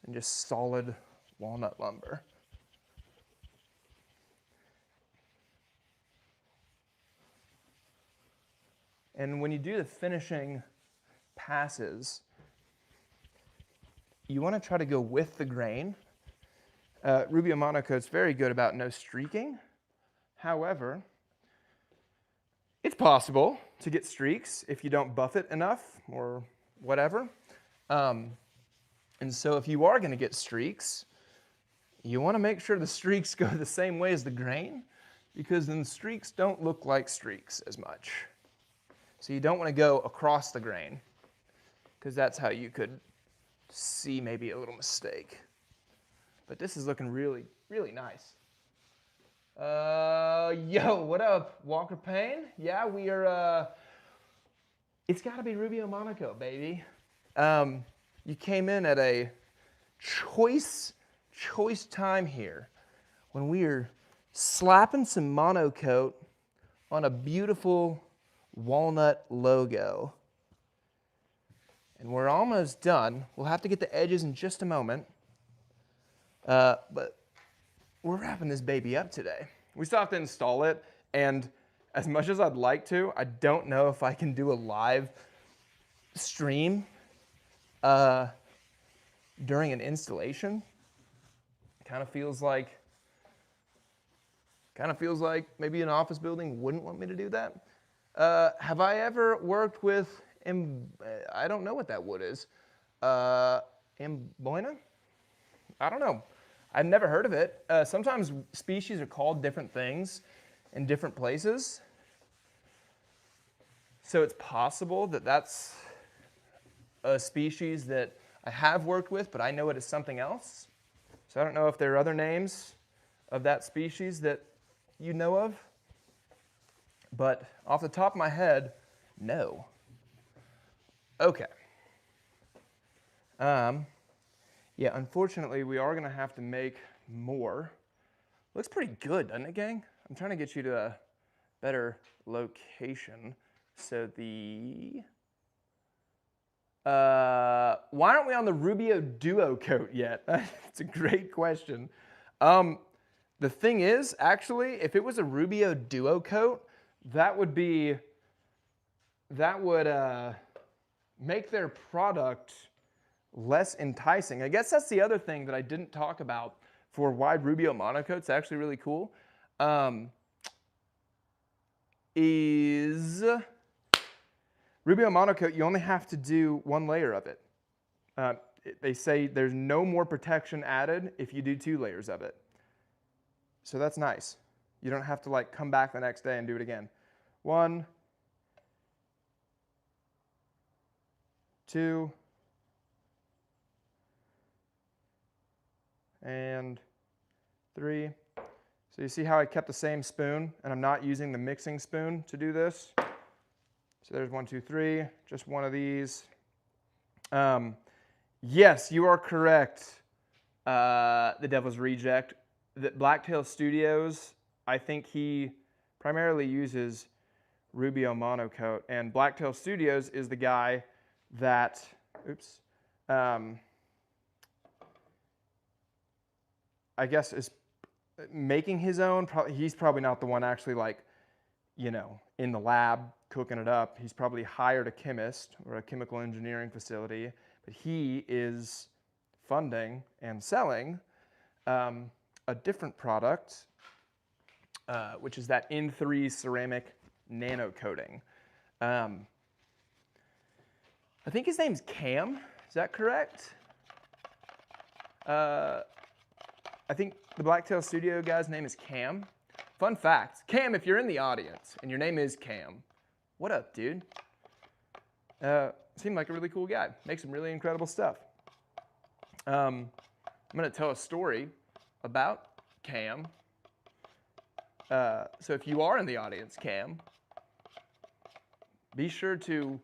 than just solid walnut lumber. And when you do the finishing passes, you want to try to go with the grain. Rubio Monocoat's very good about no streaking. However, it's possible to get streaks if you don't buff it enough or whatever. And so if you are going to get streaks, you want to make sure the streaks go the same way as the grain, because then the streaks don't look like streaks as much. So you don't want to go across the grain, because that's how you could see maybe a little mistake. But this is looking really, really nice. Yo, what up, Walker Payne? Yeah, we are, it's got to be Rubio Monocoat, baby. You came in at a choice time here when we are slapping some Monocoat on a beautiful walnut logo. And we're almost done. We'll have to get the edges in just a moment. But we're wrapping this baby up today. We still have to install it, and as much as I'd like to, I don't know if I can do a live stream during an installation. Kind of feels like maybe an office building wouldn't want me to do that. Have I ever worked with, I don't know what that wood is. Amboina? I don't know. I've never heard of it. Sometimes species are called different things in different places. So it's possible that that's a species that I have worked with, but I know it as something else. So I don't know if there are other names of that species that you know of. But off the top of my head, no. Okay. Yeah, unfortunately, we are going to have to make more. Looks pretty good, doesn't it, gang? I'm trying to get you to a better location. So why aren't we on the Rubio Duo Coat yet? It's a great question. The thing is, actually, if it was a Rubio Duo Coat, that would make their product less enticing. I guess that's the other thing that I didn't talk about for why Rubio Monocoat's actually really cool, is Rubio Monocoat, you only have to do one layer of it. They say there's no more protection added if you do 2 layers of it. So that's nice. You don't have to like come back the next day and do it again. 1, 2, and 3. So you see how I kept the same spoon, and I'm not using the mixing spoon to do this. So there's 1, 2, 3, just one of these. Yes, you are correct, the Devil's Reject. That Blacktail Studios, I think he primarily uses Rubio Monocoat, and Blacktail Studios is the guy that, I guess is making his own. He's probably not the one actually in the lab cooking it up. He's probably hired a chemist or a chemical engineering facility, but he is funding and selling a different product, which is that N3 ceramic nano coating. I think his name's Cam. Is that correct? I think the Blacktail Studio guy's name is Cam. Fun fact, Cam, if you're in the audience and your name is Cam, what up, dude? Seemed like a really cool guy. Makes some really incredible stuff. I'm going to tell a story about Cam. So if you are in the audience, Cam, be sure to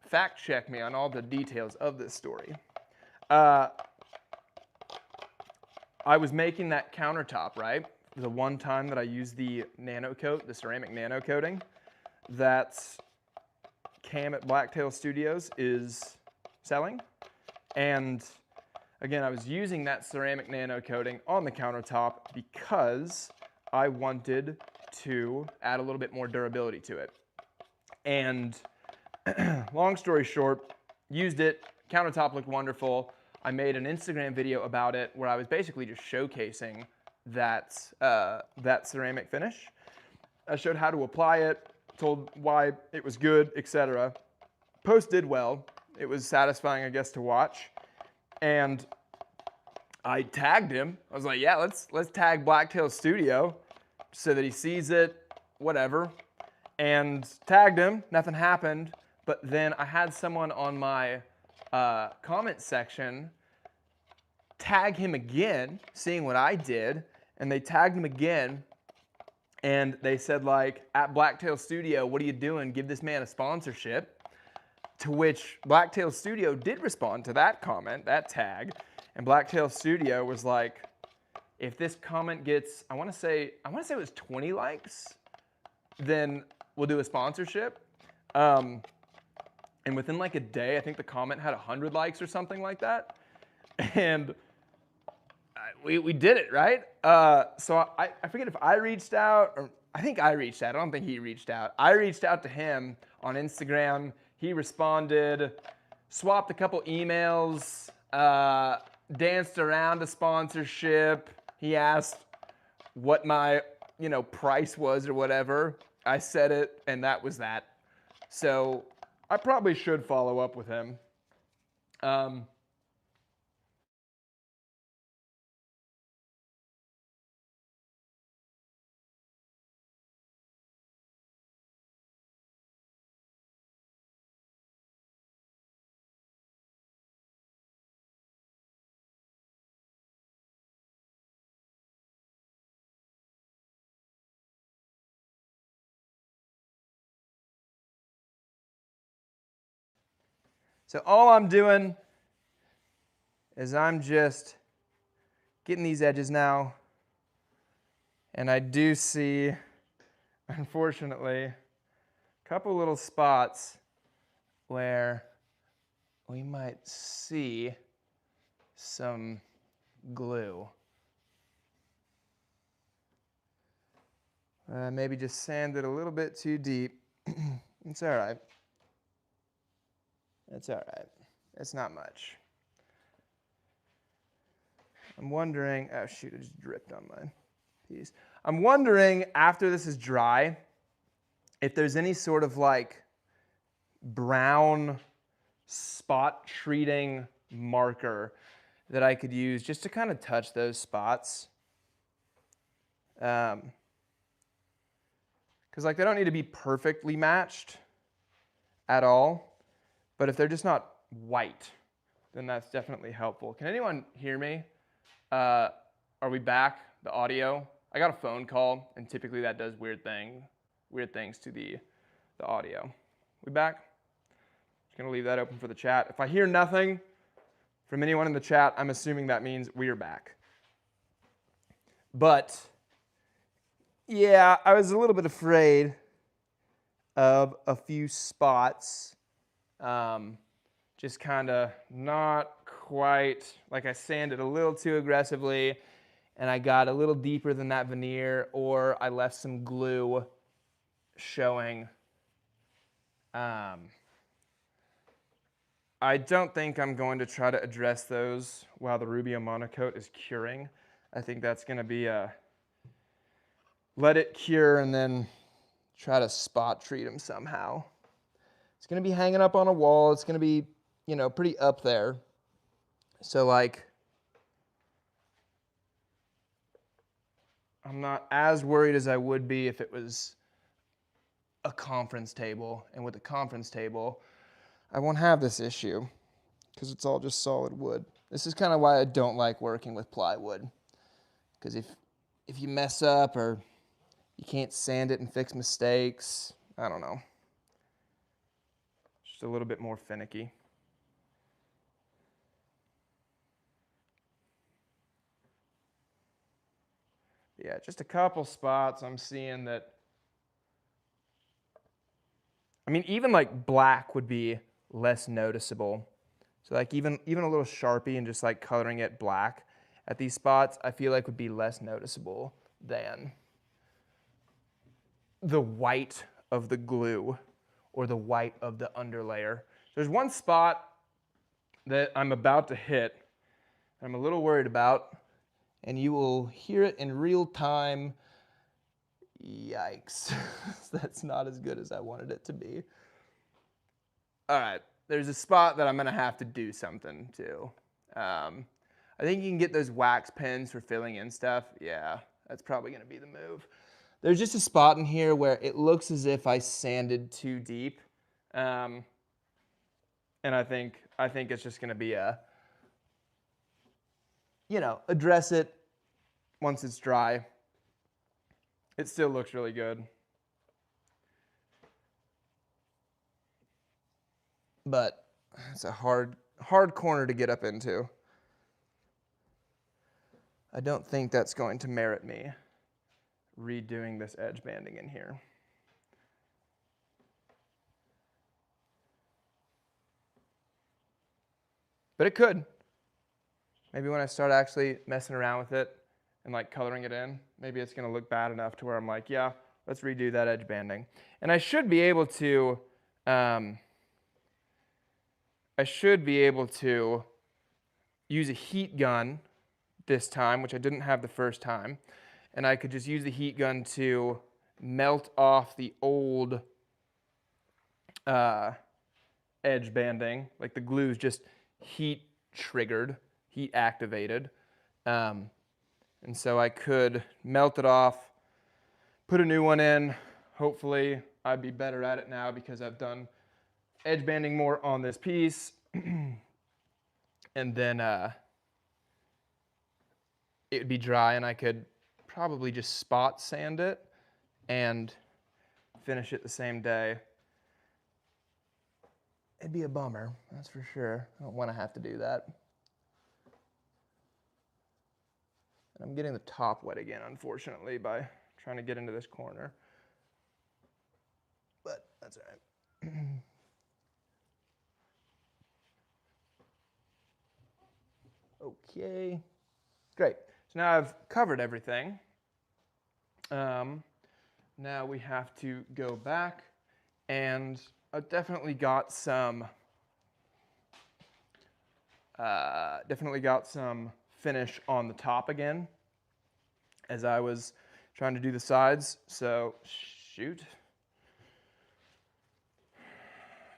fact check me on all the details of this story. I was making that countertop, right? The one time that I used the nano coat, the ceramic nano coating, that Cam at Blacktail Studios is selling. And again, I was using that ceramic nano coating on the countertop because I wanted to add a little bit more durability to it. And long story short, used it, countertop looked wonderful. I made an Instagram video about it where I was basically just showcasing that ceramic finish. I showed how to apply it, told why it was good, etc. Post did well. It was satisfying, I guess, to watch. And I tagged him. I was like, yeah, let's tag Blacktail Studio so that he sees it, whatever. And tagged him, nothing happened. But then I had someone on my comment section tag him again, seeing what I did, and they tagged him again, and they said like, at Blacktail Studio, what are you doing? Give this man a sponsorship. To which Blacktail Studio did respond to that comment, that tag, and Blacktail Studio was like, if this comment gets, I want to say it was 20 likes, then we'll do a sponsorship. And within like a day, I think the comment had 100 likes or something like that. And we did it, right? So I forget if I reached out, or I think I reached out. I don't think he reached out. I reached out to him on Instagram. He responded, swapped a couple emails, danced around a sponsorship. He asked what my, price was or whatever. I said it, and that was that. So I probably should follow up with him. So all I'm doing is I'm just getting these edges now. And I do see, unfortunately, a couple little spots where we might see some glue. Maybe just sand it a little bit too deep. It's all right. It's all right. It's not much. I'm wondering, oh shoot, it just dripped on my piece. I'm wondering, after this is dry, if there's any sort of like brown spot treating marker that I could use just to kind of touch those spots. Because like they don't need to be perfectly matched at all. But if they're just not white, then that's definitely helpful. Can anyone hear me? Are we back? The audio? I got a phone call, and typically that does weird things to the audio. We back? Just gonna leave that open for the chat. If I hear nothing from anyone in the chat, I'm assuming that means we're back. But yeah, I was a little bit afraid of a few spots. Just kind of not quite, like I sanded a little too aggressively and I got a little deeper than that veneer, or I left some glue showing. I don't think I'm going to try to address those while the Rubio Monocoat is curing. I think that's going to be let it cure and then try to spot treat them somehow. It's going to be hanging up on a wall. It's going to be, pretty up there. So like, I'm not as worried as I would be if it was a conference table. And with a conference table, I won't have this issue because it's all just solid wood. This is kind of why I don't like working with plywood. Because if you mess up or you can't sand it and fix mistakes, I don't know. Just a little bit more finicky. Yeah, just a couple spots I'm seeing that, even like black would be less noticeable. So like even a little Sharpie and just like coloring it black at these spots, I feel like would be less noticeable than the white of the glue or the white of the underlayer. There's one spot that I'm about to hit that I'm a little worried about, and you will hear it in real time. Yikes. That's not as good as I wanted it to be. All right, there's a spot that I'm gonna have to do something to. I think you can get those wax pens for filling in stuff. Yeah, that's probably gonna be the move. There's just a spot in here where it looks as if I sanded too deep. And I think it's just gonna be address it once it's dry. It still looks really good. But it's a hard corner to get up into. I don't think that's going to merit me redoing this edge banding in here. But it could. Maybe when I start actually messing around with it and like coloring it in, maybe it's gonna look bad enough to where I'm like, yeah, let's redo that edge banding. And I should be able to use a heat gun this time, which I didn't have the first time. And I could just use the heat gun to melt off the old edge banding. Like the glue's just heat triggered, heat activated. And so I could melt it off, put a new one in. Hopefully I'd be better at it now because I've done edge banding more on this piece. And then it would be dry and I could probably just spot sand it and finish it the same day. It'd be a bummer, that's for sure. I don't want to have to do that. And I'm getting the top wet again, unfortunately, by trying to get into this corner. But that's all right. Okay, great. So now I've covered everything. Now we have to go back, and I've definitely got some finish on the top again as I was trying to do the sides. So shoot.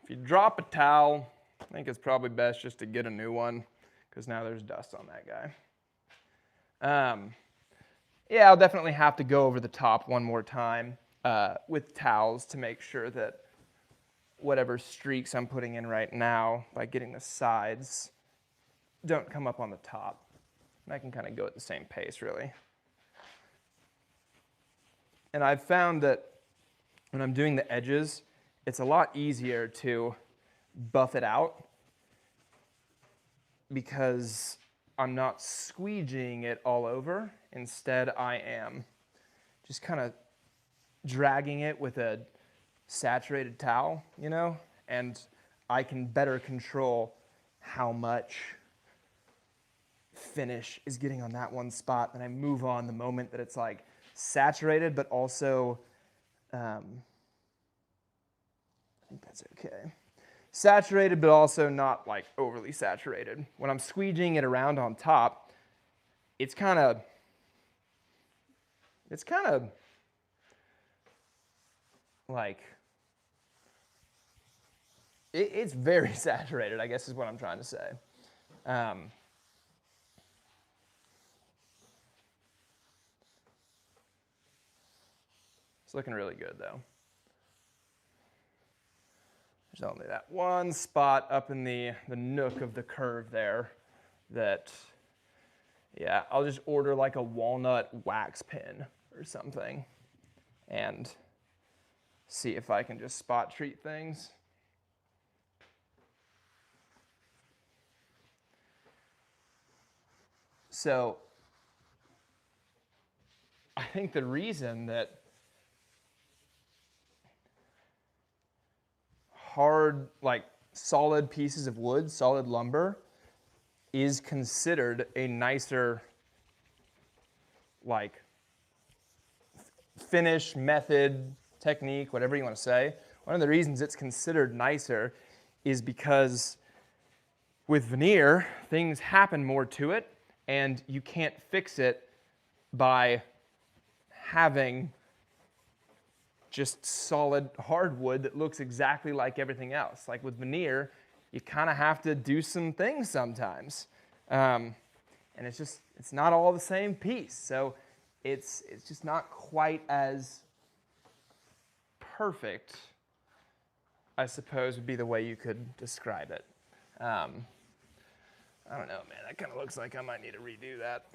If you drop a towel, I think it's probably best just to get a new one because now there's dust on that guy. Yeah, I'll definitely have to go over the top one more time with towels to make sure that whatever streaks I'm putting in right now by getting the sides don't come up on the top. And I can kind of go at the same pace, really. And I've found that when I'm doing the edges, it's a lot easier to buff it out because I'm not squeegeeing it all over. Instead, I am just kind of dragging it with a saturated towel, and I can better control how much finish is getting on that one spot, and I move on the moment that it's like saturated, but also, I think that's okay. Saturated, but also not like overly saturated. When I'm squeegeeing it around on top, it's kind of like, it's very saturated, I guess is what I'm trying to say. It's looking really good though. There's only that one spot up in the nook of the curve there that, yeah, I'll just order like a walnut wax pen or something and see if I can just spot treat things. So I think the reason that hard, like solid pieces of wood, solid lumber, is considered a nicer, like, finish, method, technique, whatever you want to say, one of the reasons it's considered nicer is because with veneer, things happen more to it, and you can't fix it by having just solid hardwood that looks exactly like everything else. Like with veneer, you kind of have to do some things sometimes. And it's not all the same piece. So it's just not quite as perfect, I suppose would be the way you could describe it. I don't know, man. That kind of looks like I might need to redo that.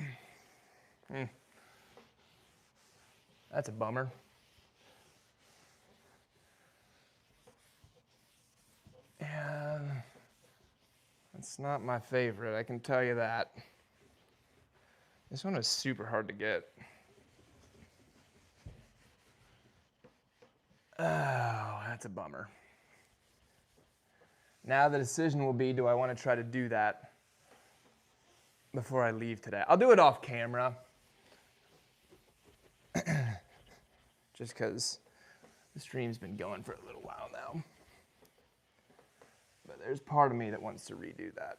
That's a bummer. And it's not my favorite, I can tell you that. This one is super hard to get. Oh, that's a bummer. Now the decision will be, do I want to try to do that before I leave today? I'll do it off camera. Just because the stream's been going for a little while now. But there's part of me that wants to redo that.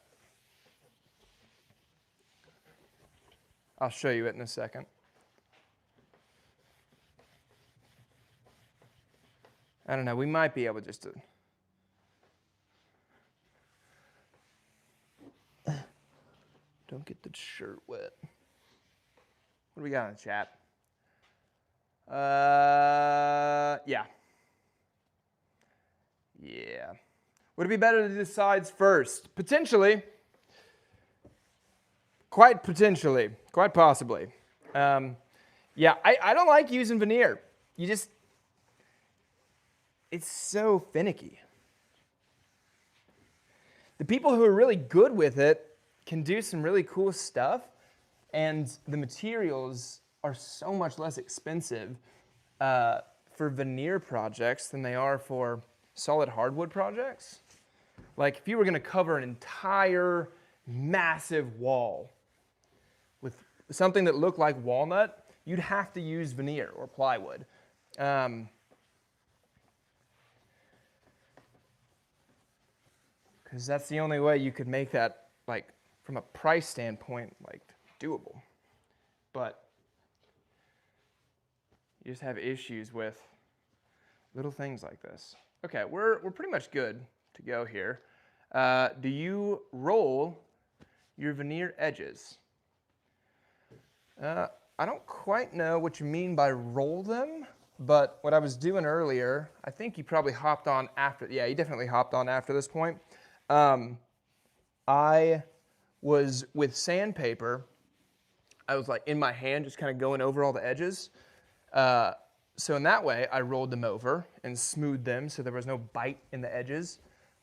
I'll show you it in a second. I don't know, we might be able just to... Don't get the shirt wet. What do we got in the chat? Yeah. Would it be better to do the sides first? Potentially. Quite potentially. Quite possibly. Yeah, I don't like using veneer. It's so finicky. The people who are really good with it can do some really cool stuff, and the materials are so much less expensive for veneer projects than they are for solid hardwood projects. Like if you were going to cover an entire massive wall with something that looked like walnut, you'd have to use veneer or plywood. Because that's the only way you could make that, like, from a price standpoint, like, doable. But you just have issues with little things like this. Okay, we're pretty much good to go here. Do you roll your veneer edges? I don't quite know what you mean by roll them, but what I was doing earlier, I think you probably hopped on after. Yeah, you definitely hopped on after this point. I was with sandpaper. I was like in my hand, just kind of going over all the edges. So in that way, I rolled them over and smoothed them so there was no bite in the edges.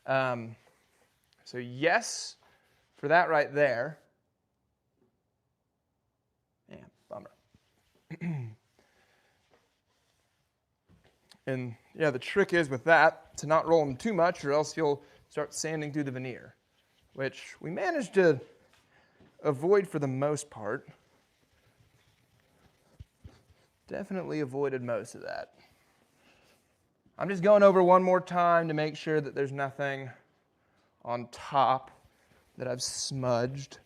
So yes, for that right there. Man, bummer. And yeah, the trick is with that to not roll them too much, or else you'll start sanding through the veneer, which we managed to avoid for the most part. Definitely avoided most of that. I'm just going over one more time to make sure that there's nothing on top that I've smudged.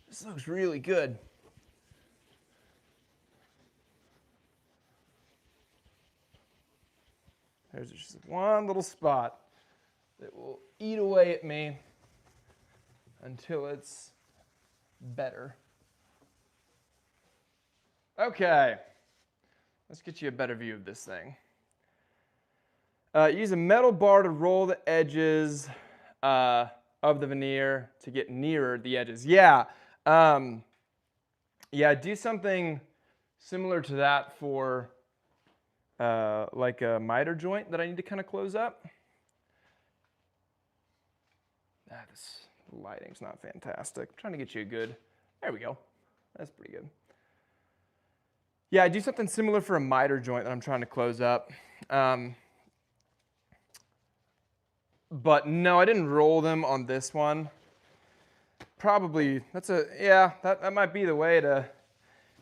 This looks really good. There's just one little spot that will eat away at me until it's better. Okay, let's get you a better view of this thing. Use a metal bar to roll the edges of the veneer to get nearer the edges. Yeah, do something similar to that for like a miter joint that I need to kind of close up. This lighting's not fantastic. I'm trying to get you a good, there we go. That's pretty good. Yeah, I do something similar for a miter joint that I'm trying to close up. But no, I didn't roll them on this one. Probably, that might be the way to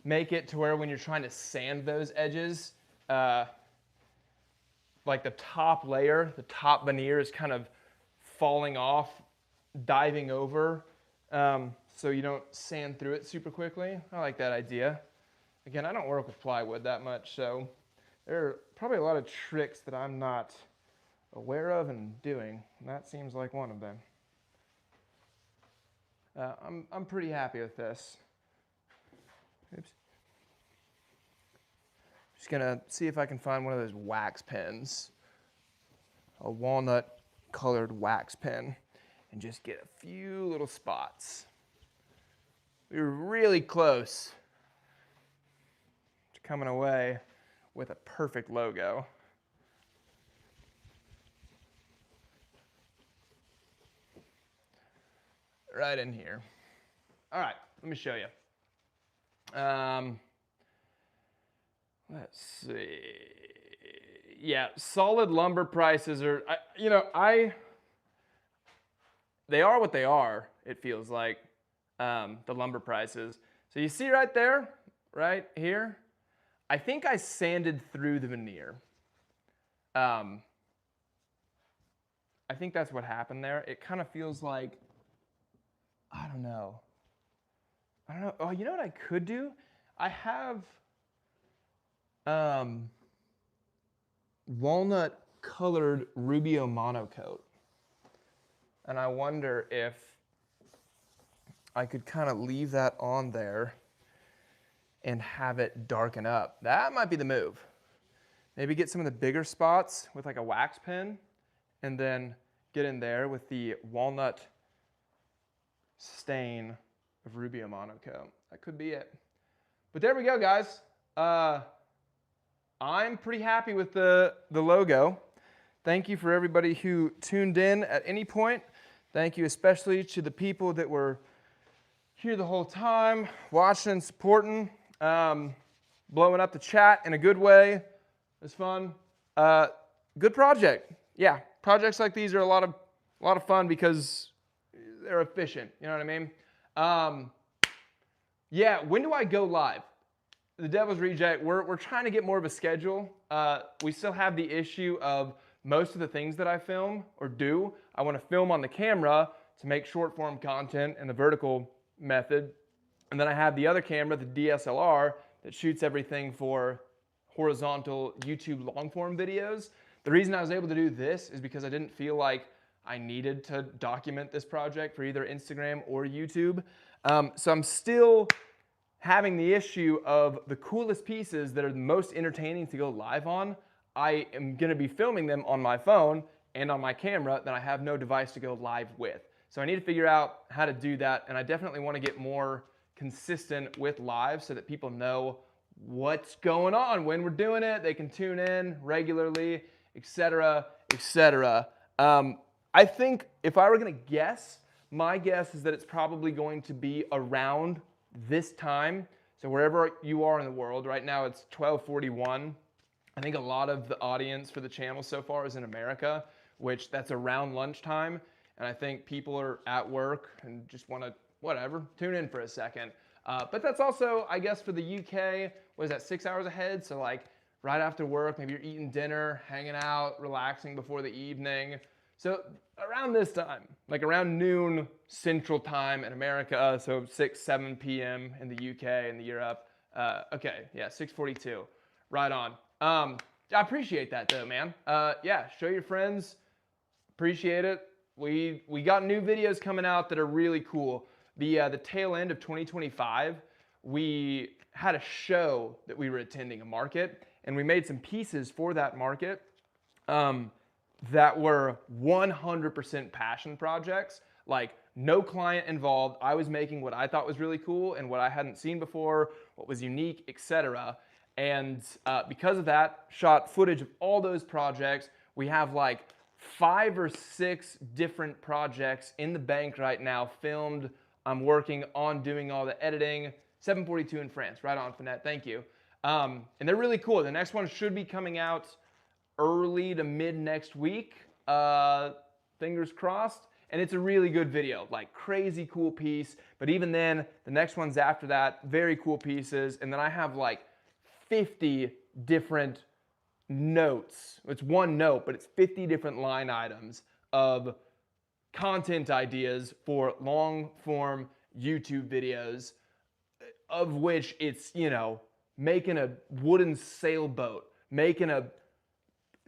make it to where when you're trying to sand those edges, like the top layer, the top veneer is kind of falling off, diving over, so you don't sand through it super quickly. I like that idea. Again, I don't work with plywood that much, so there are probably a lot of tricks that I'm not aware of and doing, and that seems like one of them. I'm pretty happy with this. Oops. Just gonna see if I can find one of those wax pens, a walnut colored wax pen, and just get a few little spots. We were really close to coming away with a perfect logo. Right in here. All right, let me show you. Let's see. Yeah, solid lumber prices are, they are what they are, it feels like, the lumber prices. So you see right there, right here, I think I sanded through the veneer. I think that's what happened there. It kind of feels like, I don't know. Oh, you know what I could do? I have walnut colored Rubio monocoat. And I wonder if I could kind of leave that on there and have it darken up. That might be the move. Maybe get some of the bigger spots with like a wax pen and then get in there with the walnut stain of Rubio monocoat. That could be it. But there we go, guys. I'm pretty happy with the logo. Thank you for everybody who tuned in at any point. Thank you especially to the people that were here the whole time, watching and supporting, blowing up the chat in a good way. It was fun. Good project. Yeah, projects like these are a lot of fun because they're efficient. You know what I mean? Yeah, when do I go live? The Devil's Reject, we're trying to get more of a schedule. We still have the issue of most of the things that I film or do, I want to film on the camera to make short form content in the vertical method. And then I have the other camera, the DSLR, that shoots everything for horizontal YouTube long form videos. The reason I was able to do this is because I didn't feel like I needed to document this project for either Instagram or YouTube. So I'm still having the issue of the coolest pieces that are the most entertaining to go live on. I am gonna be filming them on my phone and on my camera that I have no device to go live with. So I need to figure out how to do that, and I definitely wanna get more consistent with live so that people know what's going on when we're doing it. They can tune in regularly, etc., etc. I think if I were gonna guess, my guess is that it's probably going to be around this time. So wherever you are in the world, right now it's 12:41. I think a lot of the audience for the channel so far is in America, which that's around lunchtime. And I think people are at work and just want to, whatever, tune in for a second. But that's also, I guess, for the UK, what is that, 6 hours ahead? So like right after work, maybe you're eating dinner, hanging out, relaxing before the evening. So around this time, like around noon Central Time in America, so 6, 7 p.m. in the UK and the Europe. Okay, yeah, 6:42, right on. I appreciate that though, man. Yeah, show your friends, appreciate it. We got new videos coming out that are really cool. The tail end of 2025, we had a show that we were attending, a market, and we made some pieces for that market that were 100% passion projects, like no client involved. I was making what I thought was really cool and what I hadn't seen before, what was unique, etc. And because of that, shot footage of all those projects. We have like 5 or 6 different projects in the bank right now, filmed. I'm working on doing all the editing. 742 in France, right on, Finette, thank you. And they're really cool. The next one should be coming out early to mid next week, fingers crossed. and it's a really good video, like crazy cool piece. But even then, the next ones after that, very cool pieces. And then I have like 50 different notes. It's one note, but it's 50 different line items of content ideas for long form YouTube videos, of which it's, you know, making a wooden sailboat, making a,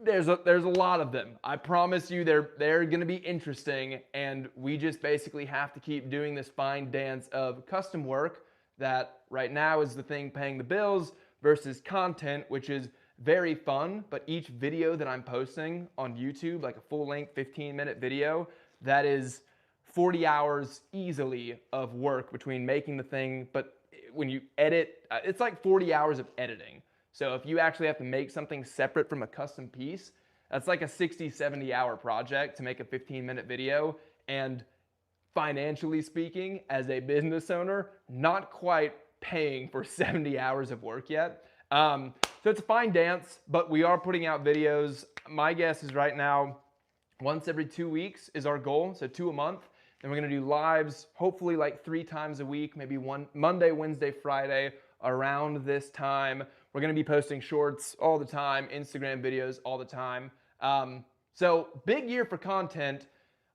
there's a lot of them. I promise you they're going to be interesting, and we just basically have to keep doing this fine dance of custom work that right now is the thing paying the bills versus content, which is very fun, but each video that I'm posting on YouTube, like a full-length 15-minute video, that is 40 hours easily of work between making the thing, but when you edit, it's like 40 hours of editing. So if you actually have to make something separate from a custom piece, that's like a 60, 70 hour project to make a 15-minute video. And financially speaking, as a business owner, not quite paying for 70 hours of work yet. So it's a fine dance, but we are putting out videos. My guess is right now, once every 2 weeks is our goal, so 2 a month. Then we're gonna do lives, hopefully like 3 times a week, maybe one Monday, Wednesday, Friday, around this time. We're gonna be posting shorts all the time, Instagram videos all the time. So big year for content,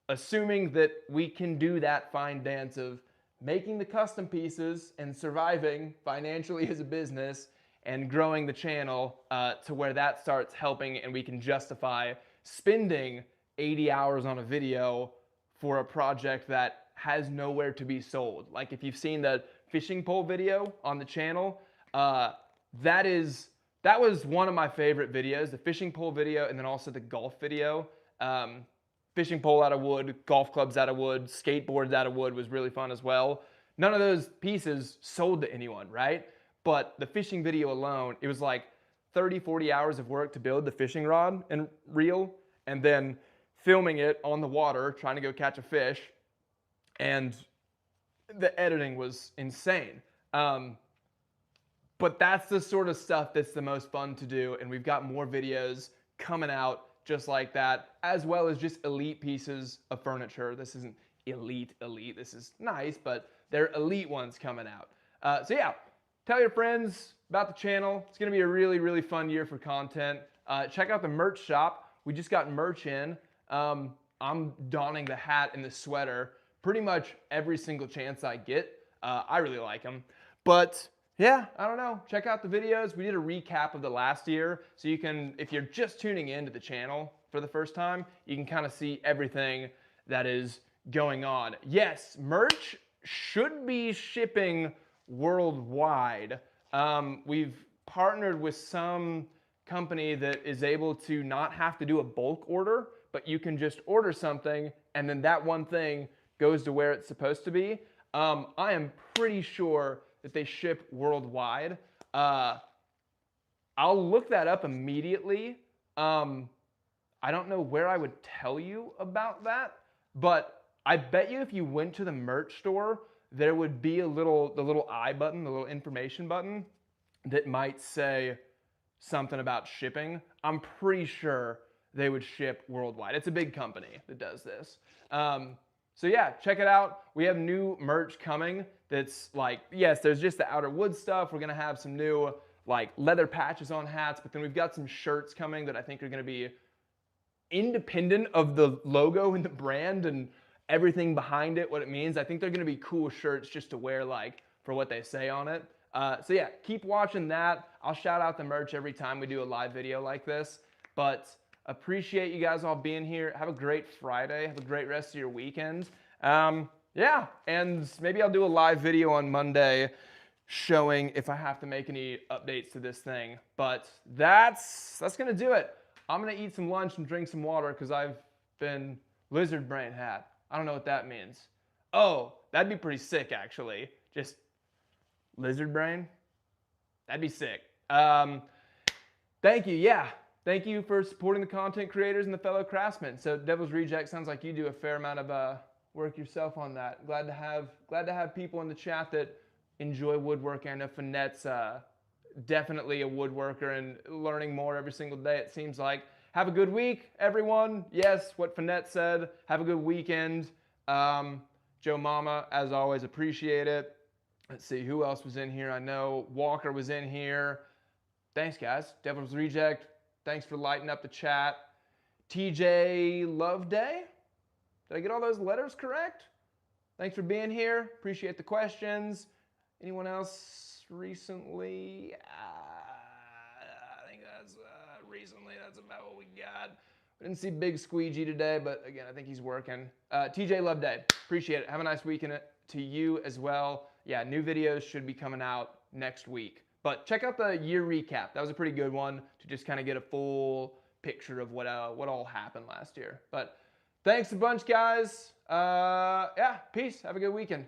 assuming that we can do that fine dance of making the custom pieces and surviving financially as a business and growing the channel to where that starts helping and we can justify spending 80 hours on a video for a project that has nowhere to be sold. Like if you've seen the fishing pole video on the channel, that was one of my favorite videos, the fishing pole video, and then also the golf video. Fishing pole out of wood, golf clubs out of wood, skateboards out of wood was really fun as well. None of those pieces sold to anyone, right? But the fishing video alone, it was like 30, 40 hours of work to build the fishing rod and reel, and then filming it on the water, trying to go catch a fish, and the editing was insane. But that's the sort of stuff that's the most fun to do, and we've got more videos coming out just like that, as well as just elite pieces of furniture. This isn't elite, this is nice, but they're elite ones coming out. So yeah, tell your friends about the channel. It's gonna be a really, really fun year for content. Check out the merch shop. We just got merch in. I'm donning the hat and the sweater pretty much every single chance I get. I really like them. But yeah, I don't know. Check out the videos. We did a recap of the last year. So you can, if you're just tuning into the channel for the first time, you can kind of see everything that is going on. Yes, merch should be shipping worldwide. We've partnered with some company that is able to not have to do a bulk order, but you can just order something and then that one thing goes to where it's supposed to be. I am pretty sure that they ship worldwide. I'll look that up immediately. I don't know where I would tell you about that, but I bet you if you went to the merch store, there would be the little I button, the little information button that might say something about shipping. I'm pretty sure they would ship worldwide. It's a big company that does this. So yeah, check it out. We have new merch coming that's like, yes, there's just the outer wood stuff. We're gonna have some new like leather patches on hats, but then we've got some shirts coming that I think are gonna be independent of the logo and the brand and everything behind it, what it means. I think they're gonna be cool shirts just to wear like for what they say on it. So yeah, keep watching that. I'll shout out the merch every time we do a live video like this, but appreciate you guys all being here. Have a great Friday. Have a great rest of your weekend. Yeah, and maybe I'll do a live video on Monday showing if I have to make any updates to this thing. But that's gonna do it. I'm gonna eat some lunch and drink some water because I've been lizard brain hat. I don't know what that means. Oh, that'd be pretty sick actually. Just lizard brain. That'd be sick. Thank you, yeah. Thank you for supporting the content creators and the fellow craftsmen. So Devil's Reject, sounds like you do a fair amount of work yourself on that. Glad to have people in the chat that enjoy woodworking. I know Finette's definitely a woodworker and learning more every single day, it seems like. have a good week, everyone. Yes, what Finette said. Have a good weekend. Joe Mama, as always, appreciate it. Let's see, who else was in here? I know Walker was in here. Thanks, guys. Devil's Reject, thanks for lighting up the chat. TJ Loveday, did I get all those letters correct? Thanks for being here. Appreciate the questions. Anyone else recently? I think that's recently. That's about what we got. We didn't see Big Squeegee today, but again, I think he's working. TJ Loveday, appreciate it. Have a nice weekend to you as well. Yeah, new videos should be coming out next week. But check out the year recap. That was a pretty good one to just kind of get a full picture of what all happened last year. But thanks a bunch, guys. Yeah, peace. Have a good weekend.